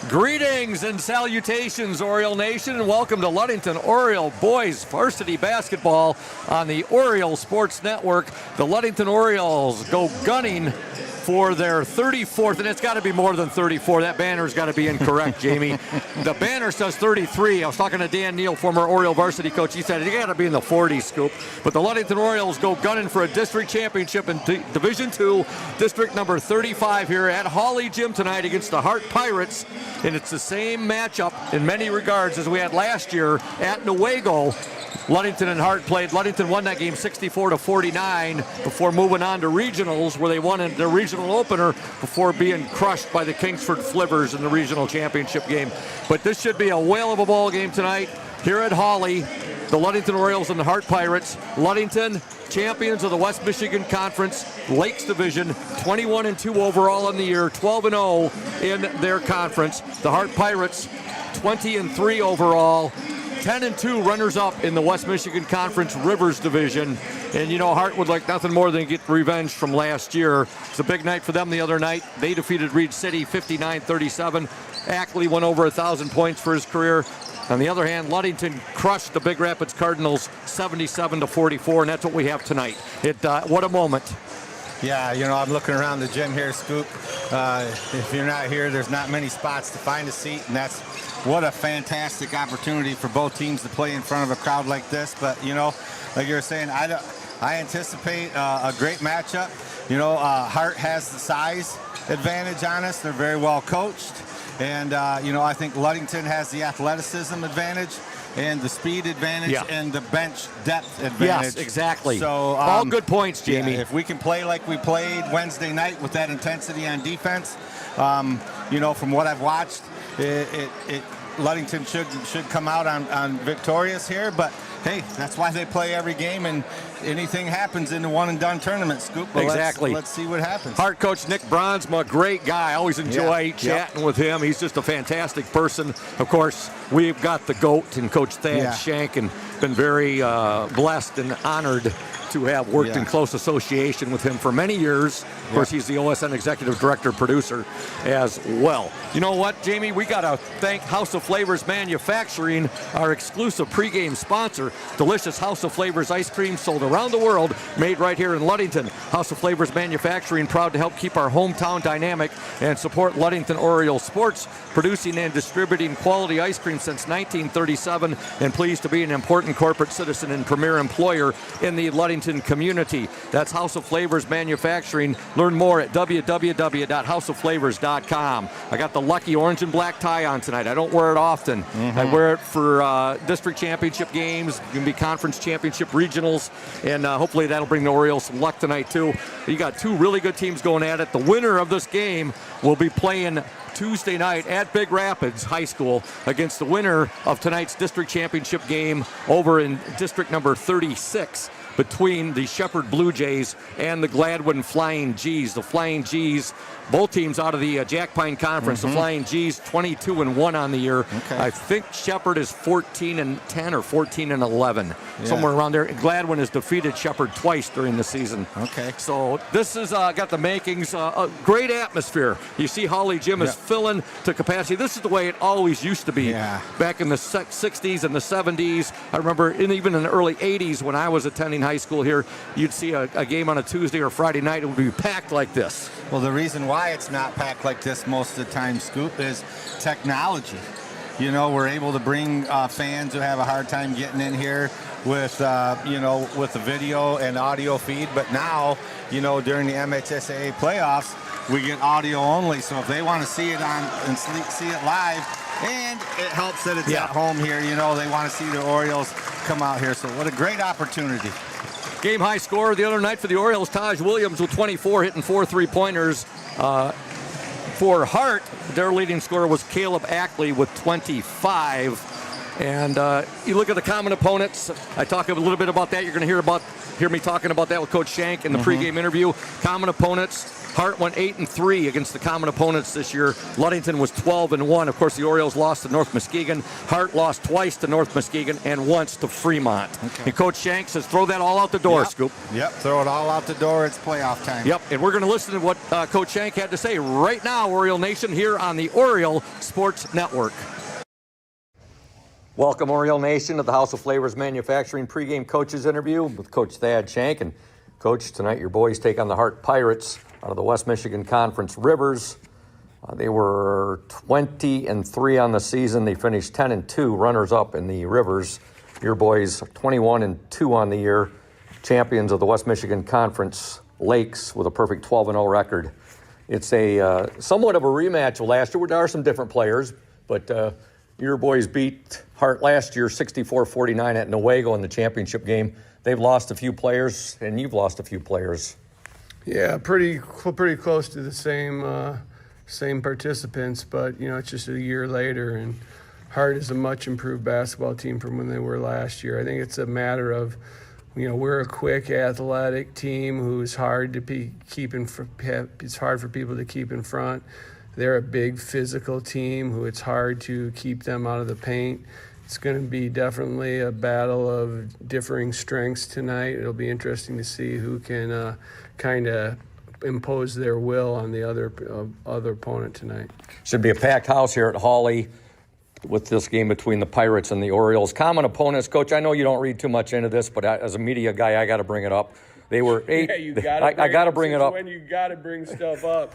Greetings and salutations, Oriole Nation, and welcome to Ludington Oriole Boys Varsity Basketball on the Oriole Sports Network. The Ludington Orioles go gunning for their 34th, and it's got to be more than 34. That banner's got to be incorrect, Jamie. The banner says 33. I was talking to Dan Neal, former Oriole varsity coach. He said it got to be in the 40s, Scoop. But the Ludington Orioles go gunning for a district championship in Division II, district number 35 here at Hawley Gym tonight against the Hart Pirates. And it's the same matchup in many regards as we had last year at Newaygo. Ludington and Hart played. Ludington won that game 64-49 before moving on to regionals, where they won in the regional opener before being crushed by the Kingsford Flivvers in the regional championship game. But this should be a whale of a ball game tonight here at Hawley. The Ludington Orioles and the Hart Pirates. Ludington, champions of the West Michigan Conference Lakes Division, 21-2 overall in the year, 12-0 in their conference. The Hart Pirates, 20-3 overall, 10-2 runners-up in the West Michigan Conference Rivers Division. And, you know, Hart would like nothing more than get revenge from last year. It's a big night for them the other night. They defeated Reed City 59-37. Ackley went over 1,000 points for his career. On the other hand, Ludington crushed the Big Rapids Cardinals 77-44, and that's what we have tonight. What a moment. Yeah, you know, I'm looking around the gym here, Scoop. If you're not here, there's not many spots to find a seat, and that's what a fantastic opportunity for both teams to play in front of a crowd like this. But, you know, like you were saying, I anticipate a great matchup. You know, Hart has the size advantage on us. They're very well coached. And, you know, I think Ludington has the athleticism advantage and the speed advantage and the bench depth advantage. Yes, exactly. So all good points, Jamie. Yeah, if we can play like we played Wednesday night with that intensity on defense, you know, from what I've watched, Ludington should come out on victorious here. But hey, that's why they play every game, and anything happens in the one-and-done tournament, Scoop. But exactly. Let's see what happens. Hart coach Nick Bronsma, great guy. I always enjoy chatting with him. He's just a fantastic person. Of course, we've got the GOAT and Coach Thad Shank, and been very blessed and honored to have worked in close association with him for many years. Of course, he's the OSN Executive Director, Producer as well. You know what, Jamie? We got to thank House of Flavors Manufacturing, our exclusive pregame sponsor. Delicious House of Flavors ice cream sold around the world, made right here in Ludington. House of Flavors Manufacturing, proud to help keep our hometown dynamic and support Ludington Oriole sports, producing and distributing quality ice cream since 1937, and pleased to be an important corporate citizen and premier employer in the Ludington community. That's House of Flavors Manufacturing. Learn more at www.houseofflavors.com. I got the lucky orange and black tie on tonight. I don't wear it often. I wear it for district championship games, going to be conference championship regionals, and hopefully that'll bring the Orioles some luck tonight too. You got two really good teams going at it. The winner of this game will be playing Tuesday night at Big Rapids High School against the winner of tonight's district championship game over in district number 36 between the Shepherd Blue Jays and the Gladwin Flying G's. The Flying G's, both teams out of the Jack Pine Conference. The Flying G's 22-1 on the year. I think Shepherd is 14-10 or 14-11, somewhere around there. Gladwin has defeated Shepherd twice during the season. So this has got the makings, a great atmosphere. You see Hawley Gym is filling to capacity. This is the way it always used to be back in the 60s and the 70s. I remember even in the early 80s when I was attending high school here, you'd see a game on a Tuesday or Friday night. It would be packed like this. Well, the reason why it's not packed like this most of the time, Scoop, is technology. You know, we're able to bring fans who have a hard time getting in here with, you know, with the video and audio feed. But now, you know, during the MHSAA playoffs, we get audio only. So if they want to see it on and see it live, and it helps that it's at home here, you know, they want to see the Orioles come out here. So what a great opportunity. Game high scorer the other night for the Orioles, Taj Williams with 24, hitting 4 3-pointers. For Hart, their leading scorer was Caleb Ackley with 25. And you look at the common opponents. I talk a little bit about that. You're going to hear about hear me talking about that with Coach Shank in the pregame interview. Common opponents. Hart went 8-3 against the common opponents this year. Ludington was 12-1. Of course, the Orioles lost to North Muskegon. Hart lost twice to North Muskegon and once to Fremont. Okay. And Coach Shank says, throw that all out the door, Scoop. Yep, throw it all out the door. It's playoff time. Yep, and we're going to listen to what Coach Shank had to say right now, Oriole Nation, here on the Oriole Sports Network. Welcome, Oriole Nation, to the House of Flavors Manufacturing pregame coaches interview with Coach Thad Shank. And Coach, tonight your boys take on the Hart Pirates out of the West Michigan Conference Rivers. They were 20-3 on the season. They finished 10-2, runners-up in the Rivers. Your boys 21-2 on the year, champions of the West Michigan Conference Lakes with a perfect 12-0 record. It's a somewhat of a rematch of last year. There are some different players, but your boys beat Hart last year 64-49 at Newaygo in the championship game. They've lost a few players, and you've lost a few players. Yeah, pretty close to the same participants, but it's just a year later, and Hart is a much improved basketball team from when they were last year. I think it's a matter of, we're a quick, athletic team who's hard to it's hard for people to keep in front. They're a big physical team who it's hard to keep them out of the paint. It's going to be definitely a battle of differing strengths tonight. It'll be interesting to see who can kind of impose their will on the other opponent tonight. Should be a packed house here at Hawley with this game between the Pirates and the Orioles. Common opponents, Coach, I know you don't read too much into this, but as a media guy, I got to bring it up. They were 8. Yeah, you gotta I got to bring it up. When you got to bring stuff up.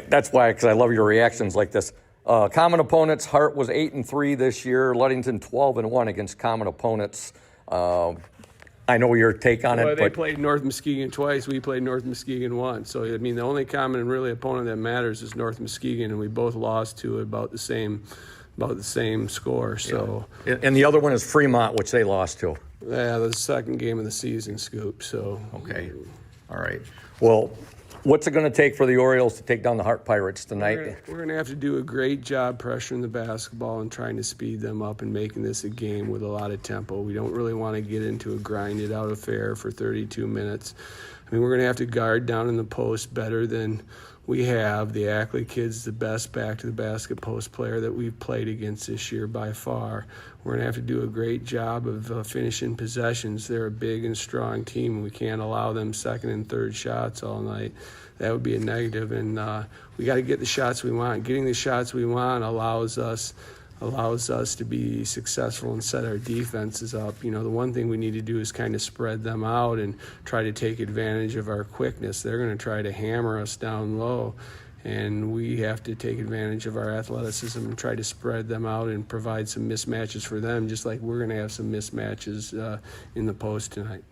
That's why, because I love your reactions like this. Common opponents, Hart was 8-3 this year. Ludington 12-1 against common opponents. I know your take on it. They played North Muskegon twice. We played North Muskegon once. So, the only common and really opponent that matters is North Muskegon, and we both lost to about the same score. So, yeah. And the other one is Fremont, which they lost to. Yeah, the second game of the season, Scoop. So, okay, all right. Well, what's it going to take for the Orioles to take down the Hart Pirates tonight? We're going to have to do a great job pressuring the basketball and trying to speed them up and making this a game with a lot of tempo. We don't really want to get into a grinded-out affair for 32 minutes. We're going to have to guard down in the post better than we have. The Ackley kid's the best back-to-the-basket post player that we've played against this year by far. We're going to have to do a great job of finishing possessions. They're a big and strong team. We can't allow them second and third shots all night. That would be a negative, and we got to get the shots we want. Getting the shots we want allows us to be successful and set our defenses up. The one thing we need to do is kind of spread them out and try to take advantage of our quickness. They're going to try to hammer us down low, and we have to take advantage of our athleticism and try to spread them out and provide some mismatches for them, just like we're going to have some mismatches in the post tonight.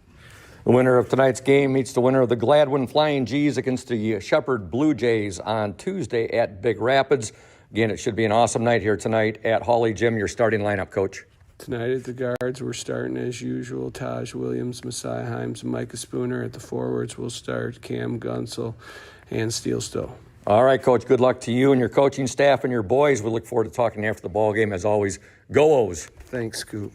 The winner of tonight's game meets the winner of the Gladwin Flying G's against the Shepherd Blue Jays on Tuesday at Big Rapids. Again, it should be an awesome night here tonight at Hawley Gym. Your starting lineup, Coach. Tonight at the guards, we're starting as usual. Taj Williams, Messiah Himes, and Micah Spooner. At the forwards, we'll start Cam Gunsel and Steele Stowe. All right, Coach, good luck to you and your coaching staff and your boys. We look forward to talking after the ball game. As always, go O's. Thanks, Scoop.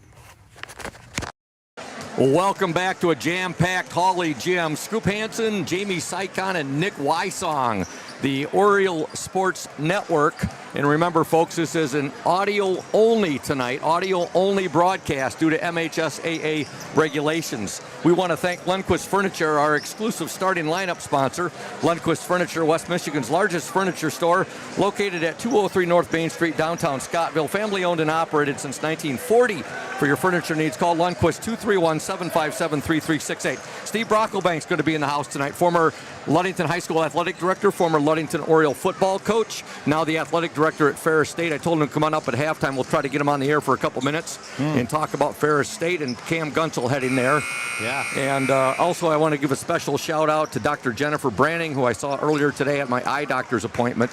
Welcome back to a jam-packed Hawley Gym. Scoop Hansen, Jamie Sycon, and Nick Wysong, the Oriole Sports Network. And remember, folks, this is an audio-only tonight, audio-only broadcast due to MHSAA regulations. We want to thank Lundquist Furniture, our exclusive starting lineup sponsor. Lundquist Furniture, West Michigan's largest furniture store, located at 203 North Main Street, downtown Scottville. Family-owned and operated since 1940. For your furniture needs, call Lundquist 231-757-3368. Steve Brocklebank's going to be in the house tonight. Former Ludington High School athletic director, former Ludington Oriole football coach, now the athletic director at Ferris State. I told him to come on up at halftime. We'll try to get him on the air for a couple minutes and talk about Ferris State and Cam Gunsel heading there. Yeah. And also I want to give a special shout out to Dr. Jennifer Branning, who I saw earlier today at my eye doctor's appointment.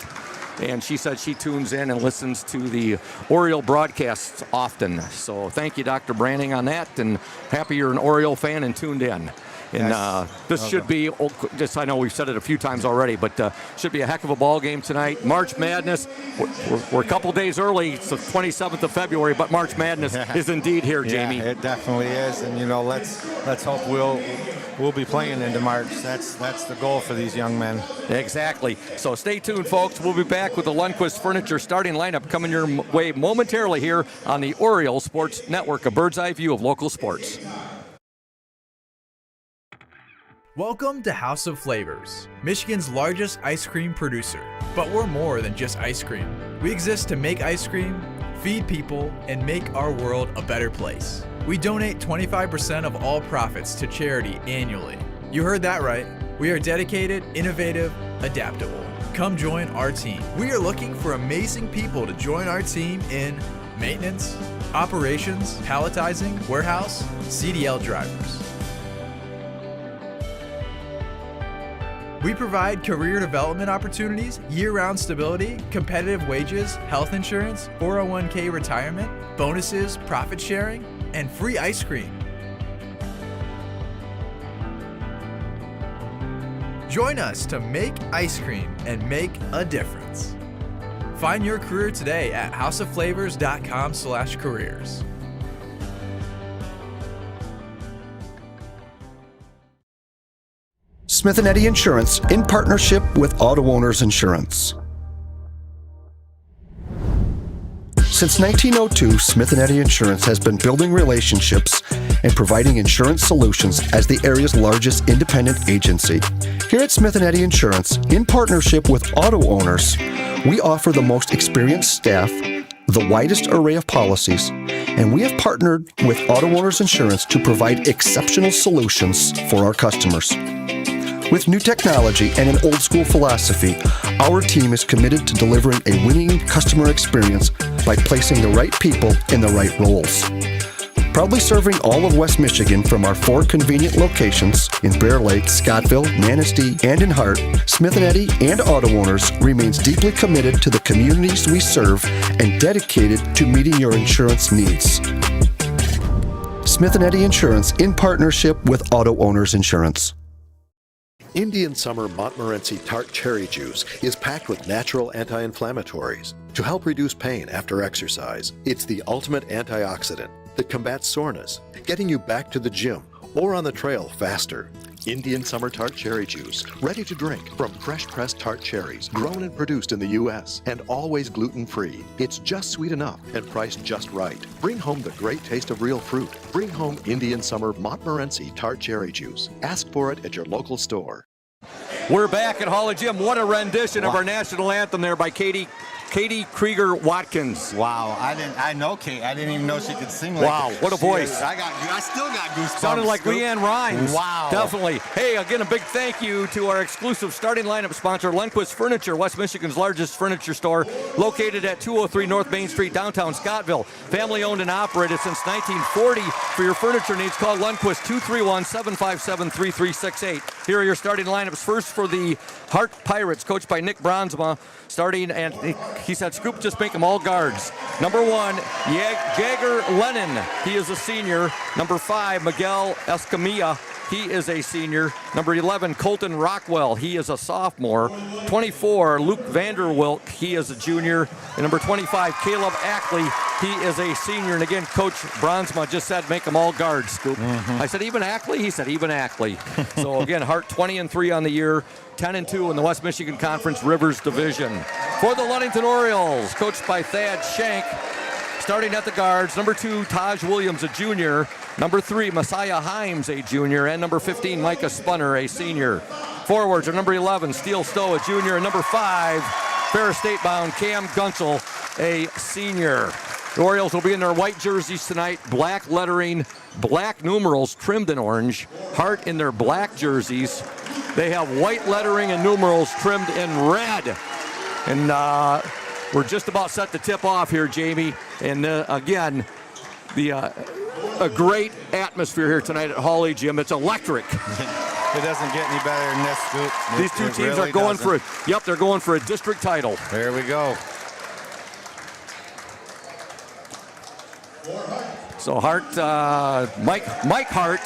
And she said she tunes in and listens to the Oriole broadcasts often. So thank you, Dr. Branning, on that, and happy you're an Oriole fan and tuned in. And this should be, just I know we've said it a few times already, but should be a heck of a ball game tonight. March Madness, we're a couple days early. It's the 27th of February, but March Madness is indeed here, Jamie. Yeah, it definitely is. And, let's hope we'll be playing into March. That's the goal for these young men. Exactly. So stay tuned, folks. We'll be back with the Lundquist Furniture starting lineup coming your way momentarily here on the Orioles Sports Network, a bird's eye view of local sports. Welcome to House of Flavors, Michigan's largest ice cream producer. But we're more than just ice cream. We exist to make ice cream, feed people, and make our world a better place. We donate 25% of all profits to charity annually. You heard that right. We are dedicated, innovative, adaptable. Come join our team. We are looking for amazing people to join our team in maintenance, operations, palletizing, warehouse, CDL drivers. We provide career development opportunities, year-round stability, competitive wages, health insurance, 401k retirement, bonuses, profit sharing, and free ice cream. Join us to make ice cream and make a difference. Find your career today at houseofflavors.com/careers. Smith & Eddy Insurance in partnership with Auto Owners Insurance. Since 1902, Smith & Eddy Insurance has been building relationships and providing insurance solutions as the area's largest independent agency. Here at Smith & Eddy Insurance, in partnership with Auto Owners, we offer the most experienced staff, the widest array of policies, and we have partnered with Auto Owners Insurance to provide exceptional solutions for our customers. With new technology and an old-school philosophy, our team is committed to delivering a winning customer experience by placing the right people in the right roles. Proudly serving all of West Michigan from our 4 convenient locations in Bear Lake, Scottville, Manistee, and in Hart, Smith & Eddy and Auto Owners remains deeply committed to the communities we serve and dedicated to meeting your insurance needs. Smith & Eddy Insurance in partnership with Auto Owners Insurance. Indian Summer Montmorency Tart Cherry Juice is packed with natural anti-inflammatories to help reduce pain after exercise. It's the ultimate antioxidant that combats soreness, getting you back to the gym or on the trail faster. Indian Summer Tart Cherry Juice, ready to drink from fresh-pressed tart cherries, grown and produced in the U.S., and always gluten-free. It's just sweet enough and priced just right. Bring home the great taste of real fruit. Bring home Indian Summer Montmorency Tart Cherry Juice. Ask for it at your local store. We're back at Hawley Gym. What a rendition of our national anthem there by Katie Krieger-Watkins. Wow, I know Kate. I didn't even know she could sing like that. Wow, what a voice. I still got goosebumps. Sounded like Leanne Rimes. Wow. Definitely. Hey, again, a big thank you to our exclusive starting lineup sponsor, Lundquist Furniture, West Michigan's largest furniture store, located at 203 North Main Street, downtown Scottville. Family owned and operated since 1940. For your furniture needs, call Lundquist 231-757-3368. Here are your starting lineups. First for the Hart Pirates, coached by Nick Bronsma, starting, and he said, Scoop, just make them all guards. Number 1, Jagger Lennon. He is a senior. Number 5, Miguel Escamilla. He is a senior. Number 11, Colton Rockwell. He is a sophomore. 24, Luke Vanderwilk. He is a junior. And number 25, Caleb Ackley. He is a senior. And again, Coach Bronsma just said make them all guards, Scoop. I said even Ackley? He said even Ackley. So again, Hart 20-3 on the year. 10-2 in the West Michigan Conference Rivers Division. For the Ludington Orioles, coached by Thad Shank, starting at the guards, number 2, Taj Williams, a junior. Number 3, Messiah Himes, a junior. And number 15, Micah Spunner, a senior. Forwards are number 11, Steele Stowe, a junior. And number 5, Ferris State-bound Cam Gunzel, a senior. The Orioles will be in their white jerseys tonight, black lettering, black numerals trimmed in orange. Hart in their black jerseys. They have white lettering and numerals trimmed in red. And we're just about set to tip off here, Jamie. And again, a great atmosphere here tonight at Hawley Gym. It's electric. It doesn't get any better than this, Scoop. These two teams are going for it. Yep, they're going for a district title. There we go. So Hart, Mike Hart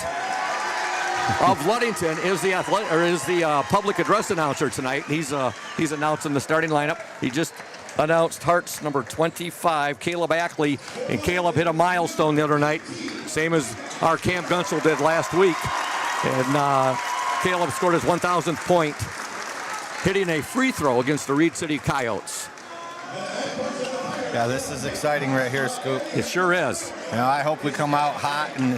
of Ludington is the public address announcer tonight. He's announcing the starting lineup. He just announced Hart's number 25, Caleb Ackley, and Caleb hit a milestone the other night, same as our Cam Gunsel did last week. And Caleb scored his 1,000th point, hitting a free throw against the Reed City Coyotes. Yeah, this is exciting right here, Scoop. It sure is. You know, I hope we come out hot and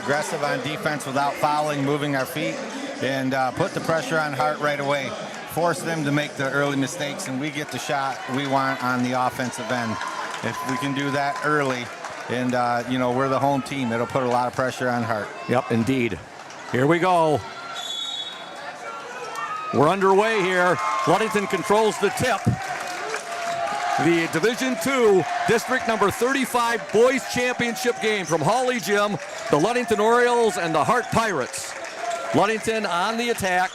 aggressive on defense without fouling, moving our feet, and put the pressure on Hart right away. Force them to make the early mistakes, and we get the shot we want on the offensive end. If we can do that early, and we're the home team, it'll put a lot of pressure on Hart. Yep, indeed. Here we go. We're underway here. Ludington controls the tip. The Division II District number 35 Boys Championship game from Hawley Gym, the Ludington Orioles and the Hart Pirates. Ludington on the attack.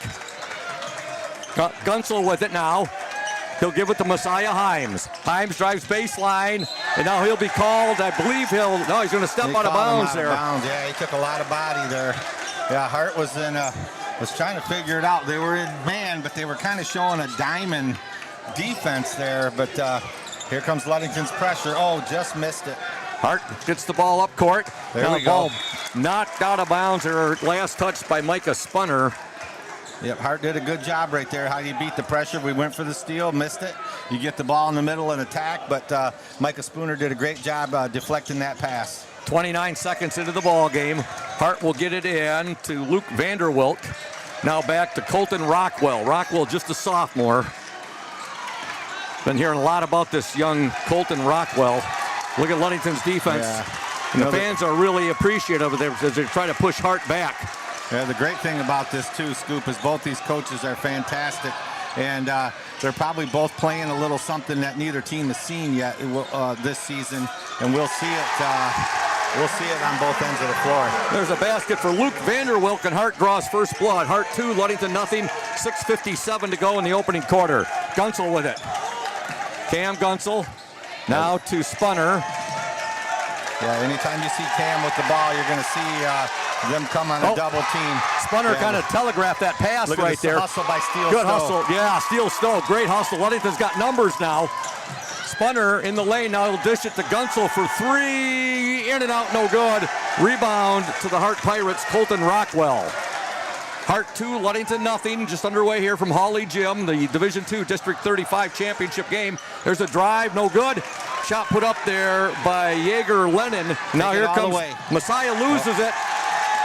Gunsel with it now. He'll give it to Messiah Himes. Himes drives baseline, and now he'll be called. I believe he's going to step out of bounds there. Yeah, he took a lot of body there. Yeah, Hart was trying to figure it out. They were in man, but they were kind of showing a diamond defense there. But here comes Ludington's pressure. Oh, just missed it. Hart gets the ball up court. There we go. Ball knocked out of bounds there. Last touch by Micah Spunner. Yep, Hart did a good job right there. How do you beat the pressure? We went for the steal, missed it. You get the ball in the middle and attack, but Micah Spooner did a great job deflecting that pass. 29 seconds into the ball game. Hart will get it in to Luke Vanderwilk. Now back to Colton Rockwell. Rockwell just a sophomore. Been hearing a lot about this young Colton Rockwell. Look at Ludington's defense. Yeah. And the fans are really appreciative of it as they try to push Hart back. Yeah, the great thing about this too, Scoop, is both these coaches are fantastic, and they're probably both playing a little something that neither team has seen yet this season, and we'll see it. We'll see it on both ends of the floor. There's a basket for Luke Vanderwilk, and Hart draws first blood. Hart 2, Ludington nothing. 6:57 to go in the opening quarter. Gunsel with it. Cam Gunsel now to Spunner. Yeah, anytime you see Cam with the ball, you're going to see them come on a double team. Spunner kind of telegraphed that pass Look right at there. Hustle by Steele Good Stowe. hustle. Yeah, Steele Stowe. Great hustle. Ludington's got numbers now. Spunner in the lane. Now he'll dish it to Gunsel for 3. In and out, no good. Rebound to the Hart Pirates, Colton Rockwell. Hart 2, Ludington nothing. Just underway here from Hawley Gym, the Division II District 35 championship game. There's a drive, no good. Shot put up there by Jaeger Lennon. Now here comes Messiah, loses it.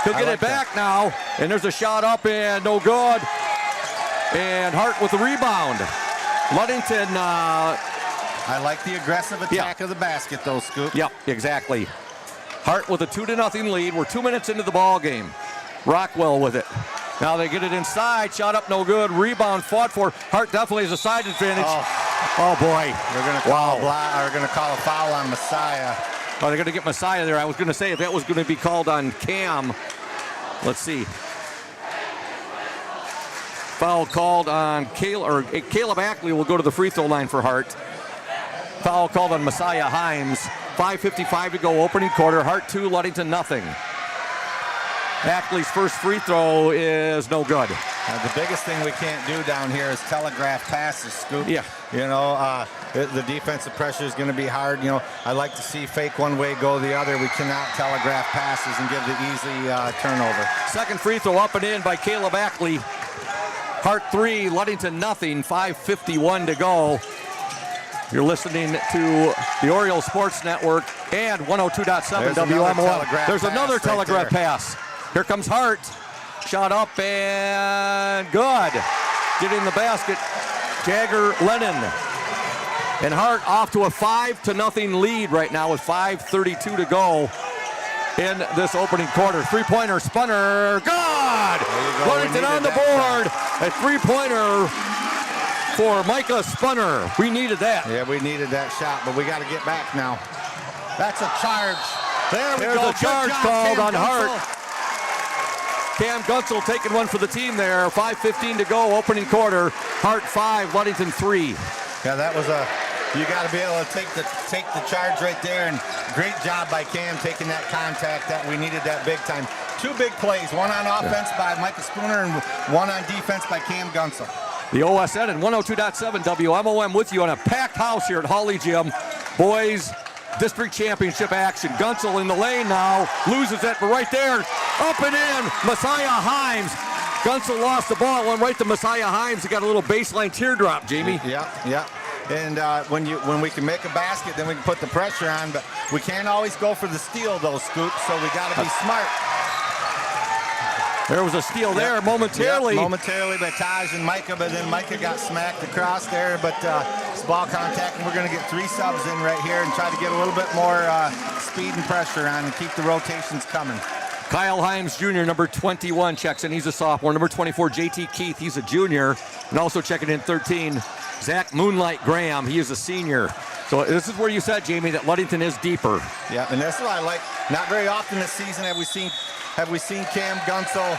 He'll get it back now. And there's a shot up and no good. And Hart with the rebound. Ludington. I like the aggressive attack of the basket, though, Scoop. Yep, exactly. Hart with a 2-0 lead. We're 2 minutes into the ball game. Rockwell with it. Now they get it inside. Shot up, no good. Rebound fought for. Hart definitely has a side advantage. Oh boy. They're going to call a foul on Messiah. Oh, they're going to get Messiah there. I was going to say if that was going to be called on Cam. Let's see. Foul called on Caleb Ackley will go to the free throw line for Hart. Foul called on Messiah Himes. 5:55 to go, opening quarter. Hart 2, Ludington nothing. Ackley's first free throw is no good. The biggest thing we can't do down here is telegraph passes, Scoop. Yeah. The defensive pressure is going to be hard. I like to see fake one way, go the other. We cannot telegraph passes and give the easy turnover. Second free throw up and in by Caleb Ackley. Hart 3, Ludington nothing. 5:51 to go. You're listening to the Orioles Sports Network and 102.7 WMOM. There's another telegraph pass. Here comes Hart. Shot up and good. Getting the basket, Jagger Lennon. And Hart off to a 5-0 lead right now with 5:32 to go in this opening quarter. Three-pointer, Spunner, good! Ludington on the board. A three-pointer for Micah Spunner. We needed that. Yeah, we needed that shot, but we got to get back now. That's a charge. There's a charge called on Hart. Cam Gunsel taking one for the team there. 5:15 to go, opening quarter. Hart 5, Ludington 3. Yeah, that was you got to be able to take the charge right there, and great job by Cam taking that contact. That we needed that big time. two big plays, one on offense by Micah Spooner and one on defense by Cam Gunsel. The OSN and 102.7 WMOM with you on a packed house here at Hawley Gym. Boys district championship action. Gunsel in the lane now, loses it, but right there, up and in, Messiah Himes. Gunsel lost the ball, went right to Messiah Himes. He got a little baseline teardrop, Jamie. Yeah. And when we can make a basket, then we can put the pressure on, but we can't always go for the steal, though, Scoop, so we got to be smart. There was a steal there momentarily. Momentarily by Taj and Micah, but then Micah got smacked across there, but it's ball contact, and we're going to get 3 subs in right here and try to get a little bit more speed and pressure on and keep the rotations coming. Kyle Himes Jr., number 21, checks in. He's a sophomore. Number 24, J.T. Keith, he's a junior. And also checking in 13, Zach Moonlight Graham, he is a senior. So this is where you said, Jamie, that Ludington is deeper. Yeah, and that's what I like. Not very often this season have we seen Cam Gunsel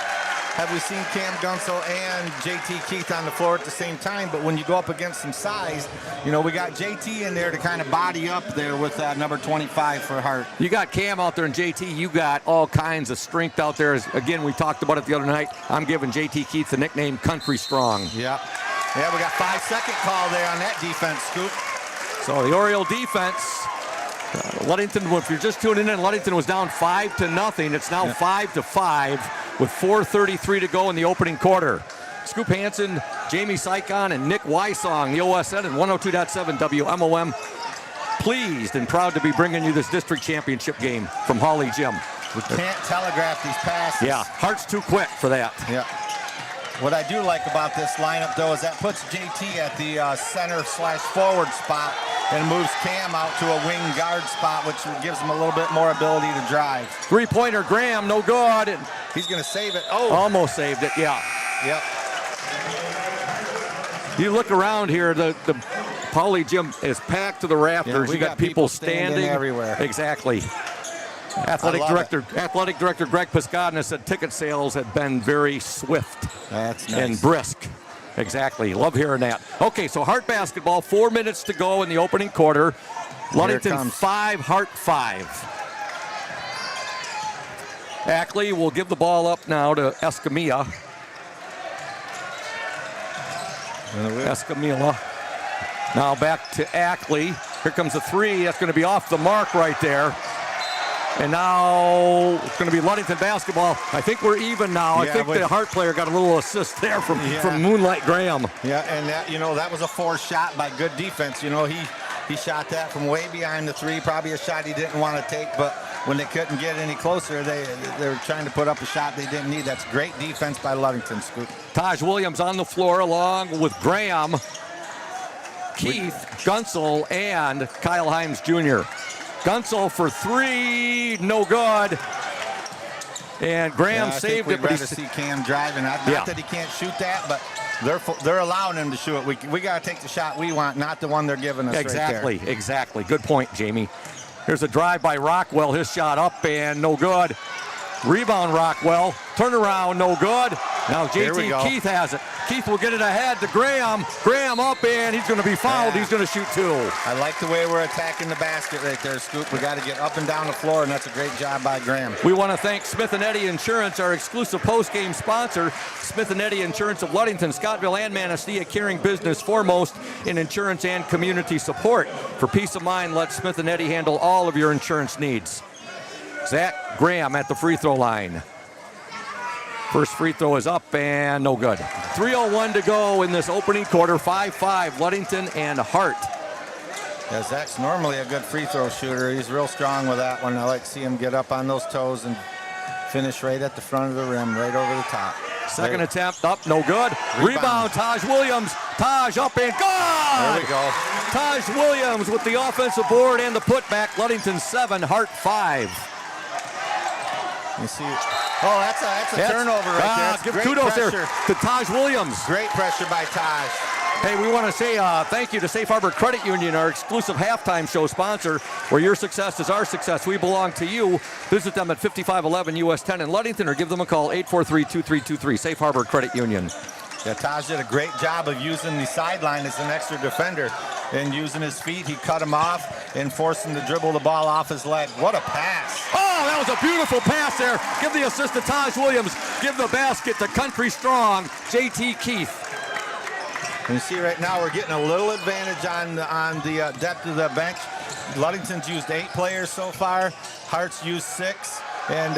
and JT Keith on the floor at the same time, but when you go up against some size, we got JT in there to kind of body up there with number 25 for Hart. You got Cam out there and JT, you got all kinds of strength out there. Again, we talked about it the other night. I'm giving JT Keith the nickname Country Strong. Yeah, we got 5-second call there on that defense, Scoop. So the Oriole defense, Ludington, if you're just tuning in, Ludington was down 5-0. It's now 5-5 with 4:33 to go in the opening quarter. Scoop Hansen, Jamie Sycon, and Nick Wysong, the OSN and 102.7 WMOM, pleased and proud to be bringing you this district championship game from Hawley Gym. We can't telegraph these passes. Yeah, Hart's too quick for that. Yeah. What I do like about this lineup, though, is that puts JT at the center/forward spot and moves Cam out to a wing guard spot, which gives him a little bit more ability to drive. Three-pointer, Graham, no good. And he's going to save it. Oh. Almost saved it, yeah. Yep. You look around here, the Hawley Gym is packed to the rafters. Yeah, you got people standing everywhere. Exactly. Athletic Director Greg Piscadna said ticket sales had been very swift. That's nice. And brisk. Exactly. Love hearing that. Okay, so Hart basketball, 4 minutes to go in the opening quarter. Ludington 5, Hart 5. Ackley will give the ball up now to Escamilla. Escamilla. Now back to Ackley. Here comes a 3. That's going to be off the mark right there. And now it's going to be Ludington basketball. I think we're even now. Yeah, I think the Hart player got a little assist there from Moonlight Graham. Yeah, and that was a forced shot by good defense. He shot that from way behind the 3, probably a shot he didn't want to take, but when they couldn't get any closer, they were trying to put up a shot they didn't need. That's great defense by Ludington, Scoop. Taj Williams on the floor along with Graham, Keith, Gunsel, and Kyle Himes Jr. Gunsel for 3, no good. And Graham saved it. But we'd rather see Cam driving. Not that he can't shoot that, but they're allowing him to shoot it. We got to take the shot we want, not the one they're giving us. Exactly, right there. exactly. Good point, Jamie. Here's a drive by Rockwell. His shot up and no good. Rebound, Rockwell. Turnaround, no good. Now JT Keith has it. Keith will get it ahead to Graham. Graham up and he's going to be fouled. He's going to shoot 2. I like the way we're attacking the basket right there, Scoop. We got to get up and down the floor, and that's a great job by Graham. We want to thank Smith & Eddy Insurance, our exclusive post-game sponsor. Smith & Eddy Insurance of Ludington, Scottville, and Manistee, carrying business foremost in insurance and community support. For peace of mind, let Smith & Eddy handle all of your insurance needs. Zach Graham at the free throw line. First free throw is up and no good. 3:01 to go in this opening quarter. 5-5, Ludington and Hart. Yeah, Zach's normally a good free throw shooter. He's real strong with that one. I like to see him get up on those toes and finish right at the front of the rim, right over the top. Second attempt up, no good. Rebound, Taj Williams. Taj up and good! There we go. Taj Williams with the offensive board and the putback. Ludington 7, Hart 5. You see, that's a turnover right there. Give kudos there to Taj Williams. Great pressure by Taj. Hey, we want to say thank you to Safe Harbor Credit Union, our exclusive halftime show sponsor, where your success is our success. We belong to you. Visit them at 5511 US 10 in Ludington or give them a call, 843-2323. Safe Harbor Credit Union. Yeah, Taj did a great job of using the sideline as an extra defender and using his feet. He cut him off and forced him to dribble the ball off his leg. What a pass. Oh, that was a beautiful pass there. Give the assist to Taj Williams. Give the basket to Country Strong, J.T. Keith. And you see right now we're getting a little advantage on the depth of the bench. Ludington's used 8 players so far. Hart's used 6. And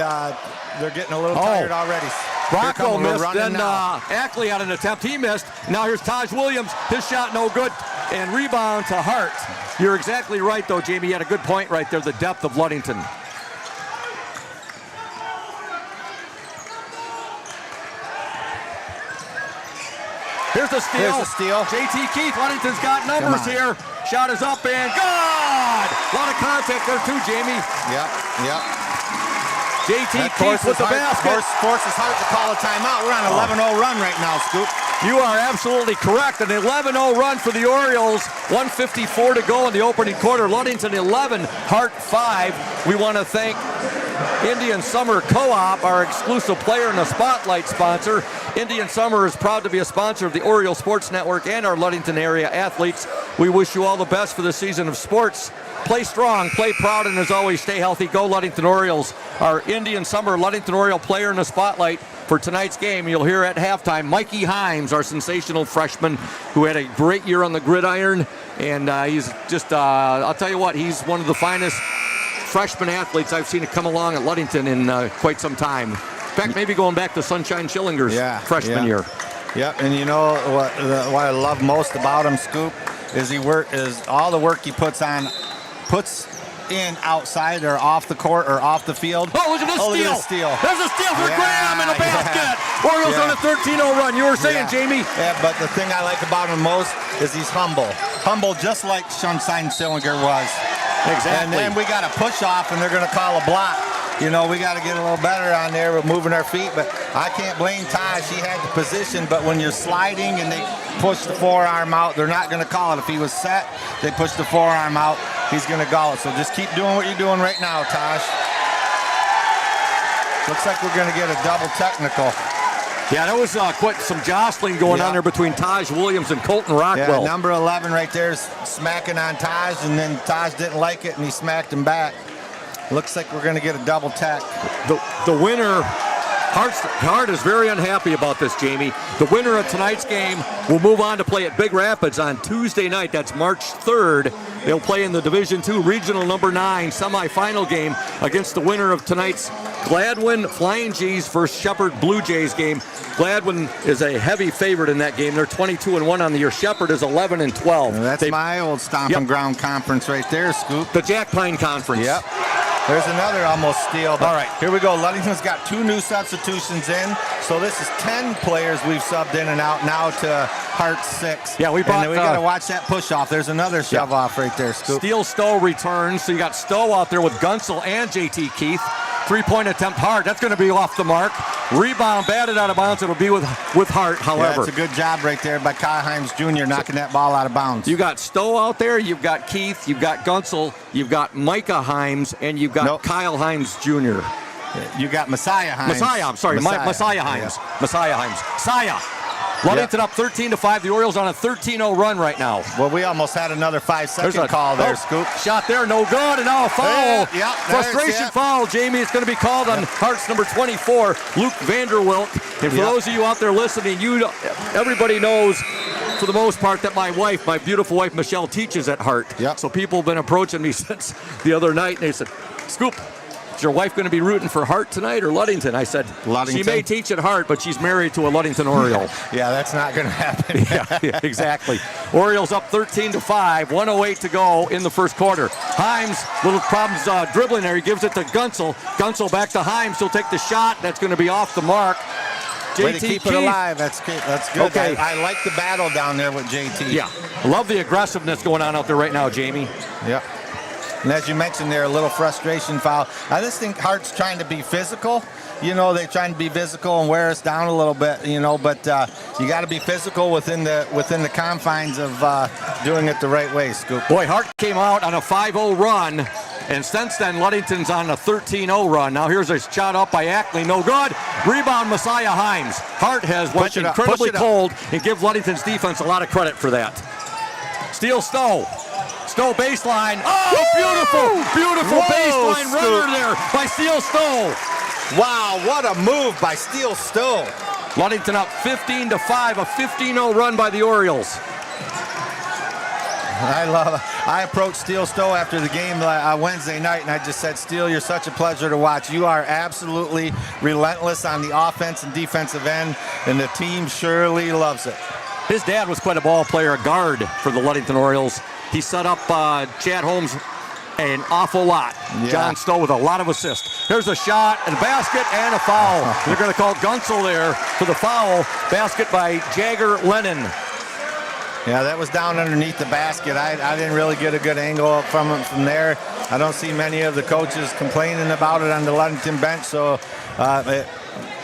they're getting a little tired already. Rocco missed, then Ackley had an attempt. He missed. Now here's Taj Williams. His shot no good. And rebound to Hart. You're exactly right, though, Jamie. You had a good point right there, the depth of Ludington. Here's the steal. J.T. Keith, Ludington's got numbers here. Shot is up and good! A lot of contact there, too, Jamie. Yep. J.T. Keith with the basket. Forces Hart to call a timeout. We're on an 11-0 run right now, Scoop. You are absolutely correct. An 11-0 run for the Orioles. 1:54 to go in the opening quarter. Ludington 11, Hart 5. We want to thank Indian Summer Co-op, our exclusive player and the Spotlight sponsor. Indian Summer is proud to be a sponsor of the Oriole Sports Network and our Ludington area athletes. We wish you all the best for the season of sports. Play strong, play proud, and as always, stay healthy. Go Ludington Orioles. Our Indian Summer Ludington Oriole player in the Spotlight for tonight's game. You'll hear at halftime Mikey Himes, our sensational freshman who had a great year on the gridiron. And he's just, I'll tell you what, he's one of the finest freshman athletes I've seen come along at Ludington in quite some time. In fact, maybe going back to Sunshine Schillinger's freshman year. Yep, and you know what I love most about him, Scoop, is all the work he puts in outside or off the court or off the field. Oh, look at this steal. There's a steal for Graham in the basket. Orioles on a 13-0 run. You were saying, Jamie. Yeah, but the thing I like about him most is he's humble. Humble just like Sunshine Schillinger was. Exactly. And then we got a push off and they're going to call a block. You know, we got to get a little better on there with moving our feet, but I can't blame Taj. He had the position, but when you're sliding and they push the forearm out, they're not going to call it. If he was set, they push the forearm out, he's going to call it. So just keep doing what you're doing right now, Taj. Looks like we're going to get a double technical. Yeah, there was quite some jostling going on there between Taj Williams and Colton Rockwell. Yeah, number 11 right there is smacking on Taj, and then Taj didn't like it, and he smacked him back. Looks like we're going to get a double tech. The winner, Hart is very unhappy about this, Jamie. The winner of tonight's game will move on to play at Big Rapids on Tuesday night. That's March 3rd. They'll play in the Division II Regional Number 9 semifinal game against the winner of tonight's Gladwin Flying G's versus Shepherd Blue Jays game. Gladwin is a heavy favorite in that game. They're 22-1 on the year. Shepherd is 11-12. That's my old stomping ground conference right there, Scoop. The Jack Pine Conference. Yep. There's another almost steal. All right. Here we go. Ludington's got 2 new substitutions in. So this is 10 players we've subbed in and out now to Hart 6. Yeah, we got to watch that push off. There's another shove off right there, Scoop. Steele Stowe returns. So you got Stowe out there with Gunsel and J.T. Keith. 3-point attempt, Hart. That's going to be off the mark. Rebound, batted out of bounds. It'll be with Hart, however. Yeah, that's a good job right there by Kyle Himes Jr. knocking that ball out of bounds. You got Stowe out there. You've got Keith. You've got Gunsel. You've got Micah Himes. And you've got Kyle Himes Jr. You got Messiah Himes. Messiah Himes. Messiah Himes. Saya. Ludington up 13-5. The Orioles on a 13-0 run right now. Well, we almost had another 5-second call there, Scoop. Shot there, no good, and now a foul. Frustration foul, Jamie. It's going to be called on Hart's number 24, Luke Vanderwilk. And for those of you out there listening, everybody knows, for the most part, that my beautiful wife, Michelle, teaches at Hart. So people have been approaching me since the other night, and they said, Scoop, is your wife going to be rooting for Hart tonight or Ludington? I said, Ludington. She may teach at Hart, but she's married to a Ludington Oriole. Yeah, that's not going to happen. yeah, exactly. Orioles up 13-5, 1:08 to go in the first quarter. Himes, little problems dribbling there. He gives it to Gunsel. Gunsel back to Himes. He'll take the shot. That's going to be off the mark. Way to keep it alive. That's good. Okay. I like the battle down there with JT. Yeah, love the aggressiveness going on out there right now, Jamie. Yeah. And as you mentioned there, a little frustration foul. I just think Hart's trying to be physical. You know, they're trying to be physical and wear us down a little bit, you know, but you got to be physical within the confines of doing it the right way, Scoop. Boy, Hart came out on a 5-0 run, and since then, Ludington's on a 13-0 run. Now here's a shot up by Ackley, no good. Rebound, Messiah Himes. Hart has went incredibly cold and give Ludington's defense a lot of credit for that. Steele Stowe. Stowe baseline. Oh, beautiful Whoa, baseline Scoop. runner there by Steele Stowe. Wow, what a move by Steele Stowe. Ludington up 15-5, a 15-0 run by the Orioles. I approached Steele Stowe after the game Wednesday night, and I just said, Steele, you're such a pleasure to watch. You are absolutely relentless on the offense and defensive end, and the team surely loves it. His dad was quite a ball player, a guard for the Ludington Orioles. He set up Chad Holmes an awful lot. Yeah. John Stowe with a lot of assists. Here's a shot, and a basket, and a foul. They're going to call Gunsel there for the foul. Basket by Jagger Lennon. Yeah, that was down underneath the basket. I didn't really get a good angle from him from there. I don't see many of the coaches complaining about it on the Ludington bench, so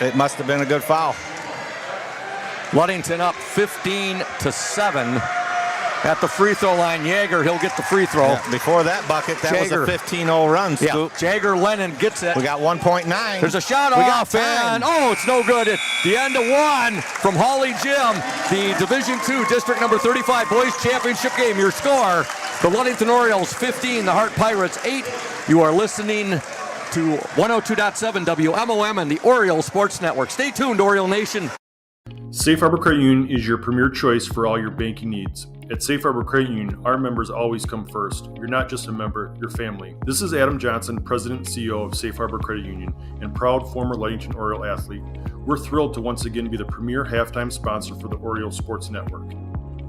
it must have been a good foul. Ludington up 15-7 at the free throw line. Jagger, he'll get the free throw. Yeah, before that bucket, that Jagger. was a 15-0 run, Scoop. Yeah, Jagger Lennon gets it. We got 1.9. There's a shot we off, got time. and it's no good. At the end of one from Hawley Gym, the Division II District number 35 Boys Championship game. Your score, the Ludington Orioles 15, the Hart Pirates 8. You are listening to 102.7 WMOM and the Oriole Sports Network. Stay tuned, Oriole Nation. Safe Harbor Credit Union is your premier choice for all your banking needs. At Safe Harbor Credit Union, our members always come first. You're not just a member, you're family. This is Adam Johnson, President and CEO of Safe Harbor Credit Union and proud former Ludington Oriole athlete. We're thrilled to once again be the premier halftime sponsor for the Oriole Sports Network.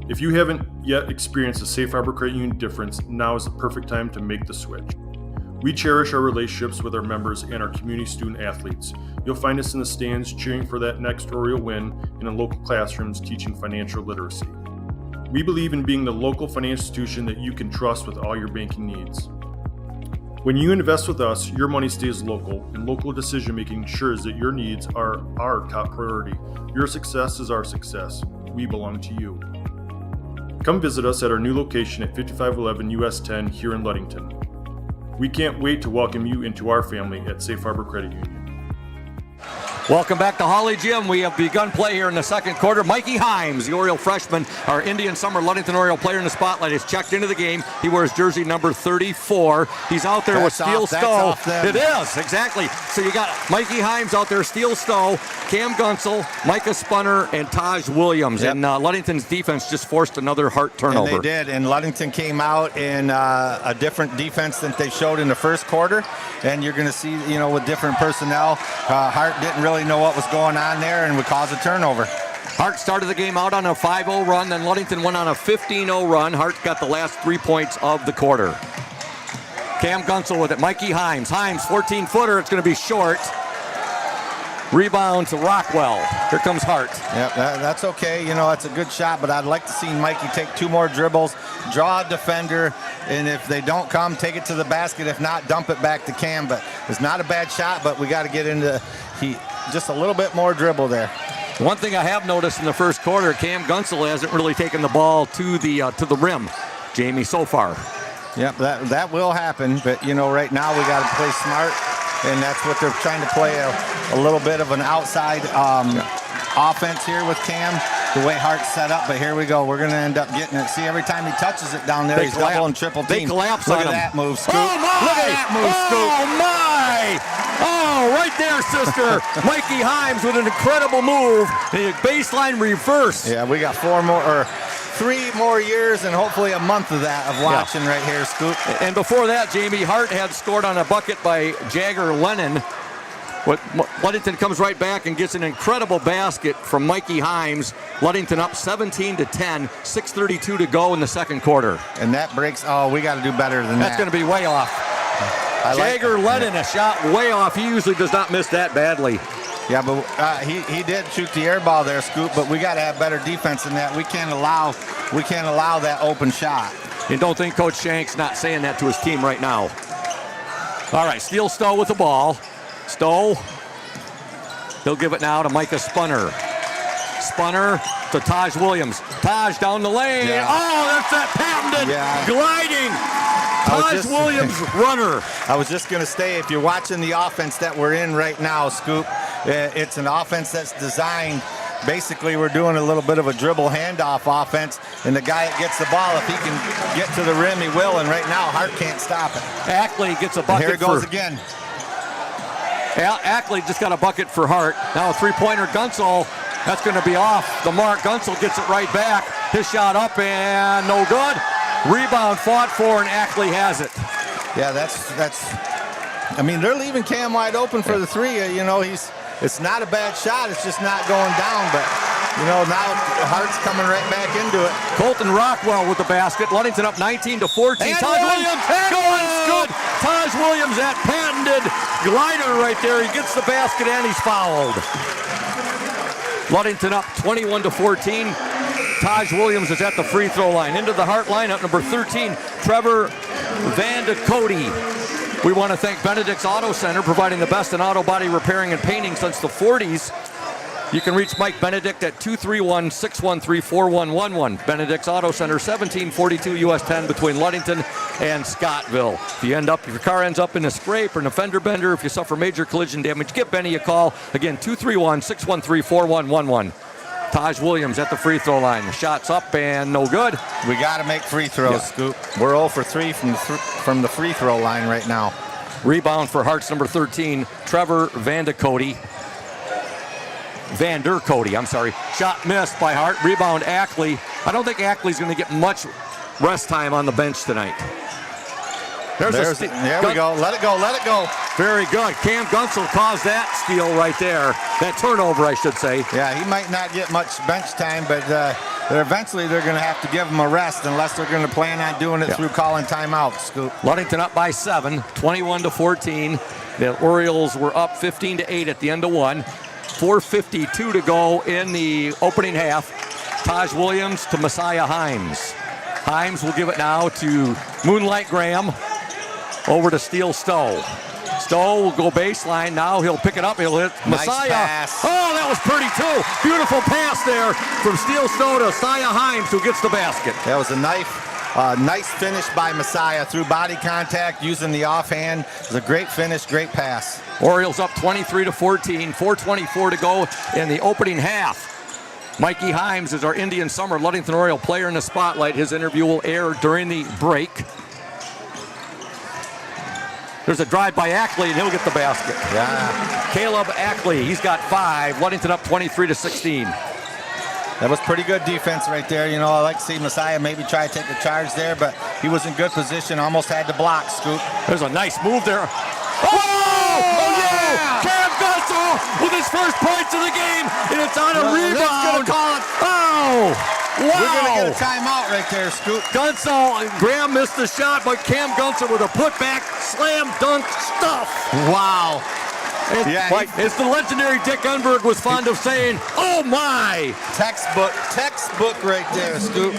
If you haven't yet experienced the Safe Harbor Credit Union difference, now is the perfect time to make the switch. We cherish our relationships with our members and our community student athletes. You'll find us in the stands cheering for that next Oriole win and in local classrooms teaching financial literacy. We believe in being the local financial institution that you can trust with all your banking needs. When you invest with us, your money stays local, and local decision-making ensures that your needs are our top priority. Your success is our success. We belong to you. Come visit us at our new location at 5511 US 10 here in Ludington. We can't wait to welcome you into our family at Safe Harbor Credit Union. Welcome back to Hawley Gym. We have begun play here in the second quarter. Mikey Himes, the Oriole freshman, our Indian Summer Ludington Oriole player in the spotlight, is checked into the game. He wears jersey number 34. He's out there with Steele Stowe. It is, exactly. So you got Mikey Himes out there, Steele Stowe, Cam Gunsel, Micah Spunner, and Taj Williams. Yep. And Ludington's defense just forced another Hart turnover. And they did, and Ludington came out in a different defense than they showed in the first quarter. And you're going to see, with different personnel, Hart didn't really know what was going on there and would cause a turnover. Hart started the game out on a 5-0 run, then Ludington went on a 15-0 run. Hart got the last 3 points of the quarter. Cam Gunsel with it, Mikey Himes. Himes, 14-footer, it's going to be short. Rebound to Rockwell. Here comes Hart. Yep, that's okay. That's a good shot, but I'd like to see Mikey take 2 more dribbles, draw a defender, and if they don't come, take it to the basket. If not, dump it back to Cam. But it's not a bad shot, but we got to get into just a little bit more dribble there. One thing I have noticed in the first quarter, Cam Gunsel hasn't really taken the ball to the rim, Jamie, so far. Yep, that will happen, but right now we got to play smart, and that's what they're trying to play a little bit of an outside offense here with Cam, the way Hart's set up. But here we go. We're going to end up getting it. See, every time he touches it down there, he's double and triple team. They collapse Look on at him. that move, Scoop. Oh, my! Look at that move, Scoop. Oh, my! Oh, right there, sister. Mikey Himes with an incredible move. The baseline reverse. Yeah, we got 3 more years and hopefully a month of that of watching right here, Scoop. And before that, Jamie, Hart had scored on a bucket by Jagger Lennon. Ludington comes right back and gets an incredible basket from Mikey Himes. Ludington up 17-10, 6:32 to go in the second quarter. And that breaks, we got to do better than that. That's going to be way off. Jagger Lennon, a shot way off. He usually does not miss that badly. Yeah, but he did shoot the air ball there, Scoop, but we got to have better defense than that. We can't allow that open shot. You don't think Coach Shank's not saying that to his team right now. All right, Steele Stowe with the ball. Stowe, he'll give it now to Micah Spunner. Spunner to Taj Williams. Taj down the lane. Yeah. Oh, that's that patented gliding. Taj Williams runner. I was just going to say, if you're watching the offense that we're in right now, Scoop, it's an offense that's designed basically we're doing a little bit of a dribble handoff offense, and the guy that gets the ball, if he can get to the rim, he will, and right now Hart can't stop it. Ackley gets a bucket. Here it goes again. Ackley just got a bucket for Hart. Now a three-pointer, Gunsel. That's going to be off the mark. Gunsel gets it right back. His shot up and no good. Rebound fought for, and Ackley has it. Yeah, that's. I mean, they're leaving Cam wide open for the three. You know, it's not a bad shot. It's just not going down. But you know, now Hart's coming right back into it. Colton Rockwell with the basket. Ludington up 19-14. Taj Williams going good. Taj Williams, that patented glider right there. He gets the basket and he's fouled. Ludington up 21-14. Taj Williams is at the free throw line. Into the Hart lineup, number 13, Trevor Van de Cody. We want to thank Benedict's Auto Center, providing the best in auto body repairing and painting since the 40s. You can reach Mike Benedict at 231-613-4111. Benedict's Auto Center, 1742 US 10 between Ludington and Scottville. If your car ends up in a scrape or an fender bender, if you suffer major collision damage, give Benny a call. Again, 231-613-4111. Taj Williams at the free throw line. The shot's up and no good. We got to make free throws, Scoop. We're 0 for 3 from the free throw line right now. Rebound for Hart's number 13, Trevor Van der Cody. Shot missed by Hart. Rebound Ackley. I don't think Ackley's going to get much rest time on the bench tonight. There we go. Let it go. Very good. Cam Gunsel caused that steal right there. That turnover, I should say. Yeah, he might not get much bench time, but eventually they're going to have to give him a rest unless they're going to plan on doing it through calling timeouts, Scoop. Ludington up by 7, 21-14. The Orioles were up 15-8 at the end of one. 4:52 to go in the opening half. Taj Williams to Messiah Himes. Himes will give it now to Moonlight Graham. Over to Steele Stowe. Stowe will go baseline. Now he'll pick it up. He'll hit Messiah. Nice pass. Oh, that was pretty too. Beautiful pass there from Steele Stowe to Messiah Himes, who gets the basket. That was a nice finish by Messiah through body contact, using the offhand. It was a great finish, great pass. Orioles up 23-14. 4:24 to go in the opening half. Mikey Himes is our Indian Summer Ludington Oriole player in the spotlight. His interview will air during the break. There's a drive by Ackley, and he'll get the basket. Yeah. Caleb Ackley, he's got 5. Ludington up 23-16. That was pretty good defense right there. You know, I like to see Messiah maybe try to take a charge there, but he was in good position, almost had to block, Scoop. There's a nice move there. Oh yeah! Cam Gunsel with his first points of the game, and it's on a rebound. Oh! Wow! We're going to get a timeout right there, Scoop. Gunsel, Graham missed the shot, but Cam Gunsel with a putback, slam dunk stuff. Wow. It's the legendary Dick Unberg was fond of saying, oh my! Textbook right there, Scoop.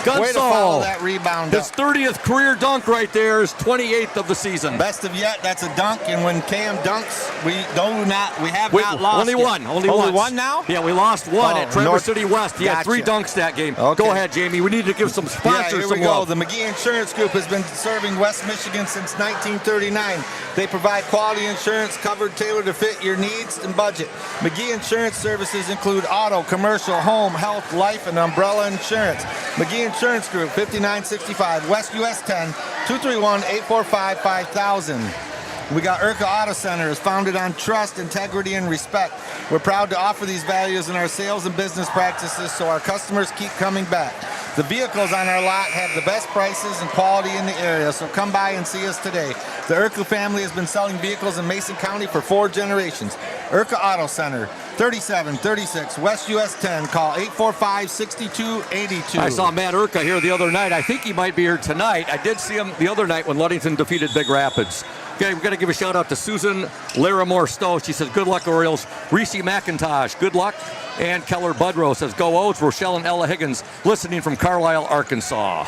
Gunsel, way to follow that rebound his up. 30th career dunk right there, is 28th of the season. Best of yet, that's a dunk, and when Cam dunks, we have not lost. Only one. Only one now? Yeah, we lost one at Traverse City West. He had 3 dunks that game. Okay. Go ahead, Jamie. We need to give some sponsors some love. The McGee Insurance Group has been serving West Michigan since 1939. They provide quality insurance covered tailored to fit your needs and budget. McGee Insurance services include auto, commercial, home, health, life, and umbrella insurance. McGee Insurance Group, 5965 West US 10, 231-845-5000. We got Urca Auto Center, is founded on trust, integrity, and respect. We're proud to offer these values in our sales and business practices so our customers keep coming back. The vehicles on our lot have the best prices and quality in the area, so come by and see us today. The Urca family has been selling vehicles in Mason County for 4 generations. Urca Auto Center, 3736 West US 10. Call 845-6282. I saw Matt Urca here the other night. I think he might be here tonight. I did see him the other night when Ludington defeated Big Rapids. Okay, we've got to give a shout out to Susan Larimore Stowe. She says, good luck, Orioles. Reese McIntosh, good luck. And Keller Budrow says, go O's. Rochelle and Ella Higgins listening from Carlisle, Arkansas.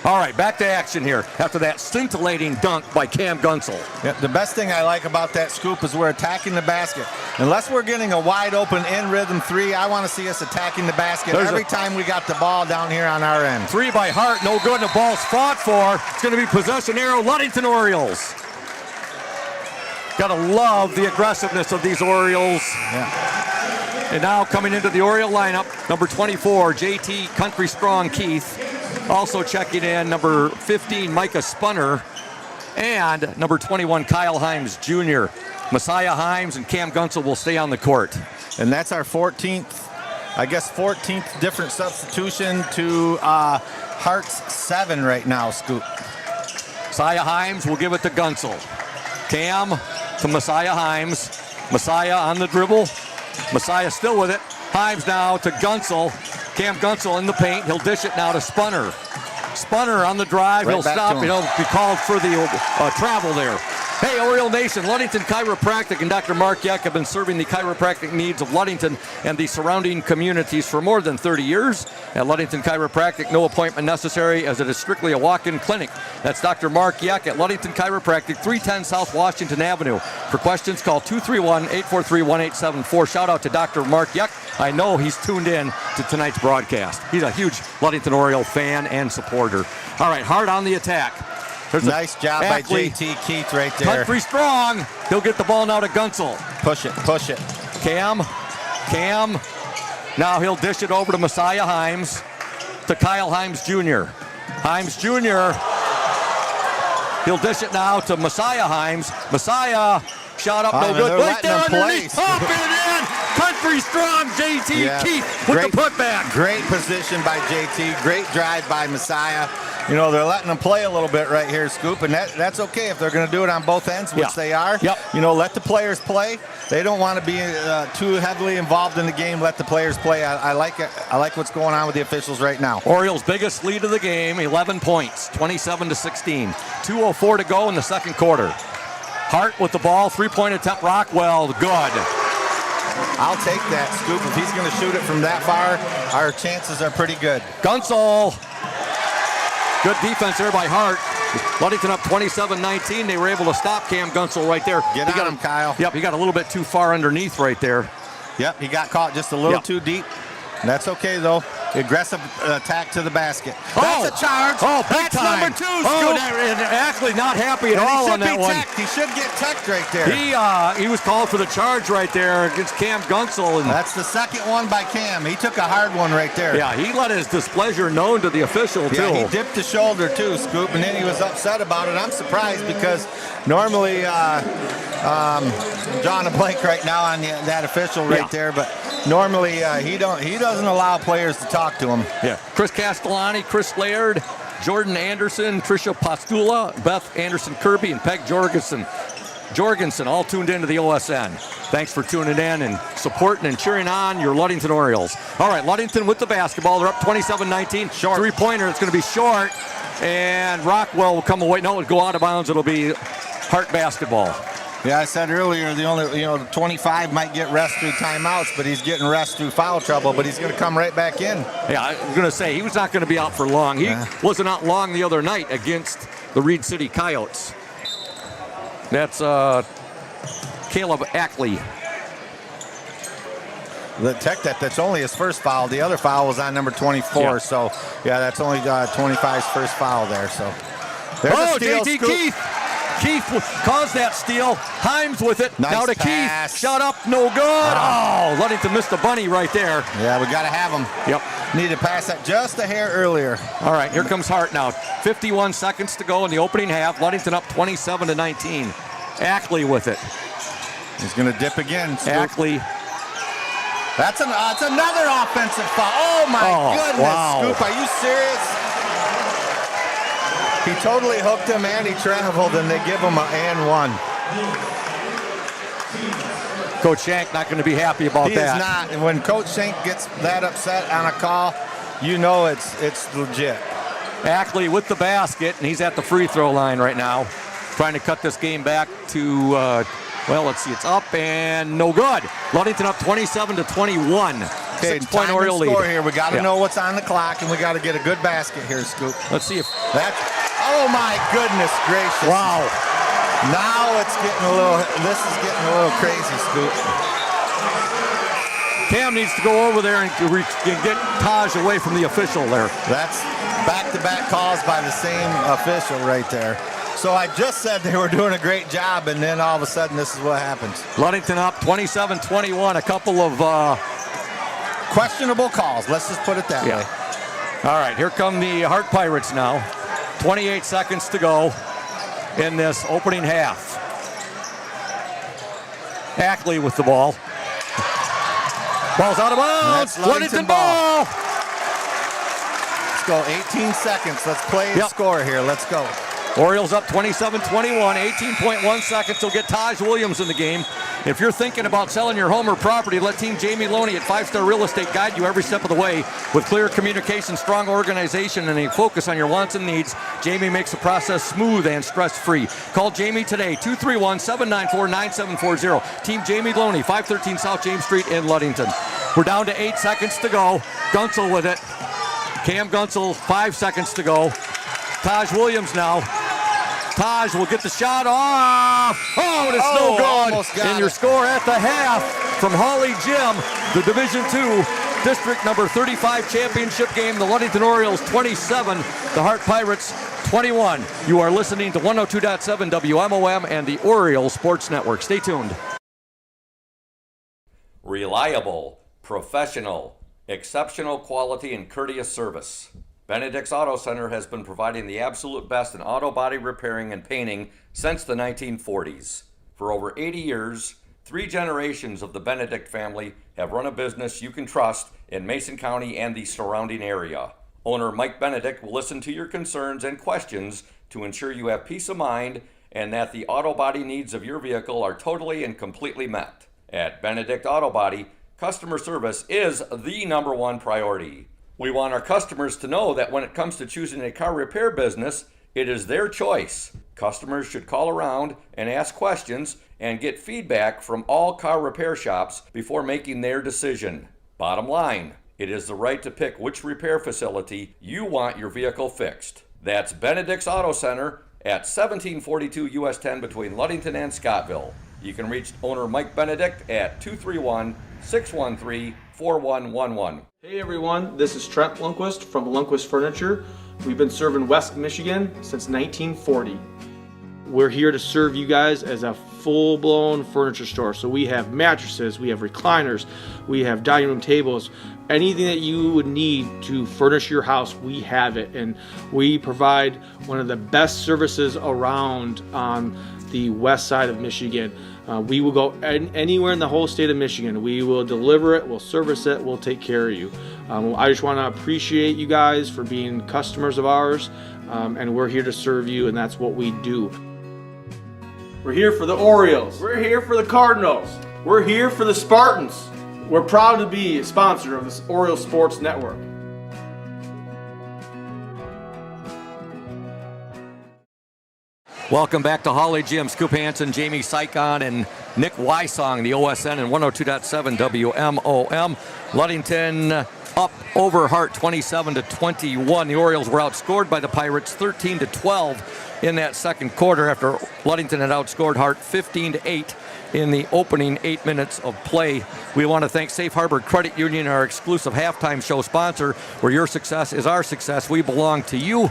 All right, back to action here after that scintillating dunk by Cam Gunsel. Yeah, the best thing I like about that scoop is we're attacking the basket. Unless we're getting a wide open in rhythm 3, I want to see us attacking the basket every time we got the ball down here on our end. 3 by Hart, no good, and the ball's fought for. It's going to be possession arrow, Ludington Orioles. Gotta love the aggressiveness of these Orioles. Yeah. And now coming into the Oriole lineup, number 24, JT Country Strong Keith. Also checking in, number 15, Micah Spunner. And number 21, Kyle Himes Jr. Messiah Himes and Cam Gunsel will stay on the court. And that's our 14th different substitution to Hart's 7 right now, Scoop. Messiah Himes will give it to Gunsel. Cam to Messiah Himes. Messiah on the dribble. Messiah still with it. Himes now to Gunsel. Cam Gunsel in the paint. He'll dish it now to Spunner. Spunner on the drive. Right, he'll stop. He'll be called for the travel there. Hey, Oriole Nation, Ludington Chiropractic and Dr. Mark Yeck have been serving the chiropractic needs of Ludington and the surrounding communities for more than 30 years. At Ludington Chiropractic, no appointment necessary as it is strictly a walk-in clinic. That's Dr. Mark Yeck at Ludington Chiropractic, 310 South Washington Avenue. For questions, call 231-843-1874. Shout out to Dr. Mark Yeck. I know he's tuned in to tonight's broadcast. He's a huge Ludington Oriole fan and supporter. All right, Hart on the attack. There's nice job by JT Keith right there. Country Strong. He'll get the ball now to Gunsel. Push it. Cam. Now he'll dish it over to Messiah Himes, to Kyle Himes Jr. Himes Jr. He'll dish it now to Messiah Himes. Messiah, shot up, no good. Right there underneath, pop it in. Country Strong JT Keith with the putback. Great position by JT. Great drive by Messiah. You know, they're letting them play a little bit right here, Scoop, and that's okay if they're going to do it on both ends, which they are. Yep. You know, let the players play. They don't want to be too heavily involved in the game. Let the players play. I like it. I like what's going on with the officials right now. Orioles' biggest lead of the game, 11 points, 27-16. 2:04 to go in the second quarter. Hart with the ball, three-point attempt. Rockwell, good. I'll take that, Scoop. If he's going to shoot it from that far, our chances are pretty good. Gunsel. Good defense there by Hart. Ludington up 27-19. They were able to stop Cam Gunsel right there. Get on him, Kyle. Yep, he got a little bit too far underneath right there. Yep, he got caught just a little too deep. That's okay, though. Aggressive attack to the basket. That's a charge. Oh, that's time. number 2, Scoop. Actually not happy at all on that one. He should get teched right there. He was called for the charge right there against Cam Gunsel. And that's the second one by Cam. He took a hard one right there. Yeah, he let his displeasure known to the official, too. Yeah, he dipped the shoulder, too, Scoop, and then he was upset about it. I'm surprised because normally John a blank right now on that official right there, but normally he doesn't allow players to talk to him. Yeah. Chris Castellani, Chris Laird, Jordan Anderson, Tricia Postula, Beth Anderson Kirby, and Peg Jorgensen all tuned into the OSN. Thanks for tuning in and supporting and cheering on your Ludington Orioles. All right, Ludington with the basketball. They're up 27-19. Short. Three-pointer. It's going to be short. And Rockwell will come away. No, it'll go out of bounds. It'll be Hart basketball. Yeah, I said earlier, the 25 might get rest through timeouts, but he's getting rest through foul trouble, but he's going to come right back in. Yeah, I was going to say, he was not going to be out for long. He wasn't out long the other night against the Reed City Coyotes. That's Caleb Ackley. That's only his first foul. The other foul was on number 24, so, yeah, that's only 25's first foul there. So there's a steal, JT Keith. Keith caused that steal. Himes with it. Nice now to pass. Keith. Shot up, no good. Oh, Ludington missed the bunny right there. Yeah, we got to have him. Yep. Need to pass that just a hair earlier. All right, here comes Hart now. 51 seconds to go in the opening half. Ludington up 27-19. Ackley with it. He's going to dip again. Scoop. Ackley. That's another offensive foul. Oh, my goodness. Wow. Scoop, are you serious? He totally hooked him and he traveled, and they give him an and one. Coach Shank not going to be happy about that. He is not. And when Coach Shank gets that upset on a call, you know it's legit. Ackley with the basket, and he's at the free throw line right now, trying to cut this game back to, well, let's see, it's up and no good. Ludington up 27-21. Okay, 6-point Oriole lead. Score here. We got to know what's on the clock, and we got to get a good basket here, Scoop. Let's see if that's. Oh my goodness gracious! Wow. Now it's getting a little. This is getting a little crazy, Scoop. Cam needs to go over there and get Taj away from the official there. That's back-to-back calls by the same official right there. So I just said they were doing a great job, and then all of a sudden this is what happens. Ludington up 27-21. A couple of questionable calls. Let's just put it that way. All right, here come the Hart Pirates now. 28 seconds to go in this opening half. Hackley with the ball. Ball's out of bounds. Ludington ball. Let's go. 18 seconds. Let's play and score here. Let's go. Orioles up 27-21, 18.1 seconds. They'll get Taj Williams in the game. If you're thinking about selling your home or property, let Team Jamie Loney at 5 Star Real Estate guide you every step of the way. With clear communication, strong organization, and a focus on your wants and needs, Jamie makes the process smooth and stress-free. Call Jamie today, 231-794-9740. Team Jamie Loney, 513 South James Street in Ludington. We're down to 8 seconds to go. Gunsel with it. Cam Gunsel, 5 seconds to go. Taj Williams now. Taj will get the shot off. Oh, and it's no good. And your score at the half from Hawley Gym, the Division II District number 35 championship game. The Ludington Orioles 27, the Hart Pirates 21. You are listening to 102.7 WMOM and the Orioles Sports Network. Stay tuned. Reliable, professional, exceptional quality and courteous service. Benedict's Auto Center has been providing the absolute best in auto body repairing and painting since the 1940s. For over 80 years, 3 generations of the Benedict family have run a business you can trust in Mason County and the surrounding area. Owner Mike Benedict will listen to your concerns and questions to ensure you have peace of mind and that the auto body needs of your vehicle are totally and completely met. At Benedict Auto Body, customer service is the #1 priority. We want our customers to know that when it comes to choosing a car repair business, it is their choice. Customers should call around and ask questions and get feedback from all car repair shops before making their decision. Bottom line, it is the right to pick which repair facility you want your vehicle fixed. That's Benedict's Auto Center at 1742 US 10 between Ludington and Scottville. You can reach owner Mike Benedict at 231-613-4111. Hey everyone, this is Trent Lundquist from Lundquist Furniture. We've been serving West Michigan since 1940. We're here to serve you guys as a full-blown furniture store. So we have mattresses, we have recliners, we have dining room tables, anything that you would need to furnish your house, we have it. And we provide one of the best services around on the west side of Michigan. We will go anywhere in the whole state of Michigan. We will deliver it, we'll service it, we'll take care of you. I just want to appreciate you guys for being customers of ours, and we're here to serve you, and that's what we do. We're here for the Orioles. We're here for the Cardinals. We're here for the Spartans. We're proud to be a sponsor of this Orioles Sports Network. Welcome back to Hawley Gym. Scoop Hansen, Jamie Sykon, and Nick Wysong, the OSN and 102.7 WMOM. Ludington up over Hart 27-21. The Orioles were outscored by the Pirates 13-12 in that second quarter after Ludington had outscored Hart 15-8 in the opening 8 minutes of play. We want to thank Safe Harbor Credit Union, our exclusive halftime show sponsor, where your success is our success. We belong to you.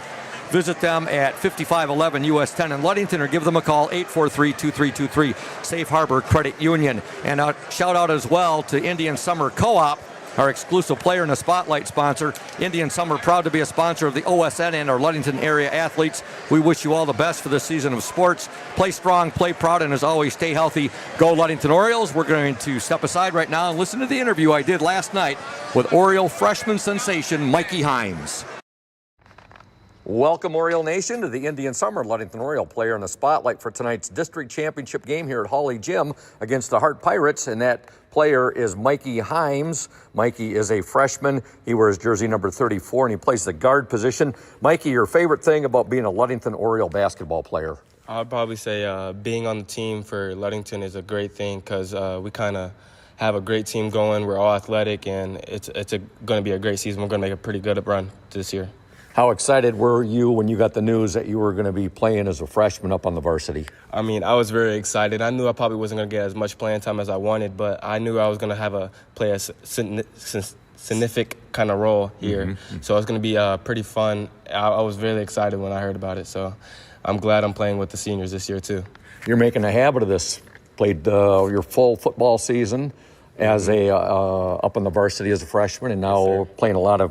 Visit them at 5511 US 10 in Ludington or give them a call, 843-2323, Safe Harbor Credit Union. And a shout out as well to Indian Summer Co-op, our exclusive player and a spotlight sponsor. Indian Summer, proud to be a sponsor of the OSN and our Ludington area athletes. We wish you all the best for this season of sports. Play strong, play proud, and as always, stay healthy. Go Ludington Orioles. We're going to step aside right now and listen to the interview I did last night with Oriole freshman sensation Mikey Himes. Welcome, Oriole Nation, to the Indian Summer. Ludington Oriole player in the spotlight for tonight's district championship game here at Hawley Gym against the Hart Pirates, and that player is Mikey Himes. Mikey is a freshman. He wears jersey number 34, and he plays the guard position. Mikey, your favorite thing about being a Ludington Oriole basketball player? I'd probably say being on the team for Ludington is a great thing because we kind of have a great team going. We're all athletic, and it's going to be a great season. We're going to make a pretty good run this year. How excited were you when you got the news that you were going to be playing as a freshman up on the varsity? I mean, I was very excited. I knew I probably wasn't going to get as much playing time as I wanted, but I knew I was going to play a significant kind of role here. Mm-hmm. So it's going to be pretty fun. I was really excited when I heard about it, so I'm glad I'm playing with the seniors this year too. You're making a habit of this. Played your full football season as a up in the varsity as a freshman, and now playing a lot of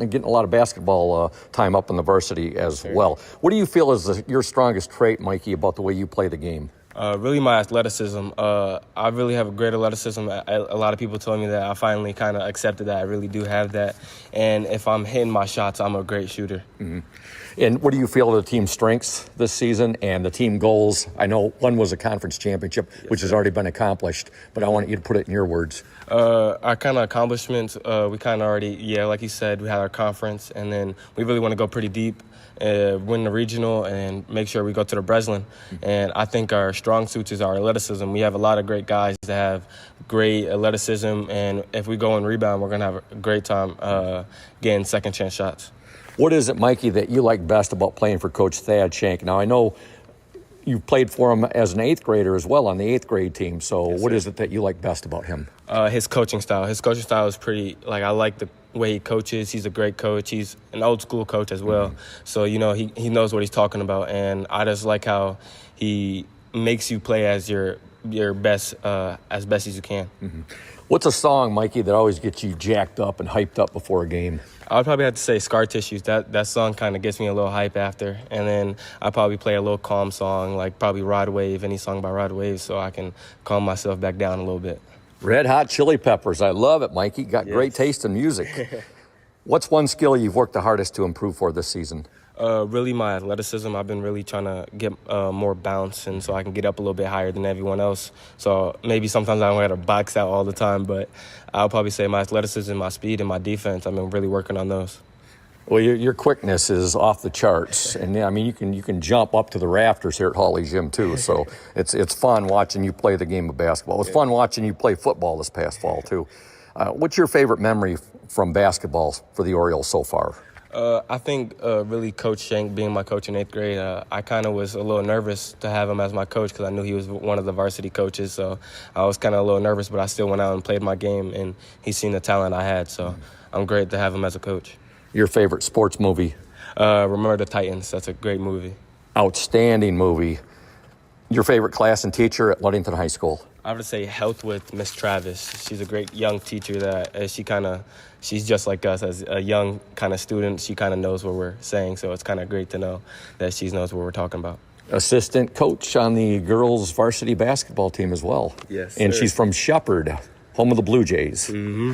getting a lot of basketball time up in the varsity as well. What do you feel is your strongest trait, Mikey, about the way you play the game? Really my athleticism. I really have a great athleticism. A lot of people told me that. I finally kind of accepted that I really do have that. And if I'm hitting my shots, I'm a great shooter. Mm-hmm. And what do you feel are the team's strengths this season and the team goals? I know one was a conference championship, which has already been accomplished, but I want you to put it in your words. Our kind of accomplishments, we kind of already, like you said, we had our conference, and then we really want to go pretty deep, win the regional, and make sure we go to the Breslin. And I think our strong suits is our athleticism. We have a lot of great guys that have great athleticism, and if we go and rebound, we're going to have a great time getting second chance shots. What is it, Mikey, that you like best about playing for Coach Thad Shank? Now, I know you played for him as an 8th grader as well on the 8th grade team, so what is it that you like best about him? His coaching style. His coaching style is pretty, I like the way he coaches. He's a great coach. He's an old school coach as well. So, he knows what he's talking about, and I just like how he makes you play as your best, as best as you can. Mm-hmm. What's a song, Mikey, that always gets you jacked up and hyped up before a game? I would probably have to say Scar Tissues. That song kind of gets me a little hype after. And then I probably play a little calm song, like probably Rod Wave, any song by Rod Wave, so I can calm myself back down a little bit. Red Hot Chili Peppers. I love it, Mikey. Got great taste in music. What's one skill you've worked the hardest to improve for this season? Really my athleticism. I've been really trying to get more bounce, and so I can get up a little bit higher than everyone else. So maybe sometimes I don't have to box out all the time, but I'll probably say my athleticism, my speed, and my defense, I've been really working on those. Well, your quickness is off the charts, and I mean you can jump up to the rafters here at Hawley Gym too. So it's fun watching you play the game of basketball. It was fun watching you play football this past fall too. What's your favorite memory from basketball for the Orioles so far? I think really Coach Shank being my coach in 8th grade, I kind of was a little nervous to have him as my coach because I knew he was one of the varsity coaches. So I was kind of a little nervous, but I still went out and played my game, and he's seen the talent I had. So I'm great to have him as a coach. Your favorite sports movie? Remember the Titans. That's a great movie. Outstanding movie. Your favorite class and teacher at Ludington High School? I would say health with Miss Travis. She's a great young teacher that she's just like us as a young kind of student. She kind of knows what we're saying, so it's kind of great to know that she knows what we're talking about. Assistant coach on the girls varsity basketball team as well. Yes, and sir. She's from Shepherd, home of the Blue Jays. Mm-hmm.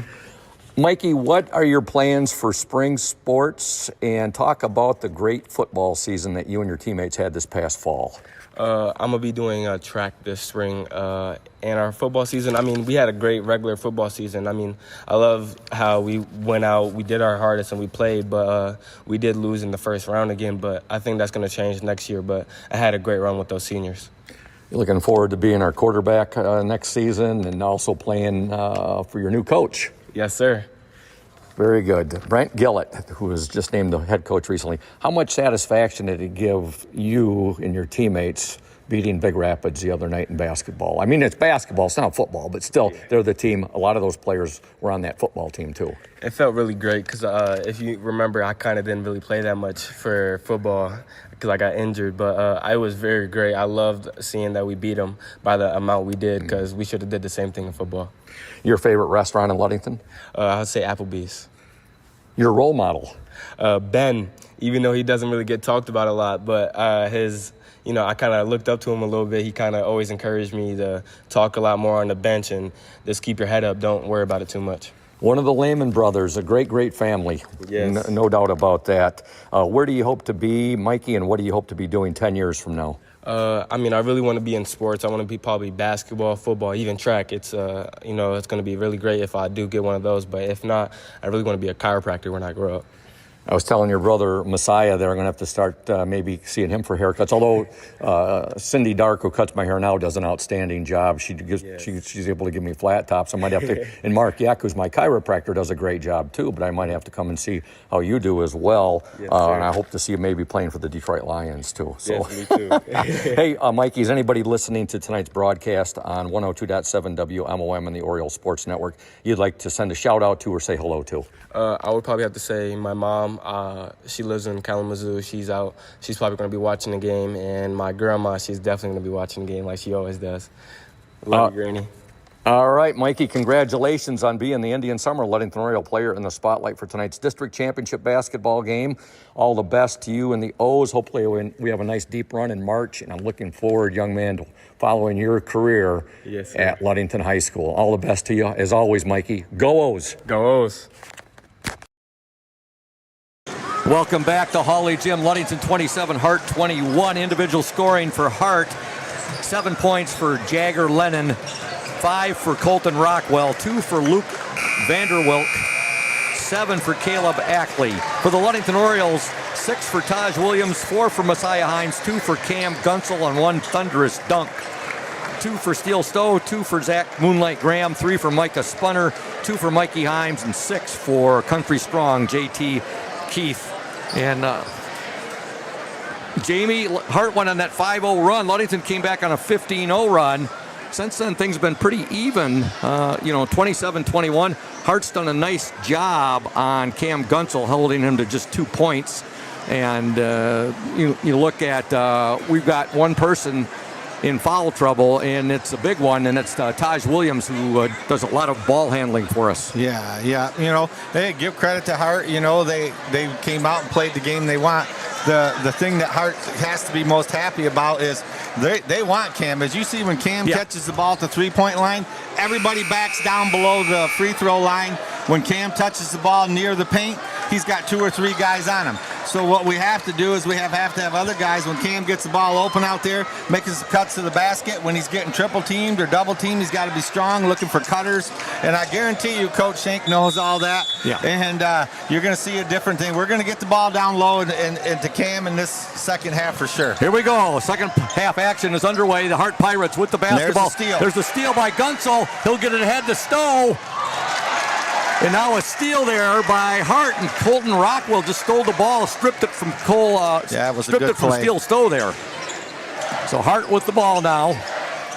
Mikey, what are your plans for spring sports? And talk about the great football season that you and your teammates had this past fall. I'm going to be doing a track this spring. And our football season, I mean, we had a great regular football season. I mean, I love how we went out, we did our hardest and we played, but we did lose in the first round again. But I think that's going to change next year. But I had a great run with those seniors. You're looking forward to being our quarterback next season and also playing for your new coach. Yes, sir. Very good. Brent Gillett, who was just named the head coach recently, how much satisfaction did it give you and your teammates beating Big Rapids the other night in basketball? I mean, it's basketball, it's not football, but still, they're the team. A lot of those players were on that football team, too. It felt really great because if you remember, I kind of didn't really play that much for football because I got injured, but it was very great. I loved seeing that we beat them by the amount we did because we should have did the same thing in football. Your favorite restaurant in Ludington? I would say Applebee's. Your role model? Ben, even though he doesn't really get talked about a lot, but I kind of looked up to him a little bit. He kind of always encouraged me to talk a lot more on the bench and just keep your head up. Don't worry about it too much. One of the Lehman brothers, a great, great family. Yes. No doubt about that. Where do you hope to be, Mikey, and what do you hope to be doing 10 years from now? I really want to be in sports. I want to be probably basketball, football, even track. It's it's going to be really great if I do get one of those. But if not, I really want to be a chiropractor when I grow up. I was telling your brother, Messiah, that I'm going to have to start maybe seeing him for haircuts. Although Cindy Dark, who cuts my hair now, does an outstanding job. She's able to give me flat tops. I might have to. And Mark Yak, who's my chiropractor, does a great job too. But I might have to come and see how you do as well. Yes, and I hope to see you maybe playing for the Detroit Lions too. So. Yes, me too. Hey, Mikey, is anybody listening to tonight's broadcast on 102.7 WMOM and the Orioles Sports Network you'd like to send a shout out to or say hello to? I would probably have to say my mom. She lives in Kalamazoo. She's out. She's probably going to be watching the game. And my grandma, she's definitely going to be watching the game like she always does. Love you, Granny. All right, Mikey, congratulations on being the Indian Summer Ludington Oriole player in the spotlight for tonight's district championship basketball game. All the best to you and the O's. Hopefully we have a nice deep run in March, and I'm looking forward, young man, to following your career at Ludington High School. All the best to you. As always, Mikey, go O's. Go O's. Welcome back to Hawley Gym. Ludington 27, Hart 21. Individual scoring for Hart. 7 points for Jagger Lennon. 5 for Colton Rockwell, 2 for Luke Vanderwilk, 7 for Caleb Ackley. For the Ludington Orioles, 6 for Taj Williams, 4 for Messiah Hines, 2 for Cam Gunsel, and 1 thunderous dunk. 2 for Steele Stowe, 2 for Zach Moonlight Graham, 3 for Micah Spunner, 2 for Mikey Himes, and 6 for Country Strong, JT Keith. And Jamie, Hart went on that 5-0 run. Ludington came back on a 15-0 run. Since then, things have been pretty even, 27-21. Hart's done a nice job on Cam Gunsel, holding him to just 2 points. And you look at, we've got one person in foul trouble, and it's a big one, and it's Taj Williams, who does a lot of ball handling for us. Yeah. Hey, give credit to Hart. They came out and played the game they want. The thing that Hart has to be most happy about is they want Cam. As you see, when Cam catches the ball at the three-point line, everybody backs down below the free throw line. When Cam touches the ball near the paint, he's got 2 or 3 guys on him. So what we have to do is we have to have other guys, when Cam gets the ball open out there, making some cuts to the basket. When he's getting triple teamed or double teamed, he's got to be strong, looking for cutters. And I guarantee you, Coach Schenk knows all that. Yeah. And you're going to see a different thing. We're going to get the ball down low and to Cam in this second half for sure. Here we go. Second half action is underway. The Hart Pirates with the basketball. There's a steal by Gunsel. He'll get it ahead to Stowe. And now a steal there by Hart, and Colton Rockwell just stole the ball, stripped it from stripped it from Steele Stowe there. So Hart with the ball now.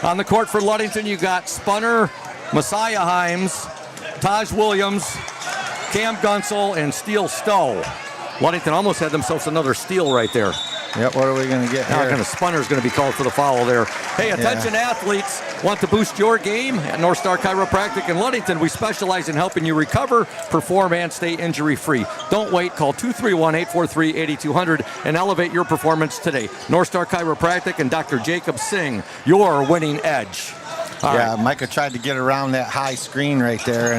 On the court for Ludington, you got Spunner, Messiah Himes, Taj Williams, Cam Gunsel, and Steele Stowe. Ludington almost had themselves another steal right there. Yep, what are we going to get here? Spunner's going to be called for the foul there. Hey, attention athletes, want to boost your game? At North Star Chiropractic in Ludington, we specialize in helping you recover, perform, and stay injury-free. Don't wait. Call 231-843-8200 and elevate your performance today. North Star Chiropractic and Dr. Jacob Singh, your winning edge. All right. Micah tried to get around that high screen right there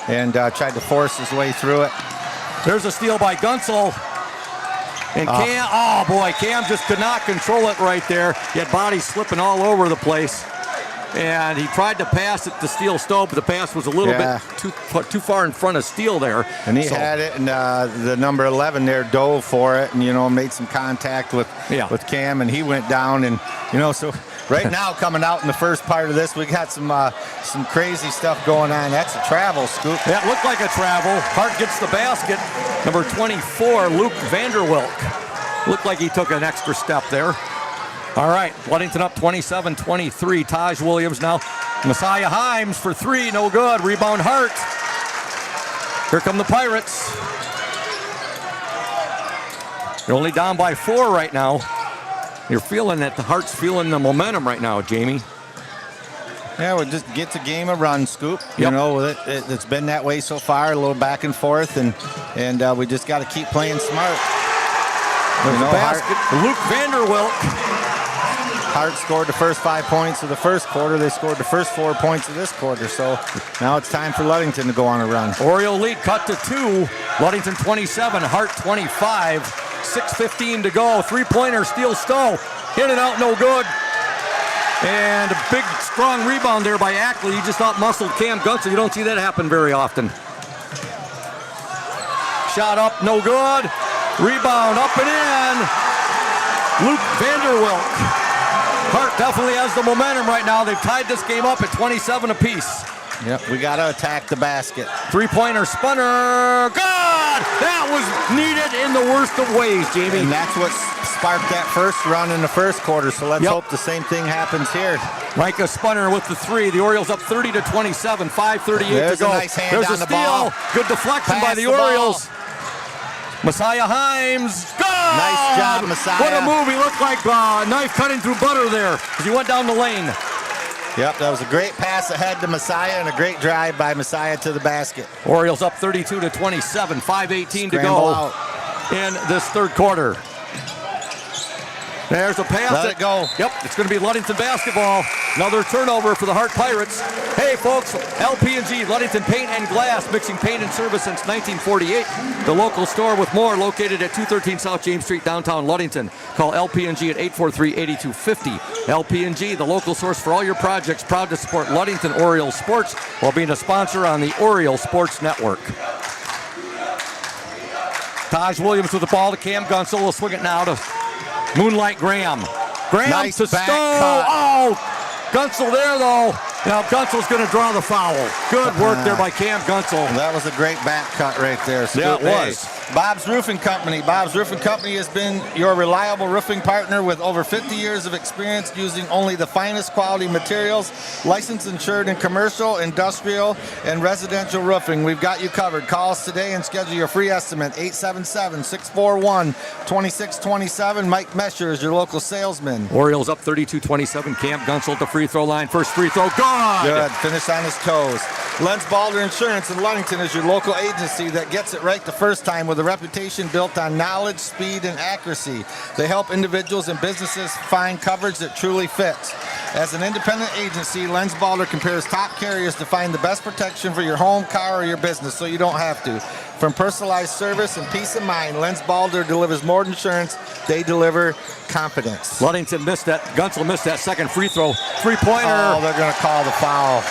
and tried to force his way through it. There's a steal by Gunsel. And Cam just could not control it right there. He had bodies slipping all over the place. And he tried to pass it to Steele Stowe, but the pass was a little bit too far in front of Steele there. And he had it, and the number 11 there dove for it and, made some contact with Cam, and he went down. And, so right now coming out in the first part of this, we got some crazy stuff going on. That's a travel, Scoop. That looked like a travel. Hart gets the basket. Number 24, Luke Vanderwilk. Looked like he took an extra step there. All right, Ludington up 27-23. Taj Williams now. Messiah Himes for 3, no good. Rebound Hart. Here come the Pirates. They're only down by 4 right now. You're feeling that the Hart's feeling the momentum right now, Jamie. Yeah, we'll just get the game a run, Scoop. Yep. It's been that way so far, a little back and forth, and we just got to keep playing smart. Luke Vanderwilk. Hart scored the first 5 points of the first quarter. They scored the first 4 points of this quarter. So now it's time for Ludington to go on a run. Oriole lead cut to 2. Ludington 27, Hart 25. 6:15 to go. Three-pointer, Steele Stowe. Hit it out, no good. And a big, strong rebound there by Ackley. He just out-muscled Cam Gunsel. You don't see that happen very often. Shot up, no good. Rebound, up and in. Luke Vanderwilk. Hart definitely has the momentum right now. They've tied this game up at 27 apiece. Yep, we got to attack the basket. Three-pointer, Spunner. Good! That was needed in the worst of ways, Jamie. And that's what sparked that first run in the first quarter, so let's hope the same thing happens here. Micah Spunner with the 3. The Orioles up 30-27, 5:38 to go. A nice hand There's on a the steal. ball. Good deflection by the Orioles. Messiah Himes. Good! Nice job, Messiah. What a move. He looked like a knife cutting through butter there as he went down the lane. Yep, that was a great pass ahead to Messiah and a great drive by Messiah to the basket. Orioles up 32-27, 5:18 to Scramble go out. in this third quarter. There's a pass. Let it go. Yep, it's going to be Ludington basketball. Another turnover for the Hart Pirates. Hey, folks, LP&G, Ludington Paint and Glass, mixing paint and service since 1948. The local store with more located at 213 South James Street, downtown Ludington. Call LP&G at 843-8250. LP&G, the local source for all your projects, proud to support Ludington Orioles sports while being a sponsor on the Orioles Sports Network. Taj Williams with the ball to Cam Gunsel. Will swing it now to Moonlight Graham. Graham Nice to back Stowe. cut. Oh, Gunsel there though. Now Gunsel's going to draw the foul. Good work there by Cam Gunsel. That was a great back cut right there. Yeah, it was. Bob's Roofing Company. Bob's Roofing Company has been your reliable roofing partner with over 50 years of experience using only the finest quality materials, licensed, insured in commercial, industrial, and residential roofing. We've got you covered. Call us today and schedule your free estimate, 877-641-2627. Mike Mesher is your local salesman. Orioles up 32-27. Cam Gunsel at the free throw line. First free throw, good. Good. Finish on his toes. Lenz Balder Insurance in Ludington is your local agency that gets it right the first time with a reputation built on knowledge, speed, and accuracy. They help individuals and businesses find coverage that truly fits. As an independent agency, Lenz Balder compares top carriers to find the best protection for your home, car, or your business so you don't have to. From personalized service and peace of mind, Lenz Balder delivers more insurance. They deliver confidence. Ludington missed that. Gunsel missed that second free throw. Three-pointer. Oh, they're going to call the foul.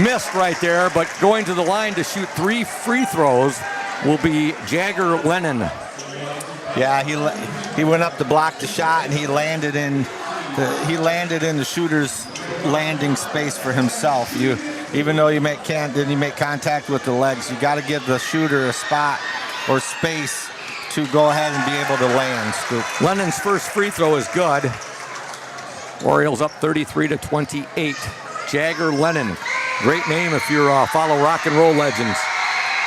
Missed right there, but going to the line to shoot 3 free throws will be Jagger Lennon. Yeah, he went up to block the shot and he landed in the shooter's landing space for himself. Even though you make contact with the legs, you got to give the shooter a spot or space to go ahead and be able to land. Scoop. Lennon's first free throw is good. Orioles up 33-28. Jagger Lennon. Great name if you follow rock and roll legends.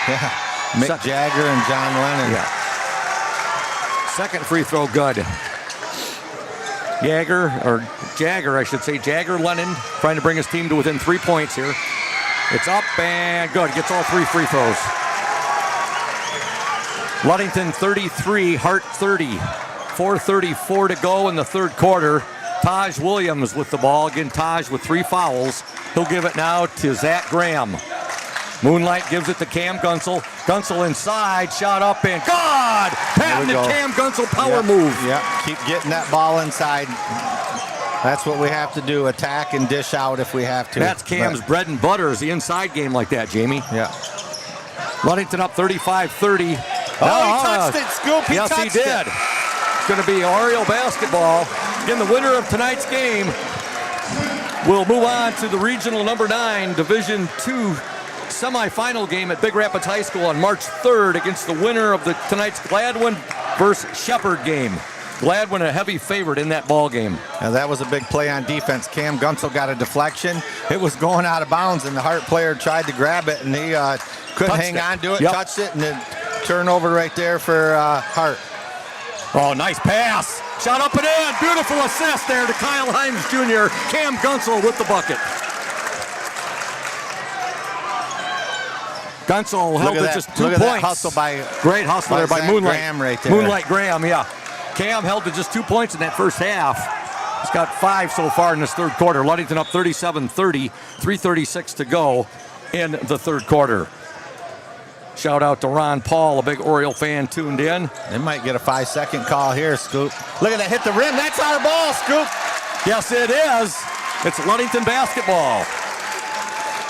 Yeah, Mick Jagger and John Lennon. Yeah. Second free throw good. Jagger Lennon trying to bring his team to within 3 points here. It's up and good. Gets all 3 free throws. Ludington 33, Hart 30. 4:34 to go in the third quarter. Taj Williams with the ball. Again, Taj with 3 fouls. He'll give it now to Zach Graham. Moonlight gives it to Cam Gunsel. Gunsel inside, shot up and good! Patented Cam Gunsel power move. Yep, keep getting that ball inside. That's what we have to do, attack and dish out if we have to. That's Cam's bread and butter is the inside game like that, Jamie. Yeah. Ludington up 35-30. Oh, he touched it, Scoop. Yes, he did. It's going to be Oriole basketball. Again, the winner of tonight's game will move on to the regional number 9 Division II semifinal game at Big Rapids High School on March 3rd against the winner of tonight's Gladwin versus Shepherd game. Gladwin a heavy favorite in that ball game. Now that was a big play on defense. Cam Gunsel got a deflection. It was going out of bounds, and the Hart player tried to grab it, and he couldn't hang on to it, touched it, and then turnover right there for Hart. Oh, nice pass. Shot up and in. Beautiful assist there to Kyle Himes Jr. Cam Gunsel with the bucket. Gunsel held it just 2 points. That hustle Great hustle there by Moonlight Graham right there. Moonlight Graham, yeah. Cam held to just 2 points in that first half. He's got 5 so far in this third quarter. Ludington up 37-30, 3:36 to go in the third quarter. Shout out to Ron Paul, a big Oriole fan tuned in. They might get a 5-second call here, Scoop. Look at that, hit the rim. That's our ball, Scoop. Yes, it is. It's Ludington basketball.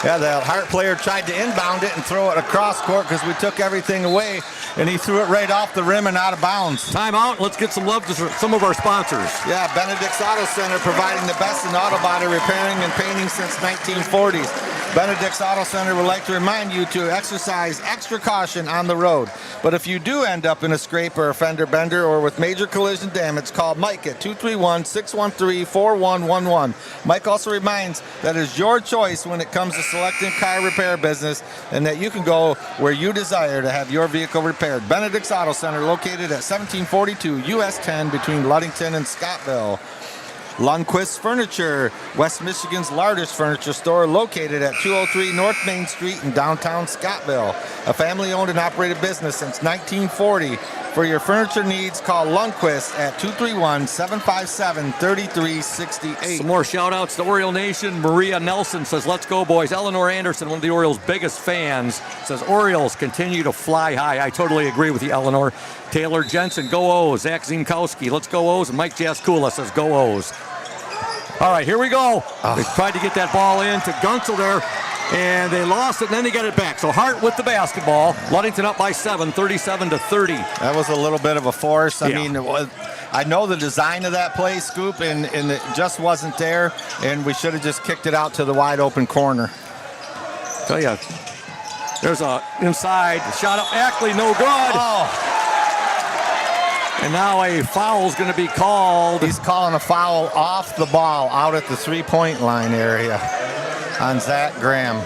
Yeah, the Hart player tried to inbound it and throw it across court because we took everything away, and he threw it right off the rim and out of bounds. Timeout. Let's get some love to some of our sponsors. Yeah, Benedict's Auto Center, providing the best in auto body repairing and painting since 1940s. Benedict's Auto Center would like to remind you to exercise extra caution on the road. But if you do end up in a scrape or a fender bender or with major collision damage, call Mike at 231-613-4111. Mike also reminds that it's your choice when it comes to selecting car repair business and that you can go where you desire to have your vehicle repaired. Benedict's Auto Center, located at 1742 US 10 between Ludington and Scottville. Lundquist Furniture, West Michigan's largest furniture store located at 203 North Main Street in downtown Scottville. A family-owned and operated business since 1940. For your furniture needs, call Lundquist at 231-757-3368. Some more shout-outs to Oriole Nation. Maria Nelson says, let's go, boys. Eleanor Anderson, one of the Orioles' biggest fans, says, Orioles continue to fly high. I totally agree with you, Eleanor. Taylor Jensen, go O's. Zach Zinkowski, let's go O's. And Mike Jaskula says, go O's. All right, here we go. They tried to get that ball in to Gunsel there, and they lost it, and then they got it back. So Hart with the basketball. Ludington up by 7, 37-30. That was a little bit of a force. I Yeah. mean, I know the design of that play, Scoop, and it just wasn't there, and we should have just kicked it out to the wide open corner. Tell you, there's a inside shot up Ackley, no good. Oh, And now a foul is going to be called. he's calling a foul off the ball out at the three-point line area on Zach Graham.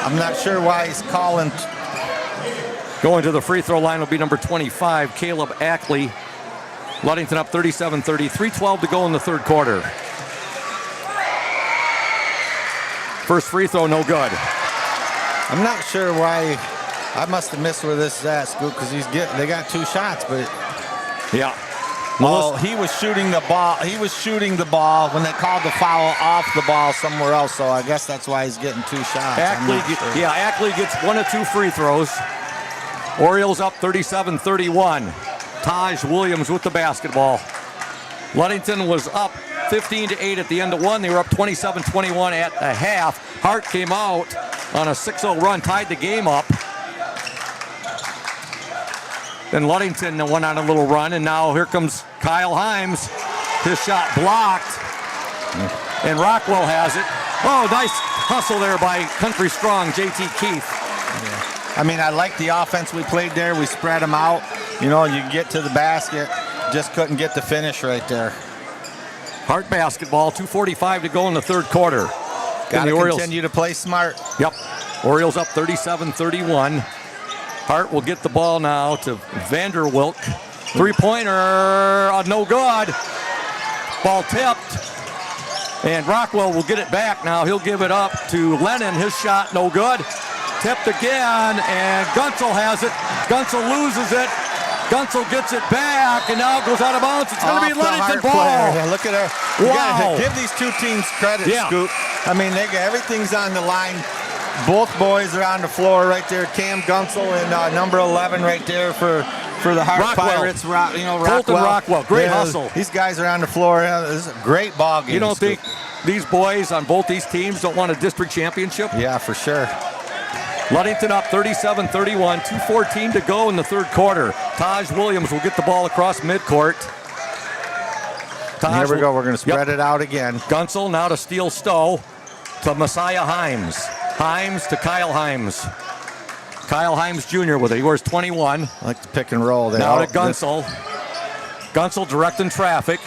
I'm not sure why he's calling. Going to the free throw line will be number 25, Caleb Ackley. Ludington up 37-30, 3:12 to go in the third quarter. First free throw, no good. I'm not sure why. I must have missed where this is at, Scoop, because they got two shots, but Yeah. oh, he was shooting the ball. He was shooting the ball when they called the foul off the ball somewhere else. So I guess that's why he's getting two shots. Ackley gets one of two free throws. Orioles up 37-31. Taj Williams with the basketball. Ludington was up 15-8 at the end of one. They were up 27-21 at the half. Hart came out on a 6-0 run, tied the game up. Then Ludington went on a little run, and now here comes Kyle Himes. His shot blocked, and Rockwell has it. Oh, nice hustle there by Country Strong, JT Keith. I mean, I like the offense we played there. We spread them out. You know, you get to the basket, just couldn't get the finish right there. Hart basketball, 2:45 to go in the third quarter. Got to Orioles continue to play smart. Yep. Orioles up 37-31. Hart will get the ball now to Vanderwilk. Three-pointer, no good. Ball tipped. And Rockwell will get it back now. He'll give it up to Lennon. His shot, no good. Tipped again, and Gunsel has it. Gunsel loses it. Gunsel gets it back, and now it goes out of bounds. It's going to be Ludington ball. Yeah, look at her. You gotta give these two teams credit, Scoop. I mean, everything's on the line. Both boys are on the floor right there. Cam Gunsel and number 11 right there for the Hart Pirates. Colton Rockwell. Great hustle. These guys are on the floor. This is a great ball game. You don't think these boys on both these teams don't want a district championship? Yeah, for sure. Ludington up 37-31, 2:14 to go in the third quarter. Taj Williams will get the ball across midcourt. Here we go. We're going to spread it out again. Gunsel now to Steele Stowe to Messiah Himes. Himes to Kyle Himes. Kyle Himes Jr. with it. He wears 21. I like the pick and roll there. Now to Gunsel. Gunsel directing traffic.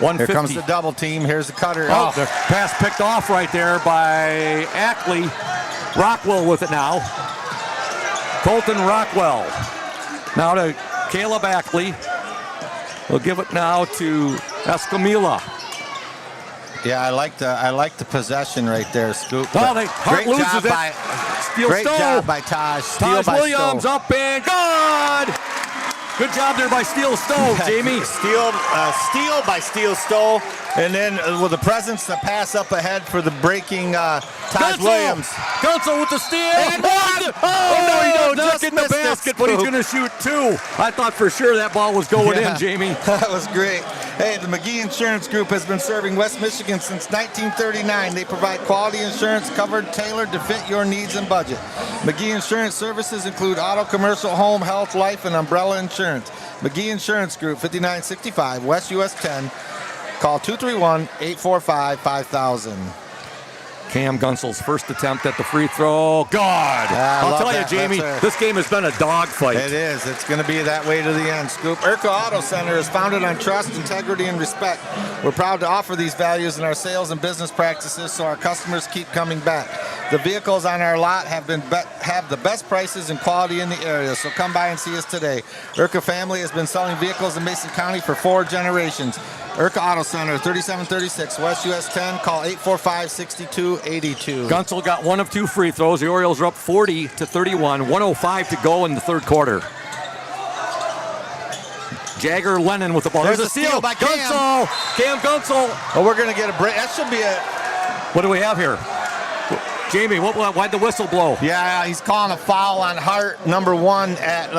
150. Here comes the double team. Here's the cutter. Oh, the pass picked off right there by Ackley. Rockwell with it now. Colton Rockwell. Now to Caleb Ackley. We'll give it now to Escamilla. Yeah, I like the possession right there, Scoop. Oh, Hart loses it. Great job by Taj. Taj Williams up and good. Good job there by Steele Stowe, Jamie. Steal by Steele Stowe. And then with the presence, the pass up ahead for the breaking Taj Williams. Gunsel with the steal. And one. Oh, he does not just get in the missed it, basket, but he's going to shoot two. I thought for sure that ball was going in, Jamie. That was great. Hey, the McGee Insurance Group has been serving West Michigan since 1939. They provide quality insurance covered, tailored to fit your needs and budget. McGee Insurance services include auto, commercial, home, health, life, and umbrella insurance. McGee Insurance Group, 5965 West US 10. Call 231-845-5000. Cam Gunsel's first attempt at the free throw. God! I'll tell you, Jamie, this game has been a dogfight. It is. It's going to be that way to the end, Scoop. Urca Auto Center is founded on trust, integrity, and respect. We're proud to offer these values in our sales and business practices so our customers keep coming back. The vehicles on our lot have the best prices and quality in the area, so come by and see us today. Urca family has been selling vehicles in Mason County for 4 generations. Urca Auto Center, 3736 West US 10. Call 845-6282. Gunsel got 1 of 2 free throws. The Orioles are up 40-31. 1:05 to go in the third quarter. Jagger Lennon with the ball. There's a steal by Gunsel. Cam Gunsel. Oh, we're going to get a break. That should be a... What do we have here? Jamie, why'd the whistle blow? Yeah, he's calling a foul on Hart, number 1 at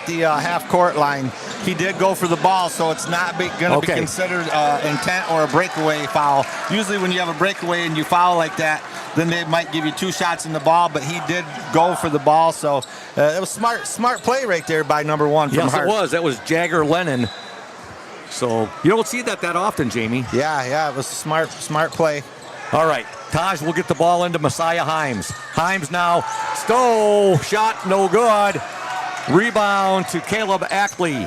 the half-court line. He did go for the ball, so it's not going to be considered intent or a breakaway foul. Usually when you have a breakaway and you foul like that, then they might give you 2 shots in the ball, but he did go for the ball, so it was smart play right there by number 1 from Hart. Yes, it was. That was Jagger Lennon. So you don't see that often, Jamie. Yeah, it was a smart play. All right, Taj will get the ball into Messiah Himes. Himes now, shot no good. Rebound to Caleb Ackley.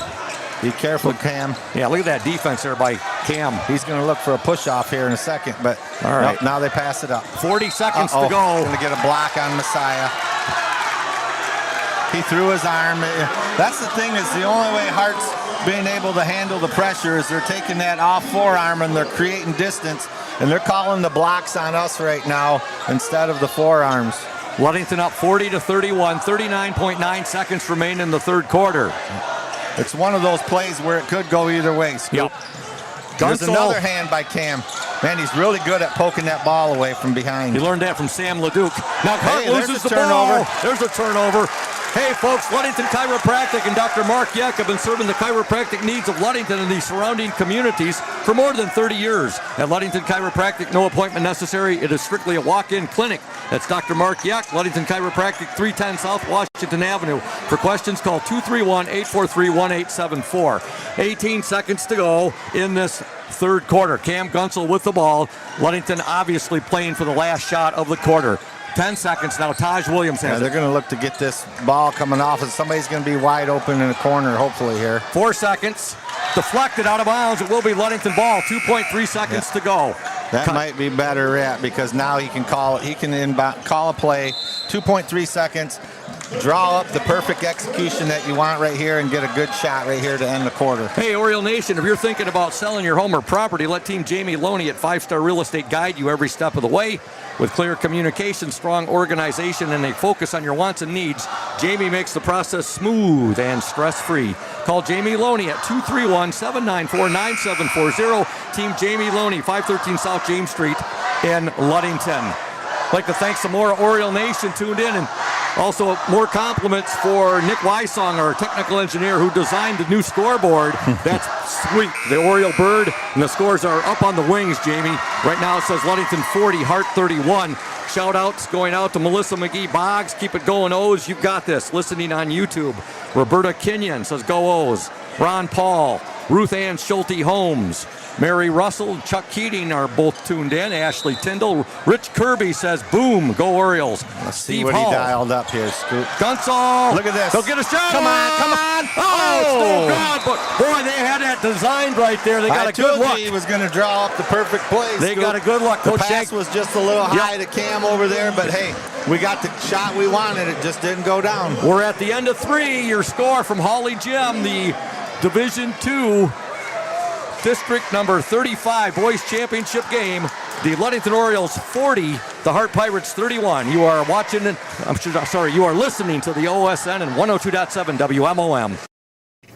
Be careful, Cam. Yeah, look at that defense there by Cam. He's going to look for a push-off here in a second, but all right. Now they pass it up. 40 seconds to go. Going to get a block on Messiah. He threw his arm. That's the thing, is the only way Hart's being able to handle the pressure is they're taking that off forearm and they're creating distance, and they're calling the blocks on us right now instead of the forearms. Ludington up 40-31, 39.9 seconds remain in the third quarter. It's one of those plays where it could go either way, Scoop. Yep. There's another hand by Cam. Man, he's really good at poking that ball away from behind. He learned that from Sam LeDuc. Now Hart loses the ball. There's a turnover. Hey, folks, Ludington Chiropractic and Dr. Mark Yeck have been serving the chiropractic needs of Ludington and the surrounding communities for more than 30 years. At Ludington Chiropractic, no appointment necessary. It is strictly a walk-in clinic. That's Dr. Mark Yeck, Ludington Chiropractic, 310 South Washington Avenue. For questions, call 231-843-1874. 18 seconds to go in this third quarter. Cam Gunsel with the ball. Ludington obviously playing for the last shot of the quarter. 10 seconds now. Taj Williams has They're going to look to get this ball coming off, and somebody's going to be wide open in the corner, hopefully here. 4 seconds. Deflected out of bounds. It will be Ludington ball. 2.3 seconds to go. That might be better yet, because now he can call it. He can call a play. 2.3 seconds. Draw up the perfect execution that you want right here and get a good shot right here to end the quarter. Hey, Oriole Nation, if you're thinking about selling your home or property, let Team Jamie Loney at 5-Star Real Estate guide you every step of the way. With clear communication, strong organization, and a focus on your wants and needs, Jamie makes the process smooth and stress-free. Call Jamie Loney at 231-794-9740. Team Jamie Loney, 513 South James Street in Ludington. I'd like to thank some more Oriole Nation tuned in, and also more compliments for Nick Wysong, our technical engineer, who designed the new scoreboard. That's sweet. The Oriole bird, and the scores are up on the wings, Jamie. Right now it says Ludington 40, Hart 31. Shout outs going out to Melissa McGee Boggs. Keep it going, O's. You've got this. Listening on YouTube. Roberta Kenyon says go O's. Ron Paul, Ruth Ann Schulte Holmes, Mary Russell, Chuck Keating are both tuned in. Ashley Tyndall. Rich Kirby says, boom, go Orioles. Let's see what he dialed up here, Scoop. Gunsel. Look at this. They'll get a shot. Come on. Oh, it's no good. But, boy, they had that designed right there. They got a good look. He was going to draw up the perfect play, They got a good look. The pass was just a little high to Cam over there, but hey, we got the shot we wanted. It just didn't go down. We're at the end of 3. Your score from Hawley Gym, the Division II District number 35 Boys Championship game. The Ludington Orioles 40, the Hart Pirates 31. You are watching, you are listening to the OSN and 102.7 WMOM.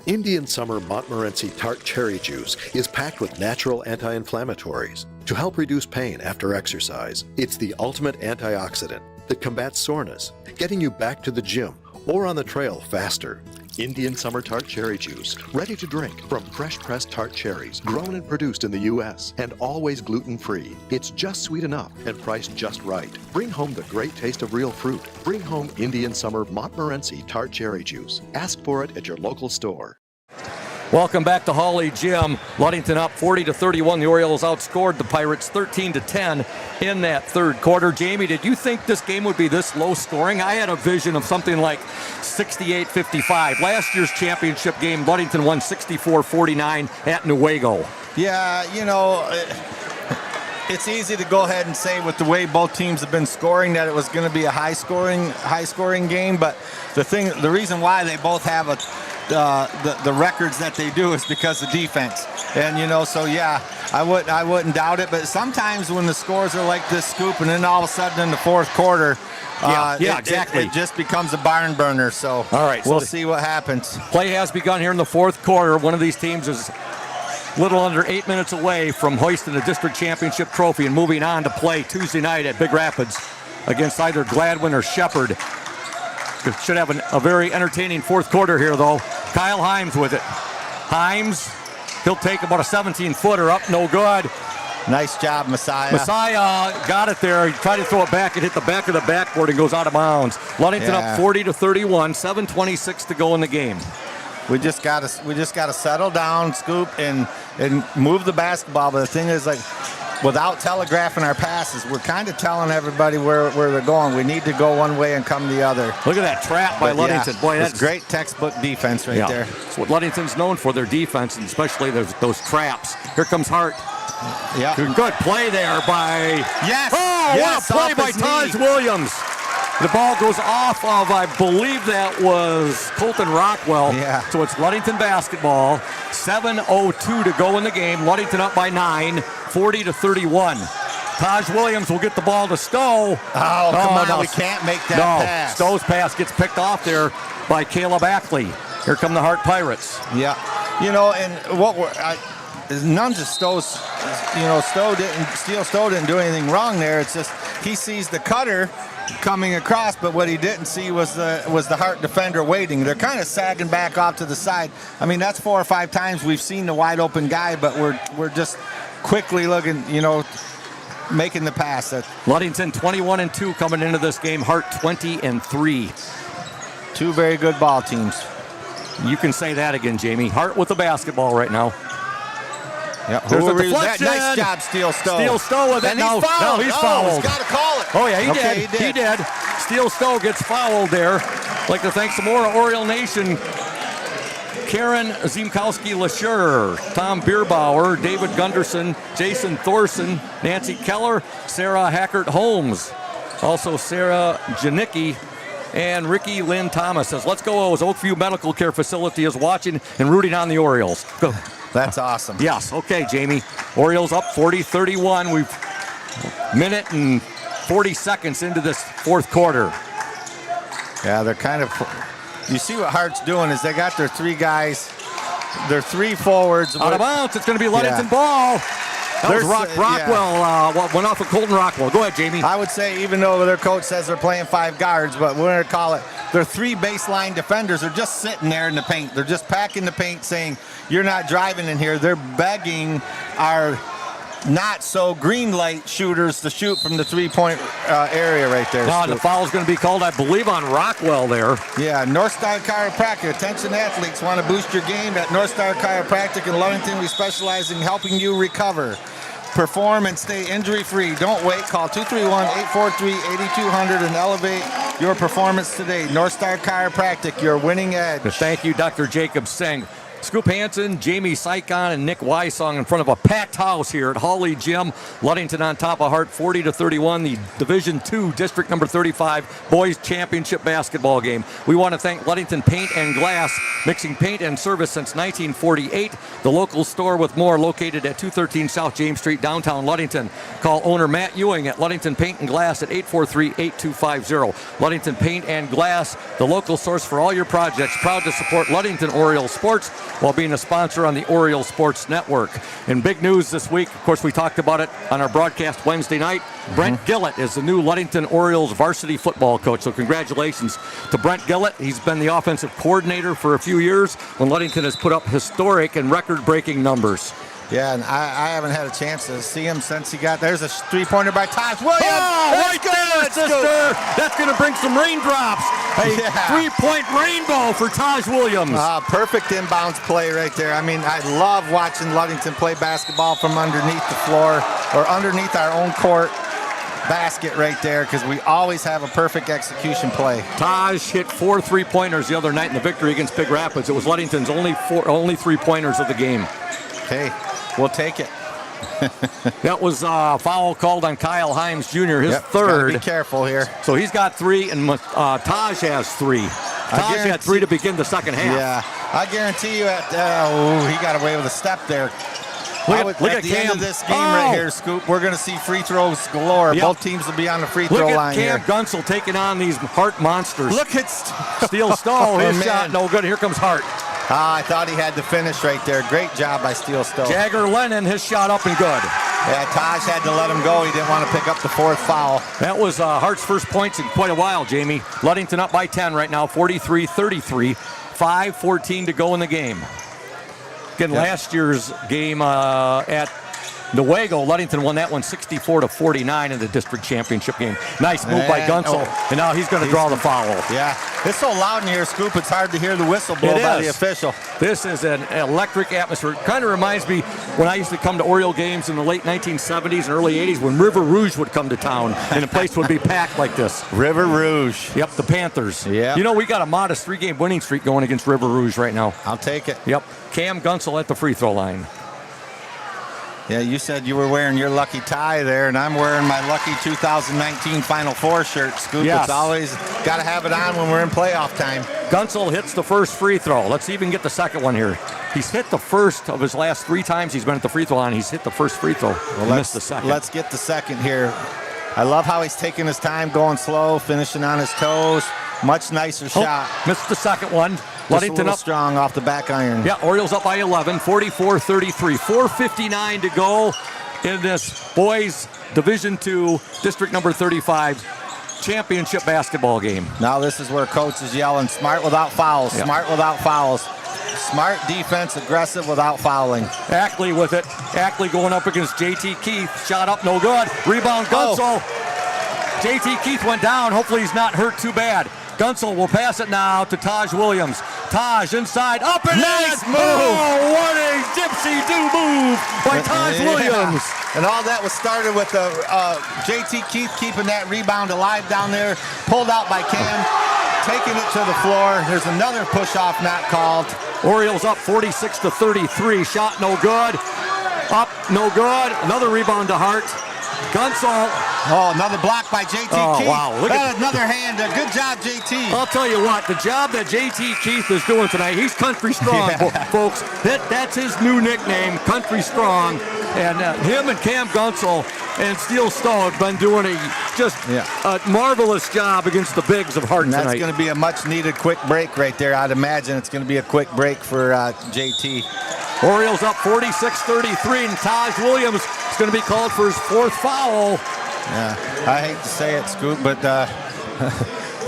Indian Summer Montmorency Tart Cherry Juice is packed with natural anti-inflammatories to help reduce pain after exercise. It's the ultimate antioxidant that combats soreness, getting you back to the gym or on the trail faster. Indian Summer Tart Cherry Juice, ready to drink from fresh pressed tart cherries, grown and produced in the U.S. and always gluten-free. It's just sweet enough and priced just right. Bring home the great taste of real fruit. Bring home Indian Summer Montmorency Tart Cherry Juice. Ask for it at your local store. Welcome back to Hawley Gym. Ludington up 40-31. The Orioles outscored the Pirates 13-10 in that third quarter. Jamie, did you think this game would be this low scoring? I had a vision of something like 68-55. Last year's championship game, Ludington won 64-49 at Newaygo. Yeah, it's easy to go ahead and say with the way both teams have been scoring that it was going to be a high scoring game, but the reason why they both have the records that they do is because of defense. And so yeah, I wouldn't doubt it, but sometimes when the scores are like this, Scoop, and then all of a sudden in the fourth quarter, exactly, it just becomes a barn burner. So all right, we'll see what happens. Play has begun here in the fourth quarter. One of these teams is little under 8 minutes away from hoisting the district championship trophy and moving on to play Tuesday night at Big Rapids against either Gladwin or Shepherd. Should have a very entertaining fourth quarter here, though. Kyle Himes with it. Himes, he'll take about a 17-footer up, no good. Nice job, Messiah. Messiah got it there. He tried to throw it back. It hit the back of the backboard and goes out of bounds. Ludington up 40-31, 7:26 to go in the game. We just gotta settle down, Scoop, and move the basketball. But the thing is, like, without telegraphing our passes, we're kind of telling everybody where they're going. We need to go one way and come the other. Look at that trap by Ludington. Yeah, boy, that's great textbook defense right there. That's what Ludington's known for, their defense, and especially those traps. Here comes Hart. Yeah. Good play there by... Yes! Oh, yes, what a play by Taj Williams. The ball goes off of, I believe that was Colton Rockwell. Yeah. So it's Ludington basketball. 7:02 to go in the game. Ludington up by 9, 40-31. Taj Williams will get the ball to Stowe. Oh, come on. No, we can't make that pass. Stowe's pass gets picked off there by Caleb Ackley. Here come the Hart Pirates. Yeah. And what none of Stowe's, Stowe didn't do anything wrong there. It's just he sees the cutter coming across, but what he didn't see was the Hart defender waiting. They're kind of sagging back off to the side. I mean, that's 4 or 5 times we've seen the wide open guy, but we're just quickly looking, making the pass. Ludington 21-2 coming into this game. Hart 20-3. Two very good ball teams. You can say that again, Jamie. Hart with the basketball right now. Yep. There's a deflection. Nice job, Steele Stowe. With it. And he's fouled. He's fouled. He's got to call it. Oh, yeah, he Okay, did. He did. Steele Stowe gets fouled there. I'd like to thank some more Oriole Nation. Karen Ziemkowski-Lashur, Tom Bierbauer, David Gunderson, Jason Thorson, Nancy Keller, Sarah Hackert-Holmes, also Sarah Janicki, and Ricky Lynn Thomas says, let's go, as Oakview Medical Care Facility is watching and rooting on the Orioles. Go. That's awesome. Yes. Okay, Jamie. Orioles up 40-31. We've minute and 40 seconds into this fourth quarter. Yeah, they're kind of... You see what Hart's doing is they got their 3 guys, their 3 forwards. Out of bounds. It's going to be Ludington ball. That was Rockwell. Went off of Colton Rockwell. Go ahead, Jamie. I would say, even though their coach says they're playing 5 guards, but we're going to call it, their 3 baseline defenders are just sitting there in the paint. They're just packing the paint saying, you're not driving in here. They're begging our not so green light shooters to shoot from the 3-point area right there. Now, the foul's going to be called, I believe, on Rockwell there. Yeah, North Star Chiropractic. Attention athletes, want to boost your game? At North Star Chiropractic in Ludington, we specialize in helping you recover, perform, and stay injury-free. Don't wait. Call 231-843-8200 and elevate your performance today. North Star Chiropractic, your winning edge. Thank you, Dr. Jacob Singh. Scoop Hansen, Jamie Sykon, and Nick Wysong in front of a packed house here at Hawley Gym. Ludington on top of Hart 40-31, the Division II District number 35 Boys Championship basketball game. We want to thank Ludington Paint and Glass, mixing paint and service since 1948. The local store with more located at 213 South James Street, downtown Ludington. Call owner Matt Ewing at Ludington Paint and Glass at 843-8250. Ludington Paint and Glass, the local source for all your projects. Proud to support Ludington Orioles sports while being a sponsor on the Orioles Sports Network. In big news this week, of course, we talked about it on our broadcast Wednesday night. Brent Gillett is the new Ludington Orioles varsity football coach. So congratulations to Brent Gillett. He's been the offensive coordinator for a few years when Ludington has put up historic and record-breaking numbers. Yeah, and I haven't had a chance to see him since he got... There's a 3-pointer by Taj Williams. Oh, right there, sister. That's going to bring some raindrops Three-point rainbow for Taj Williams. Perfect inbounds play right there. I mean, I love watching Ludington play basketball from underneath the floor or underneath our own court basket right there, because we always have a perfect execution play. Taj hit 4 3-pointers the other night in the victory against Big Rapids. It was Ludington's only 3-pointers of the game. Hey, we'll take it. That was a foul called on Kyle Himes Jr., his third. Be careful here. So he's got 3, and Taj has 3. Taj had 3 to begin the second half. Yeah, I guarantee you he got away with a step there. Look at the Cam. end of this game right here, Scoop, we're going to see free throws galore. Yep. Both teams will be on the free throw line here. Look at Cam Gunsel taking on these Hart monsters. Look at Steel Stowe. His shot no good. Here comes Hart. I thought he had the finish right there. Great job by Steel Stowe. Jagger Lennon, his shot up and good. Yeah, Taj had to let him go. He didn't want to pick up the 4th foul. That was Hart's first points in quite a while, Jamie. Ludington up by 10 right now, 43-33. 5:14 to go in the game. Again, last year's game at Newaygo, Ludington won that one 64-49 in the district championship game. Nice move by Gunsel, and now he's going to draw the foul. Yeah, it's so loud in here, Scoop, it's hard to hear the whistle blow by the official. This is an electric atmosphere. Kind of reminds me when I used to come to Oriole games in the late 1970s and early 80s when River Rouge would come to town, and the place would be packed like this. River Rouge. Yep, the Panthers. Yeah. You know, we got a modest 3-game winning streak going against River Rouge right now. I'll take it. Yep, Cam Gunsel at the free throw line. Yeah, you said you were wearing your lucky tie there, and I'm wearing my lucky 2019 Final Four shirt, Scoop. Yes. It's always got to have it on when we're in playoff time. Gunsel hits the first free throw. Let's even get the second one here. He's hit the first of his last 3 times he's been at the free throw line. He's hit the first free throw. Well, missed the second. Let's get the second here. I love how he's taking his time, going slow, finishing on his toes. Much nicer shot. Missed the second one. Ludington up strong off the back iron. Yeah, Orioles up by 11, 44-33. 4:59 to go in this boys Division II, District number 35 championship basketball game. Now this is where coach is yelling, smart without fouls, smart without fouls. Smart defense, aggressive without fouling. Ackley with it. Ackley going up against JT Keith. Shot up, no good. Rebound, Gunsel. JT Keith went down. Hopefully he's not hurt too bad. Gunsel will pass it now to Taj Williams. Taj inside, up and nice in. Move. Oh, what a gypsy-do move by Taj Williams. And all that was started with JT Keith keeping that rebound alive down there. Pulled out by Cam, taking it to the floor. There's another push-off not called. Orioles up 46-33. Shot no good. Up, no good. Another rebound to Hart. Gunsel. Oh, another block by JT Keith. Wow. Look at another hand. Good job, JT. I'll tell you what, the job that JT Keith is doing tonight, he's country strong, folks. That's his new nickname, country strong. And him and Cam Gunsel and Steel Stowe have been doing a marvelous job against the bigs of Hart tonight. That's going to be a much-needed quick break right there. I'd imagine it's going to be a quick break for JT. Orioles up 46-33, and Taj Williams is going to be called for his 4th foul. Yeah, I hate to say it, Scoop, but the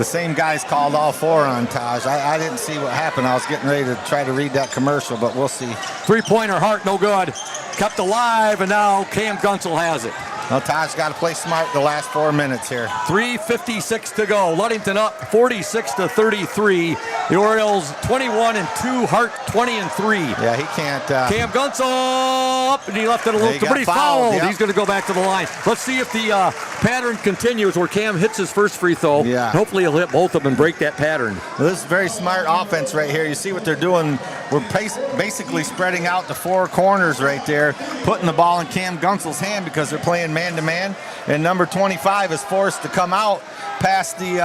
same guys called all 4 on Taj. I didn't see what happened. I was getting ready to try to read that commercial, but we'll see. 3-pointer, Hart, no good. Kept alive, and now Cam Gunsel has it. Well, Taj's got to play smart the last 4 minutes here. 3:56 to go. Ludington up 46-33. The Orioles 21-2. Hart 20-3. Yeah, he can't. Cam Gunsel up, and he left it a little too, but he's fouled. Yep. He's going to go back to the line. Let's see if the pattern continues where Cam hits his first free throw. Yeah. Hopefully he'll hit both of them and break that pattern. Well, this is very smart offense right here. You see what they're doing. We're basically spreading out the 4 corners right there, putting the ball in Cam Gunsel's hand because they're playing man-to-man, and number 25 is forced to come out past the,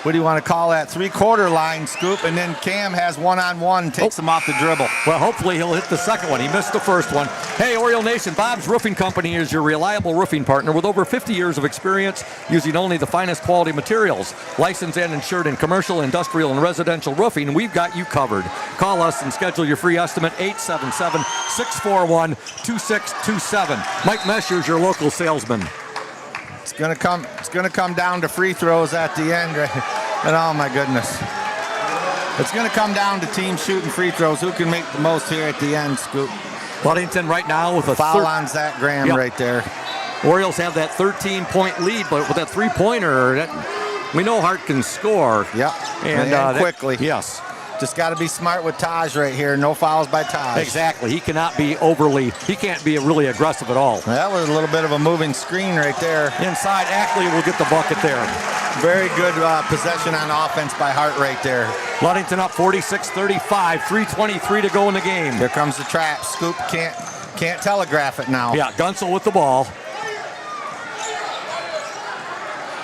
what do you want to call that, 3-quarter line, Scoop, and then Cam has one-on-one, takes him off the dribble. Well, hopefully he'll hit the second one. He missed the first one. Hey, Oriole Nation, Bob's Roofing Company is your reliable roofing partner with over 50 years of experience using only the finest quality materials. Licensed and insured in commercial, industrial, and residential roofing, we've got you covered. Call us and schedule your free estimate, 877-641-2627. Mike Mesher's your local salesman. It's gonna come down to free throws at the end, right? And oh my goodness, it's gonna come down to team shooting free throws. Who can make the most here at the end, Scoop? Ludington right now with a foul on Zach Graham right there. Orioles have that 13-point lead, but with that 3-pointer, We know Hart can score. Yep. And quickly. Yes. Just got to be smart with Taj right here. No fouls by Taj. Exactly. He can't be really aggressive at all. That was a little bit of a moving screen right there. Inside, Ackley will get the bucket there. Very good possession on offense by Hart right there. Ludington up 46-35, 3:23 to go in the game. Here comes the trap. Scoop can't telegraph it now. Yeah, Gunsel with the ball.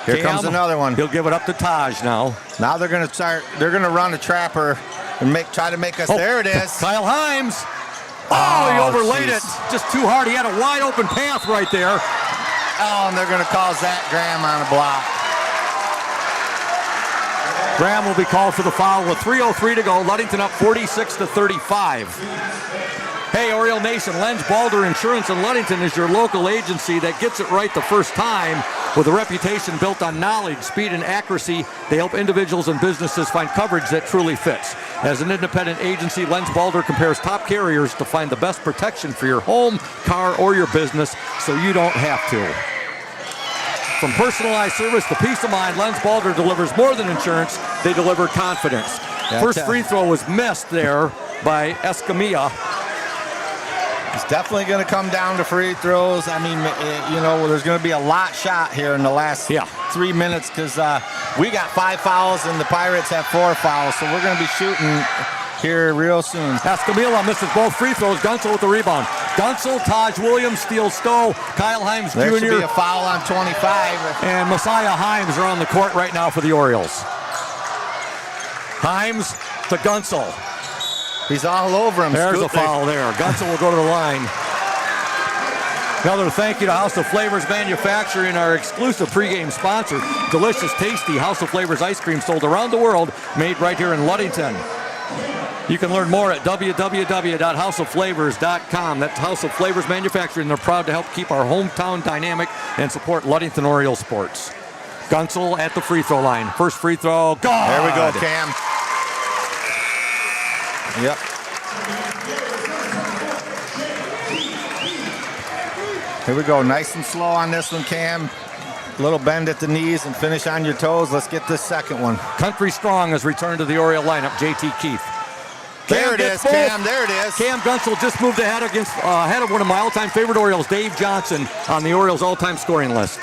Here comes another one. He'll give it up to Taj now. Now they're going to run a trapper and try to make us. There it is. Kyle Himes. He overlaid it just too hard. He had a wide open path right there. And they're going to call Zach Graham on a block. Graham will be called for the foul with 3:03 to go. Ludington up 46-35. Hey, Oriole Nation, Lenz Balder Insurance in Ludington is your local agency that gets it right the first time. With a reputation built on knowledge, speed, and accuracy, they help individuals and businesses find coverage that truly fits. As an independent agency, Lenz Balder compares top carriers to find the best protection for your home, car, or your business so you don't have to. From personalized service to peace of mind, Lenz Balder delivers more than insurance, they deliver confidence. First free throw was missed there by Escamilla. It's definitely going to come down to free throws. I mean, there's going to be a lot shot here in the last 3 minutes because we got 5 fouls and the Pirates have 4 fouls. So we're going to be shooting here real soon. Escamilla misses both free throws. Gunsel with the rebound. Gunsel, Taj Williams, steals Stowe. Kyle Himes Jr. There should be a foul on 25. And Messiah Himes are on the court right now for the Orioles. Himes to Gunsel. He's all over him. There's a foul there. Gunsel will go to the line. Another thank you to House of Flavors Manufacturing, our exclusive pregame sponsor. Delicious, tasty House of Flavors ice cream sold around the world, made right here in Ludington. You can learn more at www.houseofflavors.com. That's House of Flavors Manufacturing. They're proud to help keep our hometown dynamic and support Ludington Orioles sports. Gunsel at the free throw line. First free throw, go! There we go, Cam. Yep. Here we go. Nice and slow on this one, Cam. Little bend at the knees and finish on your toes. Let's get this second one. Country Strong has returned to the Oriole lineup. JT Keith. There it is, Cam. There it is. Cam Gunsel just moved ahead of one of my all-time favorite Orioles, Dave Johnson, on the Orioles all-time scoring list.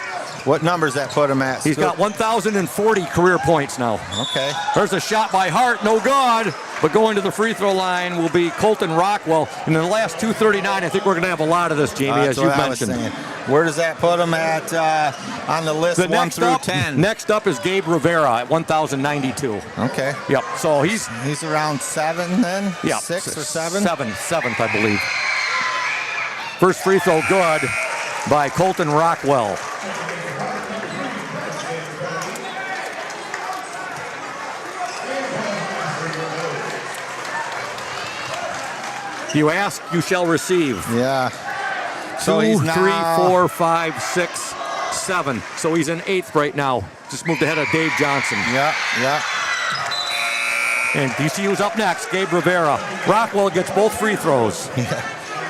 What numbers that put him at? He's got 1,040 career points now. Okay. There's a shot by Hart, no good. But going to the free throw line will be Colton Rockwell. And in the last 2:39, I think we're going to have a lot of this, Jamie, as you mentioned. Where does that put him at on the list, 1 through 10? Next up is Gabe Rivera at 1,092. Okay. Yep. So he's around 7 then? Yeah. 6 or 7? Seventh, I believe. First free throw good by Colton Rockwell. You ask, you shall receive. Yeah. So 2, 3, 4, 5, 6, 7. So he's in 8th right now. Just moved ahead of Dave Johnson. Yeah. And do you see who's up next? Gabe Rivera. Rockwell gets both free throws. Yeah.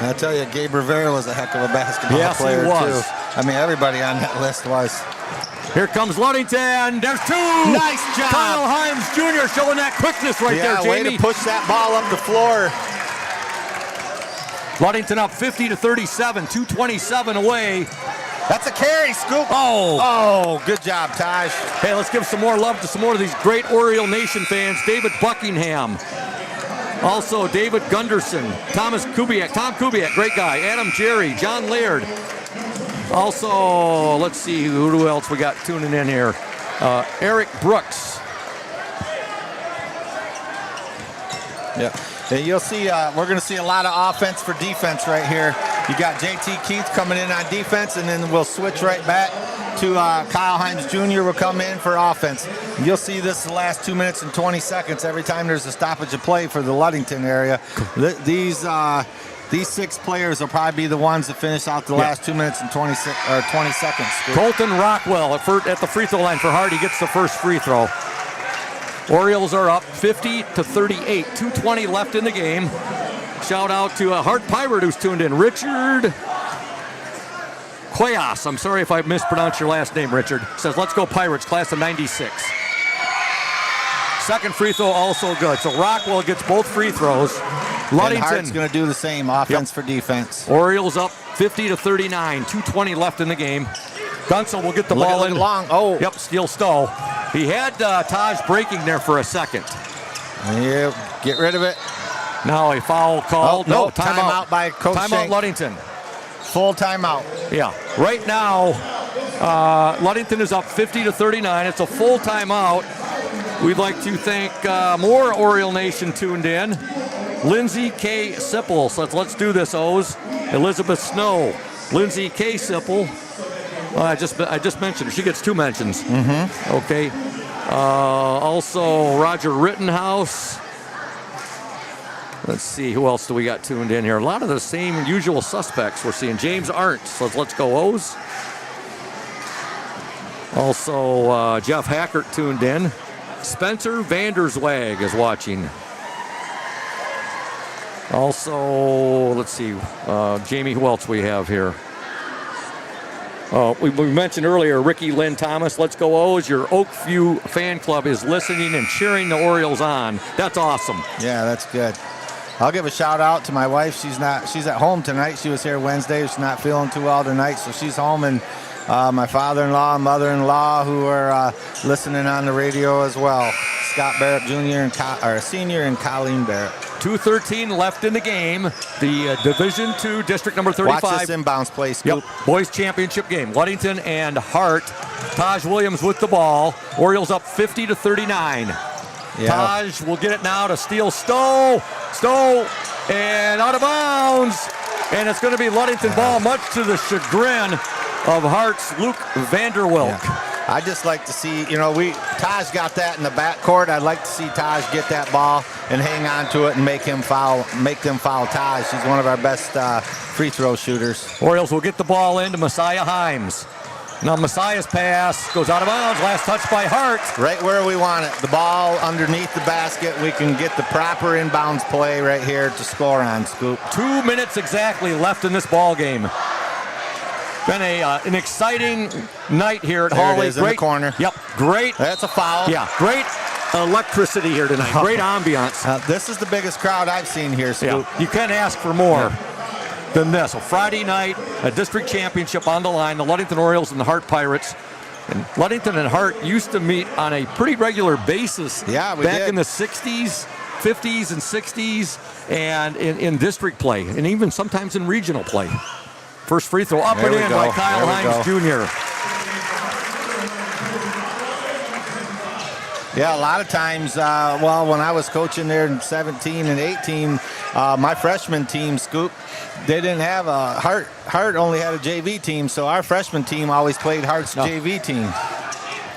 I tell you, Gabe Rivera was a heck of a basketball player, he was. too. I mean, everybody on that list was. Here comes Ludington. There's 2. Nice job. Kyle Himes Jr. showing that quickness right there, Jamie. Way to push that ball up the floor. Ludington up 50-37, 2:27 away. That's a carry, Scoop. Oh, good job, Taj. Hey, let's give some more love to some more of these great Oriole Nation fans. David Buckingham. Also, David Gunderson. Tom Kubiak, great guy. Adam Jerry, John Laird. Also, let's see who else we got tuning in here. Eric Brooks. Yeah. And you'll see, we're going to see a lot of offense for defense right here. You got JT Keith coming in on defense, and then we'll switch right back to Kyle Himes Jr. will come in for offense. You'll see this the last 2 minutes and 20 seconds every time there's a stoppage of play for the Ludington area. These 6 players will probably be the ones that finish out the last 2 minutes and 20 seconds. Colton Rockwell at the free throw line for Hart. He gets the first free throw. Orioles are up 50-38. 2:20 left in the game. Shout out to Hart Pirate who's tuned in. Richard Cuevas, I'm sorry if I mispronounced your last name, Richard, says, let's go Pirates, class of 96. Second free throw also good. So Rockwell gets both free throws. Ludington. Hart's going to do the same, offense for defense. Orioles up 50-39, 2:20 left in the game. Gunsel will get the ball in. Long. Oh. Yep, steal stall. He had Taj breaking there for a second. Yeah, get rid of it. Now a foul called. Oh, no, timeout by Coach Timeout Shank. Ludington. Full timeout. Yeah, right now Ludington is up 50-39. It's a full timeout. We'd like to thank more Oriole Nation tuned in. Lindsay K. Sipple says, let's do this, O's. Elizabeth Snow. Lindsay K. Sipple. I just mentioned her. She gets 2 mentions. Mm-hmm. Okay. Also, Roger Rittenhouse. Let's see, who else do we got tuned in here? A lot of the same usual suspects we're seeing. James Arndt says, let's go, O's. Also, Jeff Hackert tuned in. Spencer Vanderswag is watching. Also, let's see, Jamie, who else we have here? We mentioned earlier, Ricky Lynn Thomas, let's go O's. Your Oakview fan club is listening and cheering the Orioles on. That's awesome. Yeah, that's good. I'll give a shout out to my wife. She's at home tonight. She was here Wednesday. She's not feeling too well tonight, so she's home. And my father-in-law and mother-in-law who are listening on the radio as well. Scott Barrett Jr. and Senior and Colleen Barrett. 2:13 left in the game. The Division II District number 35. Watch this inbounds play, Scoop. Yep, boys championship game. Ludington and Hart. Taj Williams with the ball. Orioles up 50-39. Yeah. Taj will get it now to steal Stowe, and out of bounds. And it's going to be Ludington ball, much to the chagrin of Hart's Luke Vanderwilk. Yeah. I just like to see, Taj got that in the backcourt. I'd like to see Taj get that ball and hang on to it and make them foul Taj. He's one of our best free throw shooters. Orioles will get the ball into Messiah Himes. Now Messiah's pass goes out of bounds. Last touch by Hart. Right where we want it. The ball underneath the basket. We can get the proper inbounds play right here to score on, Scoop. 2 minutes exactly left in this ball game. Been an exciting night here at Hawley. It is in the corner. Yep, great. That's a foul. Yeah, great electricity here tonight. Great ambiance. This is the biggest crowd I've seen here, Scoop. Yeah, you can't ask for more than this. A Friday night, a district championship on the line. The Ludington Orioles and the Hart Pirates. And Ludington and Hart used to meet on a pretty regular basis. Yeah, we back did. in the 60s, 50s, and 60s, and in district play, and even sometimes in regional play. First free throw up and in by Kyle Himes Jr. Yeah, a lot of times, when I was coaching there in 17 and 18, my freshman team, Scoop, they didn't have a Hart only had a JV team, so our freshman team always played Hart's JV team.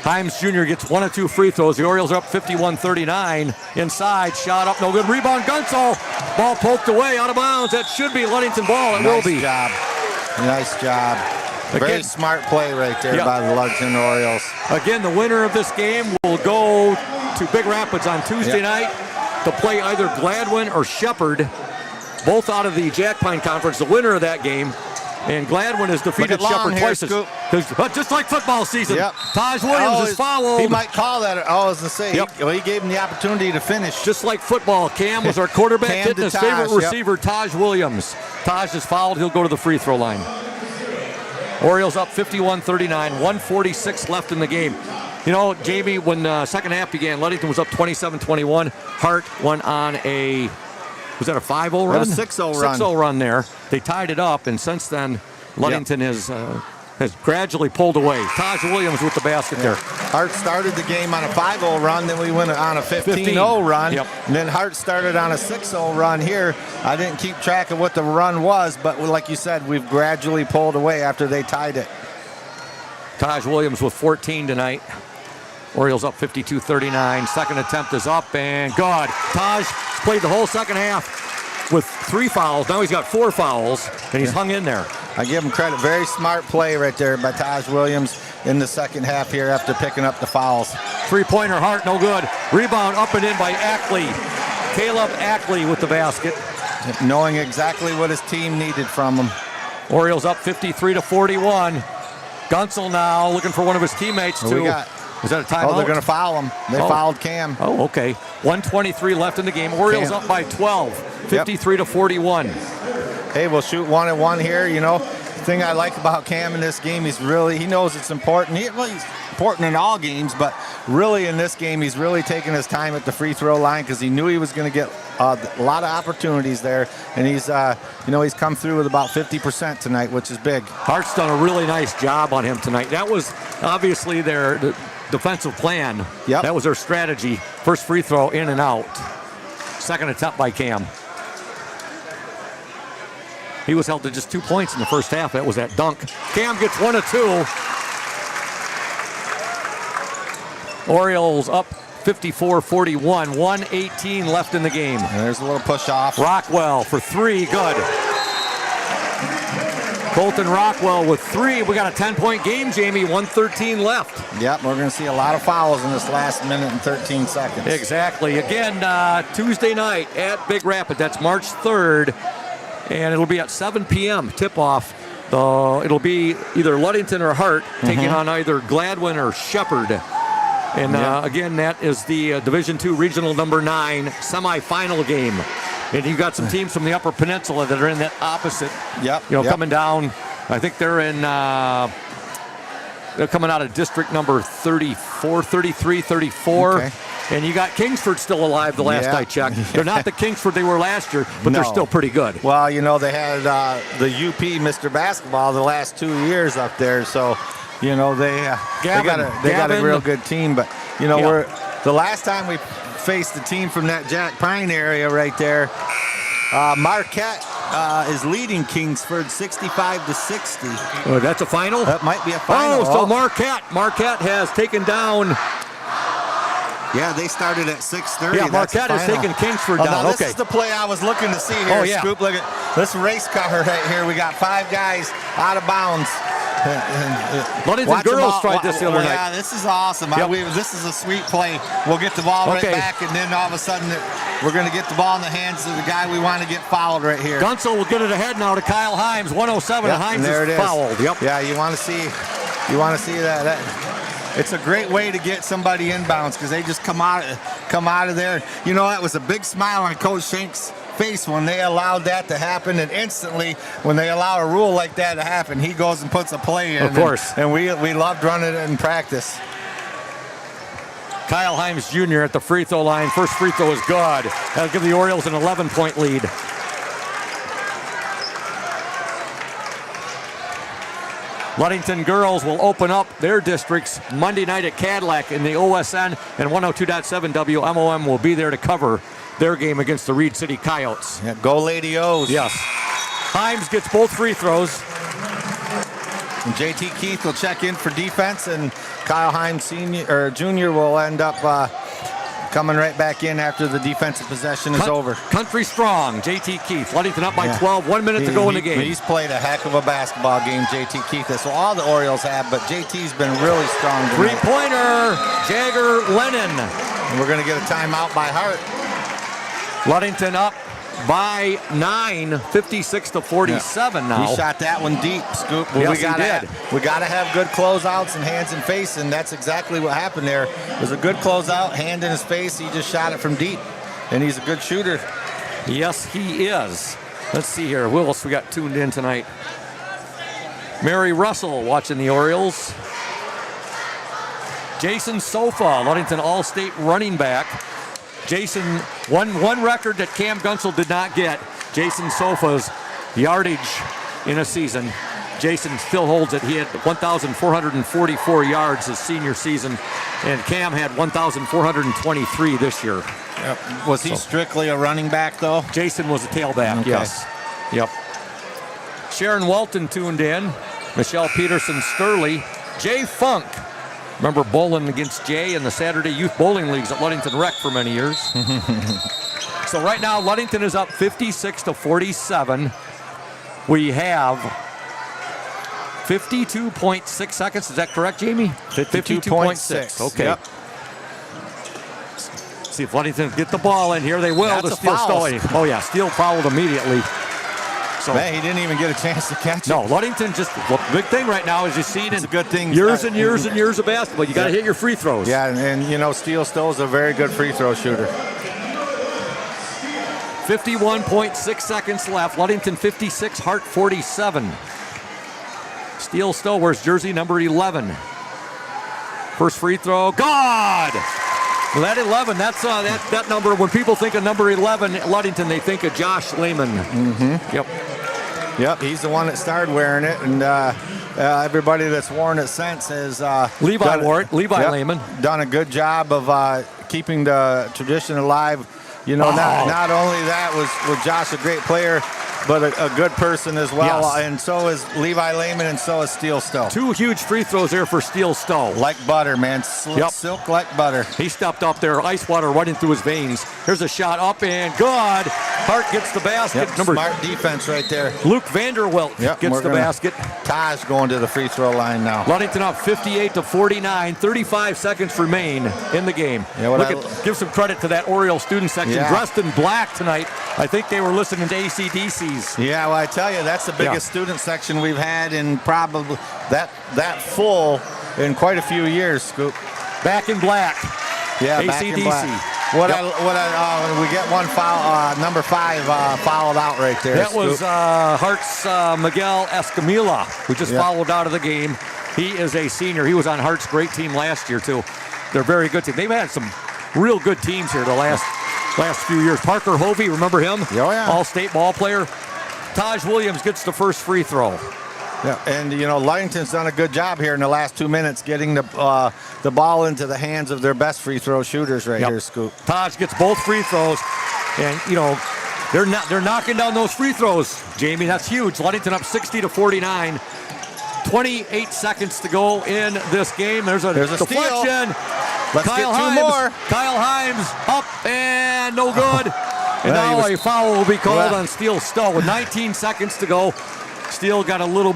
Himes Jr. gets 1 of 2 free throws. The Orioles are up 51-39. Inside, shot up, no good. Rebound, Gunsel. Ball poked away, out of bounds. That should be Ludington ball. It will be. Nice job. Very smart play right there by the Ludington Orioles. Again, the winner of this game will go to Big Rapids on Tuesday night to play either Gladwin or Shepherd, both out of the Jack Pine Conference. The winner of that game. And Gladwin has defeated Shepherd twice. Just like football season. Yep. Taj Williams is fouled. He might call that. I was going to say, he gave him the opportunity to finish. Just like football. Cam was our quarterback, hitting his favorite receiver, Taj Williams. Taj is fouled. He'll go to the free throw line. Orioles up 51-39, 1:46 left in the game. Jamie, when the second half began, Ludington was up 27-21. Hart went on was that a 5-0 run? A 6-0 run. 6-0 run there. They tied it up, and since then, Ludington has gradually pulled away. Taj Williams with the basket there. Hart started the game on a 5-0 run, then we went on a 15-0 run, and then Hart started on a 6-0 run here. I didn't keep track of what the run was, but like you said, we've gradually pulled away after they tied it. Taj Williams with 14 tonight. Orioles up 52-39. Second attempt is up and good. Taj played the whole second half with 3 fouls. Now he's got 4 fouls, and he's hung in there. I give him credit. Very smart play right there by Taj Williams in the second half here after picking up the fouls. Three-pointer, Hart, no good. Rebound up and in by Ackley. Caleb Ackley with the basket. Knowing exactly what his team needed from him. Orioles up 53-41. Gunsel now looking for one of his teammates to. Is that a timeout? Oh, they're going to foul him. They fouled Cam. Oh, okay. 1:23 left in the game. Orioles up by 12, 53-41. Hey, we'll shoot 1-1 here. You know, the thing I like about Cam in this game, he knows it's important. He's important in all games, but really in this game, he's really taking his time at the free throw line because he knew he was going to get a lot of opportunities there, and he's come through with about 50% tonight, which is big. Hart's done a really nice job on him tonight. That was obviously their defensive plan. Yep. That was their strategy. First free throw in and out. Second attempt by Cam. He was held to just 2 points in the first half. That was that dunk. Cam gets 1 of 2. Orioles up 54-41. 1:18 left in the game. And there's a little push off. Rockwell for 3. Good. Colton Rockwell with 3. We got a 10-point game, Jamie. 1:13 left. Yep, we're going to see a lot of fouls in this last minute and 13 seconds. Exactly. Again, Tuesday night at Big Rapid. That's March 3rd. And it'll be at 7 p.m. tip-off. It'll be either Ludington or Hart taking on either Gladwin or Shepherd. And again, that is the Division II Regional number 9 semifinal game. And you've got some teams from the Upper Peninsula that are in that opposite. Coming down. I think they're coming out of district number 34, 33, 34. Okay. And you got Kingsford still alive the last I checked. They're not the Kingsford they were last year, but they're still pretty good. Well, they had the UP Mr. Basketball the last 2 years up there, so they got a real good team. But we're the last time we faced a team from that Jack Pine area right there. Marquette is leading Kingsford 65-60. Oh, that's a final? That might be a final. Oh, so Marquette has taken down. Yeah, they started at 6:30. Yeah, Marquette has taken Kingsford down. Now this is the play I was looking to see here, Scoop. Look at this race car right here. We got 5 guys out of bounds. Ludington girls tried this the other night. Yeah, this is awesome. This is a sweet play. We'll get the ball right back, and then all of a sudden we're going to get the ball in the hands of the guy we want to get fouled right here. Gunsel will get it ahead now to Kyle Himes. 107. Himes is fouled. Yeah, you want to see that. It's a great way to get somebody inbounds because they just come out of there. That was a big smile on Coach Shank's face when they allowed that to happen, and instantly when they allow a rule like that to happen, he goes and puts a play in. Of course. And we loved running it in practice. Kyle Himes Jr. at the free throw line. First free throw is good. That'll give the Orioles an 11-point lead. Ludington girls will open up their districts Monday night at Cadillac in the OSN, and 102.7 WMOM will be there to cover their game against the Reed City Coyotes. Yeah, go Lady O's. Yes. Himes gets both free throws. And JT Keith will check in for defense, and Kyle Himes Jr. will end up coming right back in after the defensive possession is over. Country strong, JT Keith. Ludington up by 12, 1 minute to go in the game. He's played a heck of a basketball game, JT Keith. That's what all the Orioles have, but JT's been really strong tonight. Three-pointer, Jagger Lennon. And we're going to get a timeout by Hart. Ludington up by 9, 56-47 now. He shot that one deep, Scoop. Yes, he did. We got to have good closeouts and hands and face, and that's exactly what happened there. It was a good closeout, hand in his face. He just shot it from deep, and he's a good shooter. Yes, he is. Let's see here. Who else we got tuned in tonight? Mary Russell watching the Orioles. Jason Sofa, Ludington All-State running back. Jason, one record that Cam Gunsel did not get. Jason Sofa's yardage in a season. Jason still holds it. He had 1,444 yards his senior season, and Cam had 1,423 this year. Yep. Was he strictly a running back, though? Jason was a tailback, yes. Yep. Sharon Walton tuned in. Michelle Peterson-Sturley. Jay Funk. Remember bowling against Jay in the Saturday Youth Bowling Leagues at Ludington Rec for many years. So right now, Ludington is up 56-47. We have 52.6 seconds. Is that correct, Jamie? 52.6. Okay. Yep. See if Ludington get the ball in here. They will. That's the Steele foul. Oh, yeah. Steele fouled immediately. So man, he didn't even get a chance to catch it. no, Ludington just big thing right now is you've seen It's a good thing. years and years and years of basketball. You got to hit your free throws. Yeah, and you know, Steele Stowe's a very good free throw shooter. 51.6 seconds left. Ludington 56, Hart 47. Steele Stowe wears jersey number 11. First free throw, good! Well, that 11, that's that number. When people think of number 11 at Ludington, they think of Josh Lehman. Mm-hmm. Yep, he's the one that started wearing it, and everybody that's worn it since has Levi wore it. Levi Lehman done a good job of keeping the tradition alive. You know, not only that was Josh a great player, but a good person as well. Yes. And so is Levi Lehman, and so is Steele Stowe. 2 huge free throws there for Steele Stowe. Like butter, man. Silk like butter. He stepped up there, ice water running through his veins. Here's a shot up and good. Hart gets the basket. Yep, smart defense right there. Luke Vanderwilt gets the basket. Taj going to the free throw line now. Ludington up 58-49. 35 seconds remain in the game. Yeah, give some credit to that Oriole student section. Dressed in black tonight. I think they were listening to AC/DC's. Yeah, well, I tell you, that's the biggest student section we've had in probably that full in quite a few years, Scoop. Back in black. Yeah, AC/DC. back in black. We get one foul, number 5 fouled out right there. That Scoop. was Hart's Miguel Escamilla, who just fouled out of the game. He is a senior. He was on Hart's great team last year, too. They're a very good team. They've had some real good teams here the last few years. Parker Hovey, remember him? Oh, yeah. All-state ball player. Taj Williams gets the first free throw. Yeah, and you know, Ludington's done a good job here in the last 2 minutes getting the ball into the hands of their best free throw shooters right here, Scoop. Taj gets both free throws, and you know they're knocking down those free throws. Jamie, that's huge. Ludington up 60-49. 28 seconds to go in this game. There's a deflection. Let's get 2 more. Kyle Himes up and no good. And now a foul will be called on Steele Stowe with 19 seconds to go. Steele got a little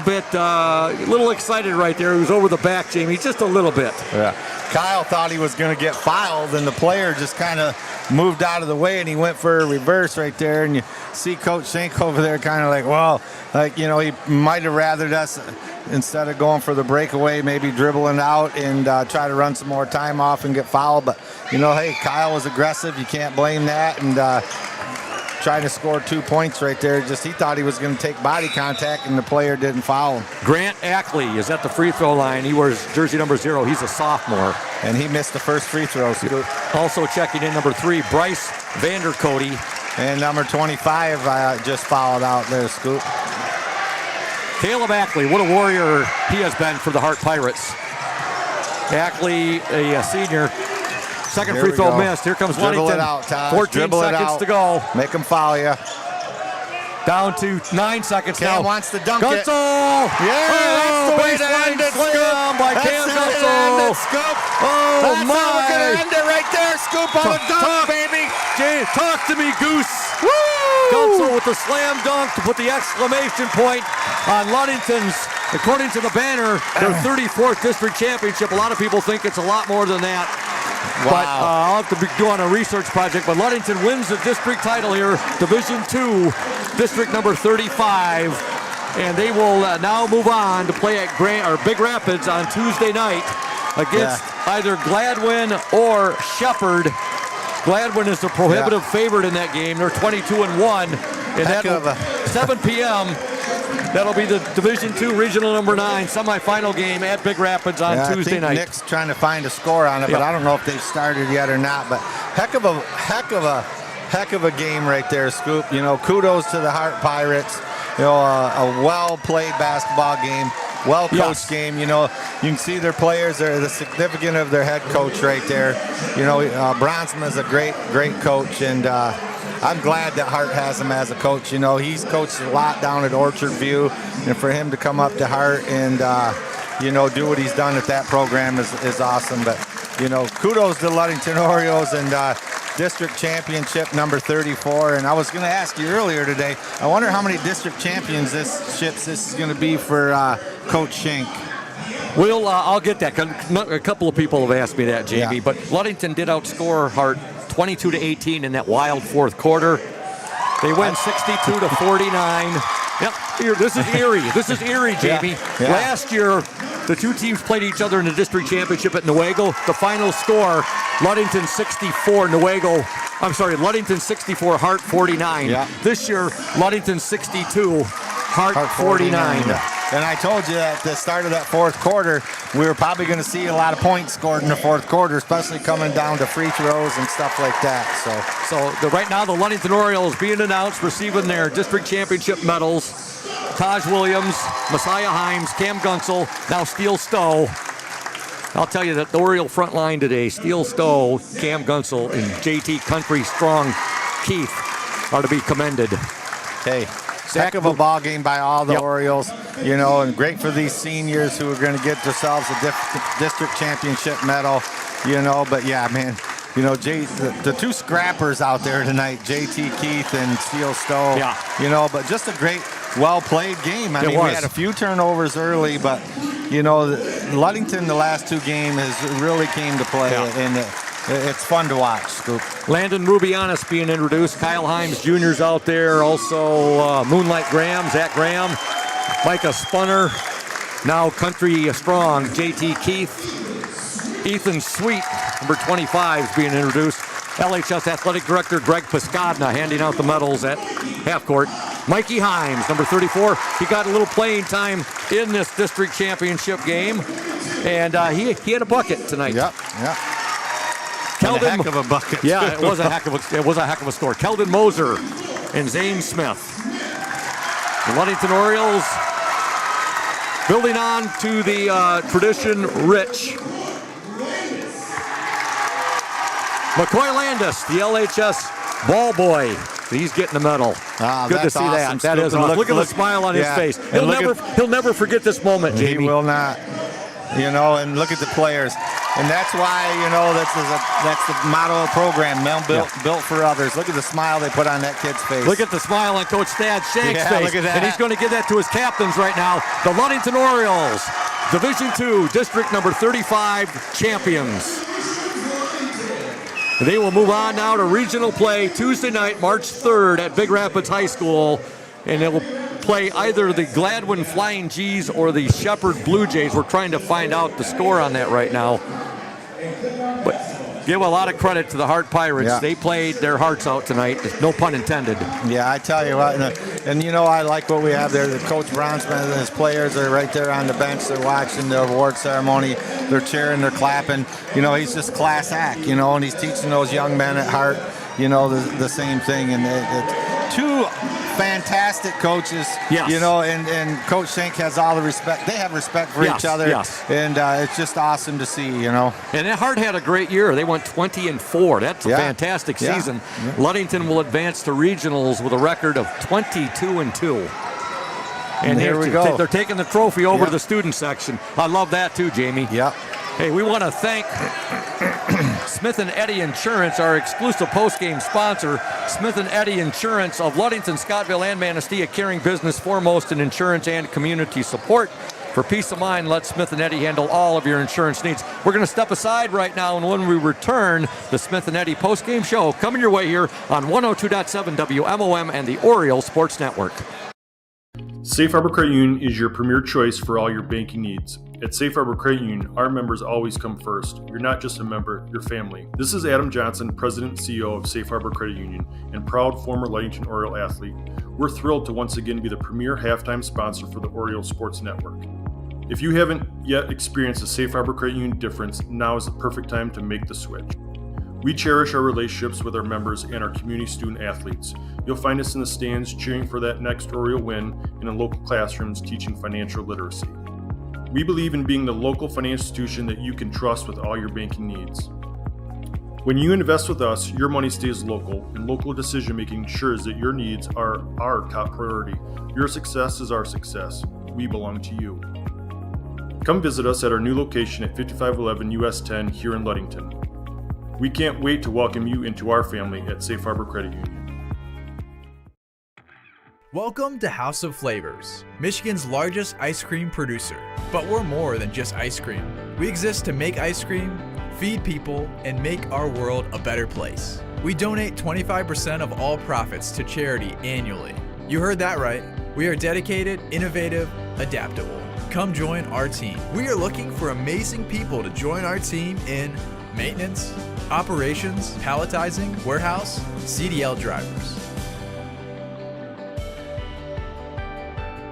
excited right there. He was over the back, Jamie, just a little bit. Yeah. Kyle thought he was going to get fouled, and the player just kind of moved out of the way, and he went for a reverse right there. And you see Coach Shank over there kind of like, well, like, you know, he might have rathered us instead of going for the breakaway, maybe dribbling out and try to run some more time off and get fouled. But, you know, hey, Kyle was aggressive. You can't blame that. And trying to score 2 points right there. Just he thought he was going to take body contact, and the player didn't foul him. Grant Ackley is at the free throw line. He wears jersey number 0. He's a sophomore. And he missed the first free throw. Also checking in number 3, Bryce Vandercote. And number 25 just fouled out there, Scoop. Caleb Ackley, what a warrior he has been for the Hart Pirates. Ackley, a senior. Second free throw missed. Here comes Ludington. 14 seconds to go. Make him foul you. Down to 9 seconds Cam now. wants to dunk Gunsel! it. Yeah, that's the way to end it, Slam by Cam Gunsel. Oh, that's my. how we're going to end it right there, Scoop, on a dunk, baby. Jay, talk to me, Goose. Woo! Gunsel with the slam dunk to put the exclamation point on Ludington's, according to the banner, their 34th district championship. A lot of people think it's a lot more than that. Wow. But I'll have to be doing a research project. But Ludington wins the district title here, Division II, district number 35. And they will now move on to play at Big Rapids on Tuesday night against either Gladwin or Shepherd. Gladwin is the prohibitive favorite in that game. They're 22-1. And that 7 p.m. That'll be the Division II Regional number 9 semifinal game at Big Rapids on Tuesday night. Nick's trying to find a score on it, but I don't know if they've started yet or not. But heck of a game right there, Scoop. You know, kudos to the Hart Pirates. You know, a well-played basketball game, well-coached game. You know, you can see their players. They're the significance of their head coach right there. You know, Bronson is a great coach, and I'm glad that Hart has him as a coach. You know, he's coached a lot down at Orchard View, and for him to come up to Hart and, you know, do what he's done at that program is awesome. But, you know, kudos to Ludington Orioles and district championship number 34. And I was going to ask you earlier today, I wonder how many district championships this is going to be for Coach Schenk. I'll get that. A couple of people have asked me that, Jamie. But Ludington did outscore Hart 22-18 in that wild fourth quarter. They win 62-49. Yep, here, this is Erie. This is Erie, Jamie. Yeah. Last year, the two teams played each other in the district championship at Newaygo. The final score, Ludington 64, Ludington 64, Hart 49. Yeah. This year, Ludington 62, Hart 49. And I told you at the start of that fourth quarter, we were probably going to see a lot of points scored in the fourth quarter, especially coming down to free throws and stuff like that. So right now, the Ludington Orioles being announced, receiving their district championship medals. Taj Williams, Messiah Himes, Cam Gunsel, now Steele Stowe. I'll tell you that the Oriole front line today, Steele Stowe, Cam Gunsel, and JT Country Strong Keith are to be commended. Hey, heck of a ball game by all the Orioles, and great for these seniors who are going to get themselves a district championship medal, but yeah, man, the two scrappers out there tonight, JT Keith and Steele Stowe, but just a great, well-played game. I mean, we had a few turnovers early, but, Ludington the last two games has really came to play, and it's fun to watch, Scoop. Landon Rubianis being introduced. Kyle Himes Jr.'s out there. Also, Moonlight Graham, Zach Graham, Micah Spunner. Now Country Strong, JT Keith. Ethan Sweet, number 25, is being introduced. LHS Athletic Director Greg Piscadna handing out the medals at half court. Mikey Himes, number 34. He got a little playing time in this district championship game, and he had a bucket tonight. Yep. Keldon, a heck of a bucket. Yeah, it was a heck of a score. Keldon Moser and Zane Smith. The Ludington Orioles building on to the tradition rich. McCoy Landis, the LHS ball boy. He's getting the medal. Good to see awesome. that. That is awesome. Look at the smile on his face. He'll never forget this moment, Jamie. He will not. And look at the players. And that's why, that's the motto of the program, built for others. Look at the smile they put on that kid's face. Look at the smile on Coach Thad Shank's face. Look at that. And he's going to give that to his captains right now. The Ludington Orioles, Division II, District number 35 champions. They will move on now to regional play Tuesday night, March 3rd at Big Rapids High School. And it will play either the Gladwin Flying G's or the Shepherd Blue Jays. We're trying to find out the score on that right now. But give a lot of credit to the Hart Pirates. Yeah. They played their hearts out tonight, no pun intended. Yeah, I tell you what, and I like what we have there. The Coach Bronsman and his players are right there on the bench. They're watching the award ceremony. They're cheering, they're clapping. He's just class act, and he's teaching those young men at Hart, the same thing. And two fantastic coaches, and Coach Shank has all the respect. They have respect for each other, and it's just awesome to see, And Hart had a great year. They went 20-4. That's a fantastic season. Yeah. Ludington will advance to regionals with a record of 22-2. And here we go. They're taking the trophy over to the student section. I love that too, Jamie. Yep. Hey, we want to thank Smith & Eddy Insurance, our exclusive postgame sponsor. Smith & Eddy Insurance of Ludington, Scottville, and Manistee, caring business foremost in insurance and community support. For peace of mind, let Smith & Eddy handle all of your insurance needs. We're going to step aside right now, and when we return, the Smith & Eddy postgame show coming your way here on 102.7 WMOM and the Orioles Sports Network. Safe Harbor Credit Union is your premier choice for all your banking needs. At Safe Harbor Credit Union, our members always come first. You're not just a member, you're family. This is Adam Johnson, President and CEO of Safe Harbor Credit Union and proud former Ludington Oriole athlete. We're thrilled to once again be the premier halftime sponsor for the Orioles Sports Network. If you haven't yet experienced the Safe Harbor Credit Union difference, now is the perfect time to make the switch. We cherish our relationships with our members and our community student athletes. You'll find us in the stands cheering for that next Oriole win and in local classrooms teaching financial literacy. We believe in being the local financial institution that you can trust with all your banking needs. When you invest with us, your money stays local, and local decision-making ensures that your needs are our top priority. Your success is our success. We belong to you. Come visit us at our new location at 5511 US 10 here in Ludington. We can't wait to welcome you into our family at Safe Harbor Credit Union. Welcome to House of Flavors, Michigan's largest ice cream producer. But we're more than just ice cream. We exist to make ice cream, feed people, and make our world a better place. We donate 25% of all profits to charity annually. You heard that right. We are dedicated, innovative, adaptable. Come join our team. We are looking for amazing people to join our team in maintenance, operations, palletizing, warehouse, CDL drivers.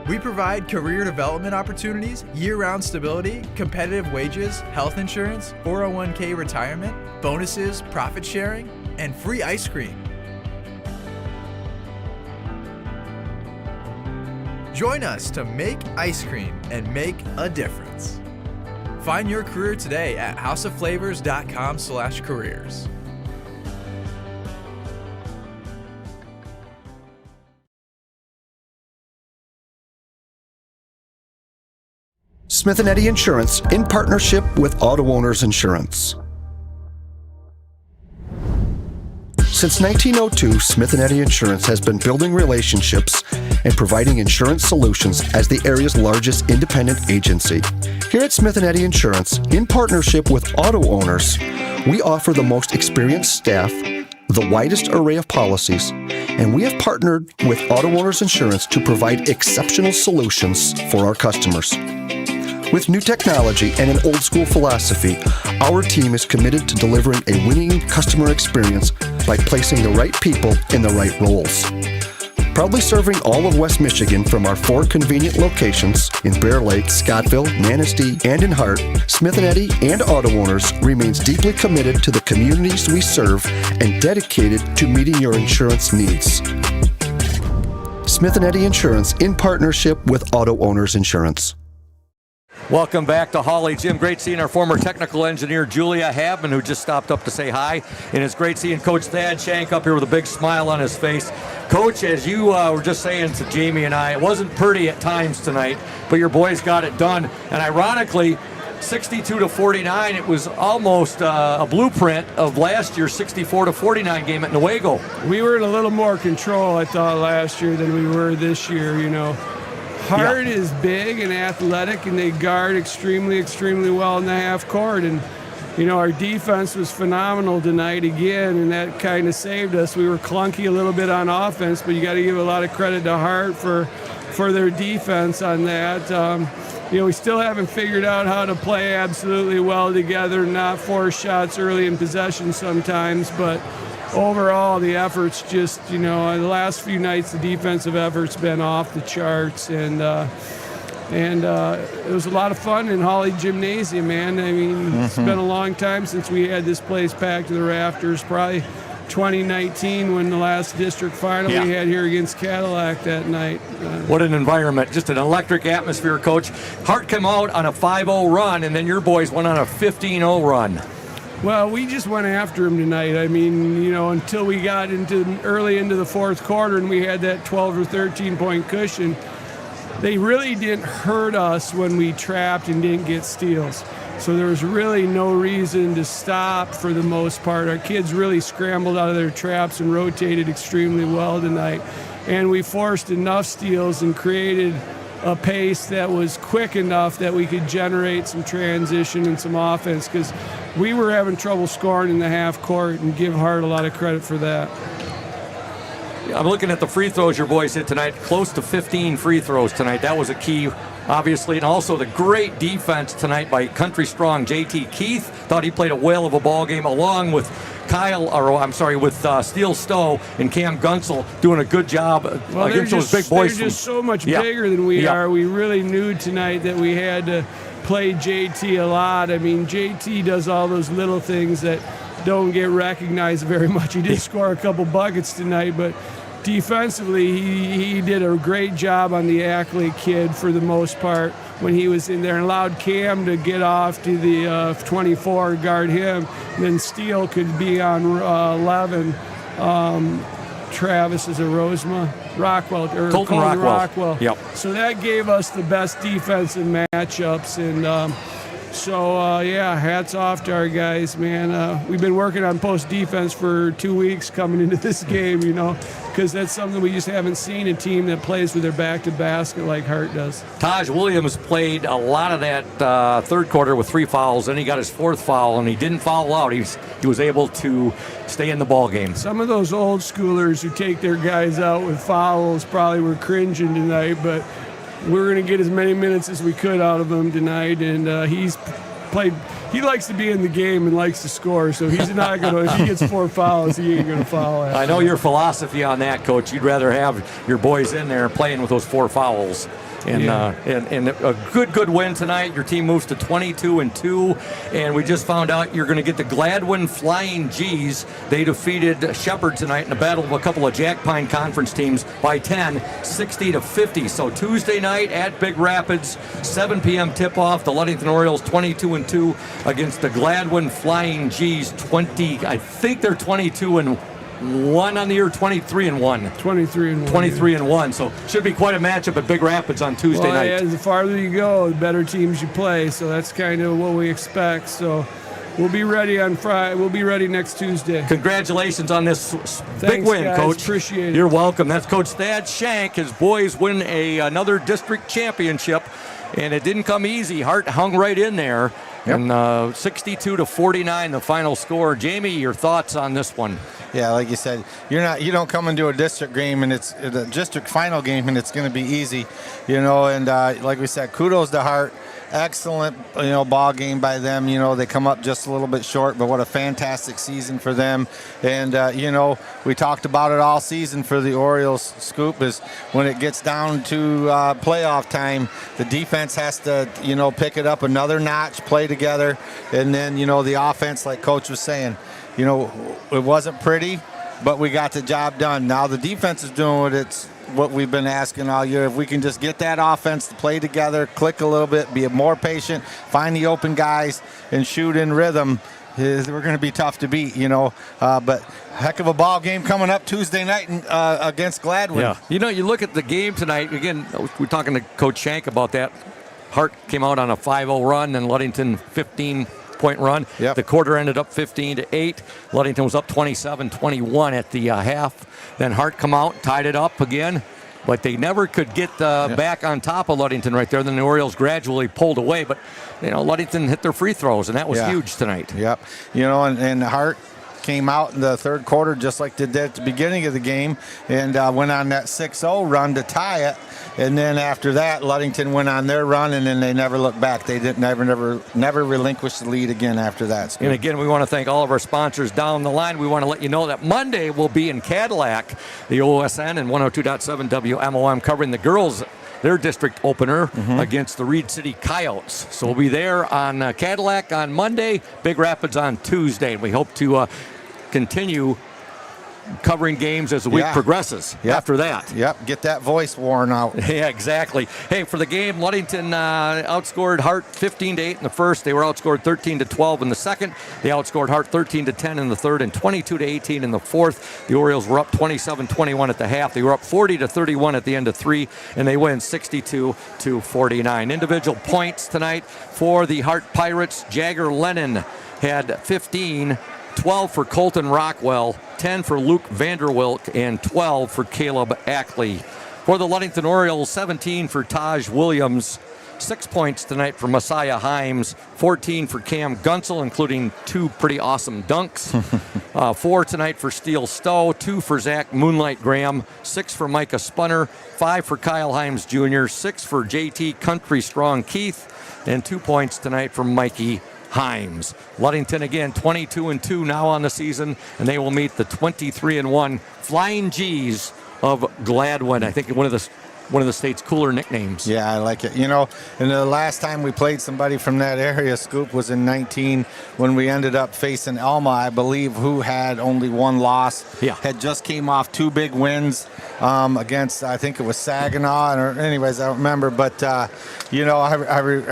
We provide career development opportunities, year-round stability, competitive wages, health insurance, 401k retirement, bonuses, profit sharing, and free ice cream. Join us to make ice cream and make a difference. Find your career today at houseofflavors.com/careers. Smith & Eddy Insurance in partnership with Auto Owners Insurance. Since 1902, Smith & Eddy Insurance has been building relationships and providing insurance solutions as the area's largest independent agency. Here at Smith & Eddy Insurance, in partnership with Auto Owners, we offer the most experienced staff, the widest array of policies, and we have partnered with Auto Owners Insurance to provide exceptional solutions for our customers. With new technology and an old-school philosophy, our team is committed to delivering a winning customer experience by placing the right people in the right roles. Proudly serving all of West Michigan from our 4 convenient locations in Bear Lake, Scottville, Manistee, and in Hart, Smith & Eddy and Auto Owners remains deeply committed to the communities we serve and dedicated to meeting your insurance needs. Smith & Eddy Insurance in partnership with Auto Owners Insurance. Welcome back to Hawley Gym. Great seeing our former technical engineer, Julia Habman, who just stopped up to say hi. And it's great seeing Coach Thad Shank up here with a big smile on his face. Coach, as you were just saying to Jamie and I, it wasn't pretty at times tonight, but your boys got it done. And ironically, 62-49, it was almost a blueprint of last year's 64-49 game at Newaygo. We were in a little more control, I thought, last year than we were this year, you know. Hart is big and athletic, and they guard extremely, extremely well in the half court. And, you know, our defense was phenomenal tonight again, and that kind of saved us. We were clunky a little bit on offense, but you got to give a lot of credit to Hart for their defense on that. You know, we still haven't figured out how to play absolutely well together, not force shots early in possession sometimes, but overall, the effort's just, you know, the last few nights, the defensive effort's been off the charts, and it was a lot of fun in Hawley Gymnasium, man. I mean, It's been a long time since we had this place packed to the rafters, probably 2019 when the last district final we had here against Cadillac that night. What an environment, just an electric atmosphere, Coach. Hart came out on a 5-0 run, and then your boys went on a 15-0 run. Well, we just went after him tonight. I mean, you know, until we got early into the fourth quarter and we had that 12 or 13-point cushion, they really didn't hurt us when we trapped and didn't get steals. So there was really no reason to stop for the most part. Our kids really scrambled out of their traps and rotated extremely well tonight. And we forced enough steals and created a pace that was quick enough that we could generate some transition and some offense, because we were having trouble scoring in the half court, and give Hart a lot of credit for that. I'm looking at the free throws your boys hit tonight, close to 15 free throws tonight. That was a key, obviously, and also the great defense tonight by country strong JT Keith. Thought he played a whale of a ball game, along with Steele Stowe and Cam Gunsel doing a good job against those big boys. They're just so much bigger than we are. We really knew tonight that we had to play JT a lot. I mean, JT does all those little things that don't get recognized very much. He did score a couple buckets tonight, but defensively, he did a great job on the Ackley kid for the most part when he was in there, and allowed Cam to get off to the 24, guard him. And then Steele could be on 11. Travis is a Rosemont Rockwell, or Colton Rockwell. Yep. So that gave us the best defensive matchups, and So, hats off to our guys, man. We've been working on post defense for 2 weeks coming into this game, because that's something we just haven't seen, a team that plays with their back to basket like Hart does. Taj Williams played a lot of that third quarter with 3 fouls, then he got his 4th foul, and he didn't foul out. He was able to stay in the ball game. Some of those old schoolers who take their guys out with fouls probably were cringing tonight, but we're going to get as many minutes as we could out of him tonight, and he's played. He likes to be in the game and likes to score, so he's not going to, if he gets 4 fouls, he ain't going to foul after. I know your philosophy on that, Coach. You'd rather have your boys in there playing with those 4 fouls. And a good win tonight. Your team moves to 22-2, and we just found out you're going to get the Gladwin Flying G's. They defeated Shepherd tonight in a battle of a couple of Jack Pine Conference teams by 10, 60-50. So Tuesday night at Big Rapids, 7 p.m. tip-off. The Ludington Orioles 22-2 against the Gladwin Flying G's 20. I think they're 22-1 on the year, 23-1. 23-1. 23-1. So should be quite a matchup at Big Rapids on Tuesday night. Yeah, the farther you go, the better teams you play. So that's kind of what we expect. So we'll be ready on Friday. We'll be ready next Tuesday. Congratulations on this big win, guys. Coach. Appreciate it. You're welcome. That's Coach Thad Shank. His boys win another district championship, and it didn't come easy. Hart hung right in there. Yep. And 62-49, the final score. Jamie, your thoughts on this one? Yeah, like you said, you don't come into a district game and it's a district final game and it's going to be easy, And like we said, kudos to Hart. Excellent, ball game by them. They come up just a little bit short, but what a fantastic season for them. And we talked about it all season for the Orioles. Scoop is when it gets down to playoff time, the defense has to pick it up another notch, play together, and then the offense, like Coach was saying, it wasn't pretty, but we got the job done. Now the defense is doing what we've been asking all year. If we can just get that offense to play together, click a little bit, be more patient, find the open guys, and shoot in rhythm, we're going to be tough to beat, But heck of a ball game coming up Tuesday night against Gladwin. Yeah. You look at the game tonight, again, we're talking to Coach Shank about that. Hart came out on a 5-0 run, and Ludington 15-point run. Yep. The quarter ended up 15-8. Ludington was up 27-21 at the half. Then Hart come out, tied it up again, but they never could get back on top of Ludington right there. Then the Orioles gradually pulled away, but Ludington hit their free throws, and that was huge tonight. Yep. And Hart came out in the third quarter just like they did at the beginning of the game and went on that 6-0 run to tie it. And then after that, Ludington went on their run, and then they never looked back. They didn't never relinquish the lead again after that. And again, we want to thank all of our sponsors down the line. We want to let you know that Monday we'll be in Cadillac, the OSN and 102.7 WMOM covering the girls, their district opener against the Reed City Coyotes. So we'll be there on Cadillac on Monday, Big Rapids on Tuesday. We hope to continue covering games as the week progresses after that. Yep, get that voice worn out. Yeah, exactly. Hey, for the game, Ludington outscored Hart 15-8 in the first. They were outscored 13-12 in the second. They outscored Hart 13-10 in the third and 22-18 in the fourth. The Orioles were up 27-21 at the half. They were up 40-31 at the end of 3, and they win 62-49. Individual points tonight for the Hart Pirates. Jagger Lennon had 15, 12 for Colton Rockwell, 10 for Luke Vanderwilk, and 12 for Caleb Ackley. For the Ludington Orioles, 17 for Taj Williams, 6 points tonight for Messiah Himes, 14 for Cam Gunsel, including 2 pretty awesome dunks, 4 tonight for Steele Stowe, 2 for Zach Moonlight Graham, 6 for Micah Spunner, 5 for Kyle Himes Jr., 6 for JT Country Strong Keith, and 2 points tonight for Mikey Himes. Ludington again 22-2 now on the season, and they will meet the 23-1 Flying G's of Gladwin. I think one of the state's cooler nicknames. Yeah, I like it. And the last time we played somebody from that area, Scoop, was in 19 when we ended up facing Alma, I believe, who had only 1 loss. Yeah. Had just came off 2 big wins against, I think it was Saginaw, or anyways, I don't remember. But, I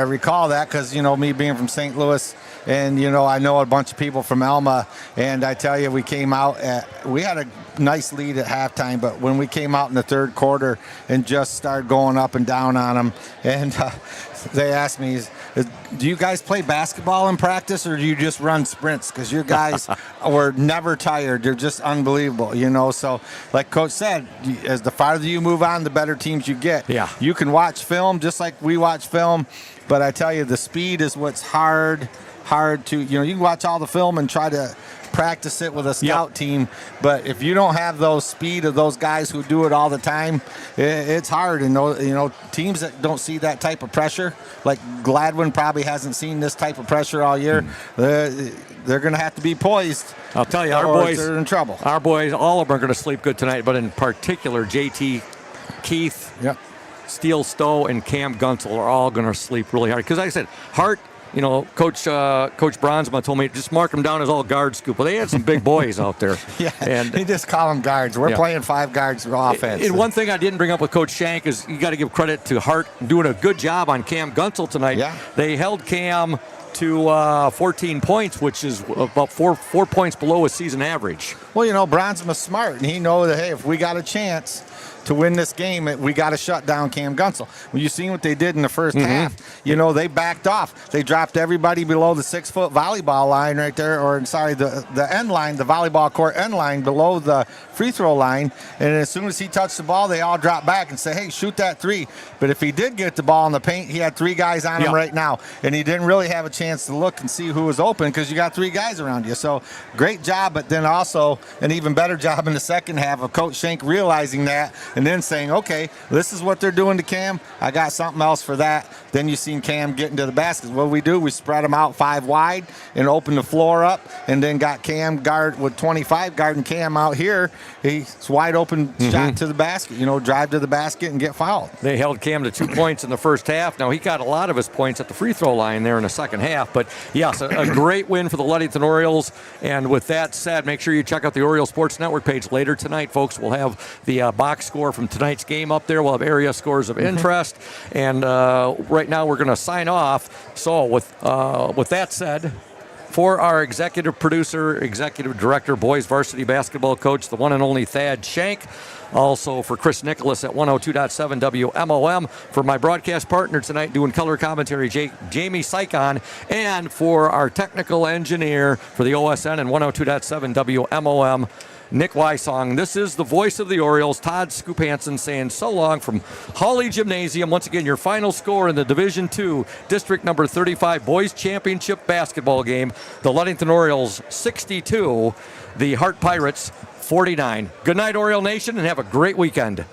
recall that because, me being from St. Louis, and, I know a bunch of people from Alma, and I tell you, we came out we had a nice lead at halftime, but when we came out in the third quarter and just started going up and down on them, and they asked me, Do you guys play basketball in practice, or do you just run sprints? Because your guys were never tired. They're just unbelievable, you know. So, like Coach said, as the farther you move on, the better teams you get. Yeah. You can watch film just like we watch film, but I tell you, the speed is what's hard to, you can watch all the film and try to practice it with a scout team, but if you don't have those speed of those guys who do it all the time, it's hard. And teams that don't see that type of pressure, like Gladwin probably hasn't seen this type of pressure all year, they're going to have to be poised. I'll tell you, our boys are in trouble. Our boys, all of them are going to sleep good tonight, but in particular, JT, Keith, Steele Stowe, and Cam Gunsel are all going to sleep really hard. Because like I said, Hart, Coach Bronsma told me just mark them down as all guard scoop. Well, they had some big boys out there. And he just call them guards. We're playing 5 guards for offense. And one thing I didn't bring up with Coach Shank is you got to give credit to Hart doing a good job on Cam Gunsel tonight. Yeah. They held Cam to 14 points, which is about four points below his season average. Well, Bronsma's smart, and he knows that, hey, if we got a chance to win this game, we got to shut down Cam Gunsel. Well, you seen what they did in the first half. They backed off. They dropped everybody below the 6-foot volleyball line right there, the end line, the volleyball court end line below the free throw line. And as soon as he touched the ball, they all dropped back and say, hey, shoot that 3. But if he did get the ball in the paint, he had 3 guys on him right now. And he didn't really have a chance to look and see who was open because you got 3 guys around you. So great job, but then also an even better job in the second half of Coach Shank realizing that and then saying, okay, this is what they're doing to Cam. I got something else for that. Then you seen Cam get into the baskets. What we do, we spread them out 5 wide and open the floor up, and then got Cam guard with 25 guarding Cam out here. He's wide open shot to the basket, drive to the basket and get fouled. They held Cam to 2 points in the first half. Now, he got a lot of his points at the free throw line there in the second half. But, yes, a great win for the Ludington Orioles. And with that said, make sure you check out the Orioles Sports Network page later tonight, folks. We'll have the box score from tonight's game up there. We'll have area scores of interest. And right now we're going to sign off. So with that said, for our executive producer, executive director, boys varsity basketball coach, the one and only Thad Shank. Also for Chris Nicholas at 102.7 WMOM. For my broadcast partner tonight doing color commentary, Jamie Sycon. And for our technical engineer for the OSN and 102.7 WMOM, Nick Wysong. This is the voice of the Orioles, Todd Scoop Hansen, saying so long from Hawley Gymnasium. Once again, your final score in the Division II District Number 35 Boys Championship basketball game. The Ludington Orioles 62, the Hart Pirates 49. Good night, Oriole Nation, and have a great weekend.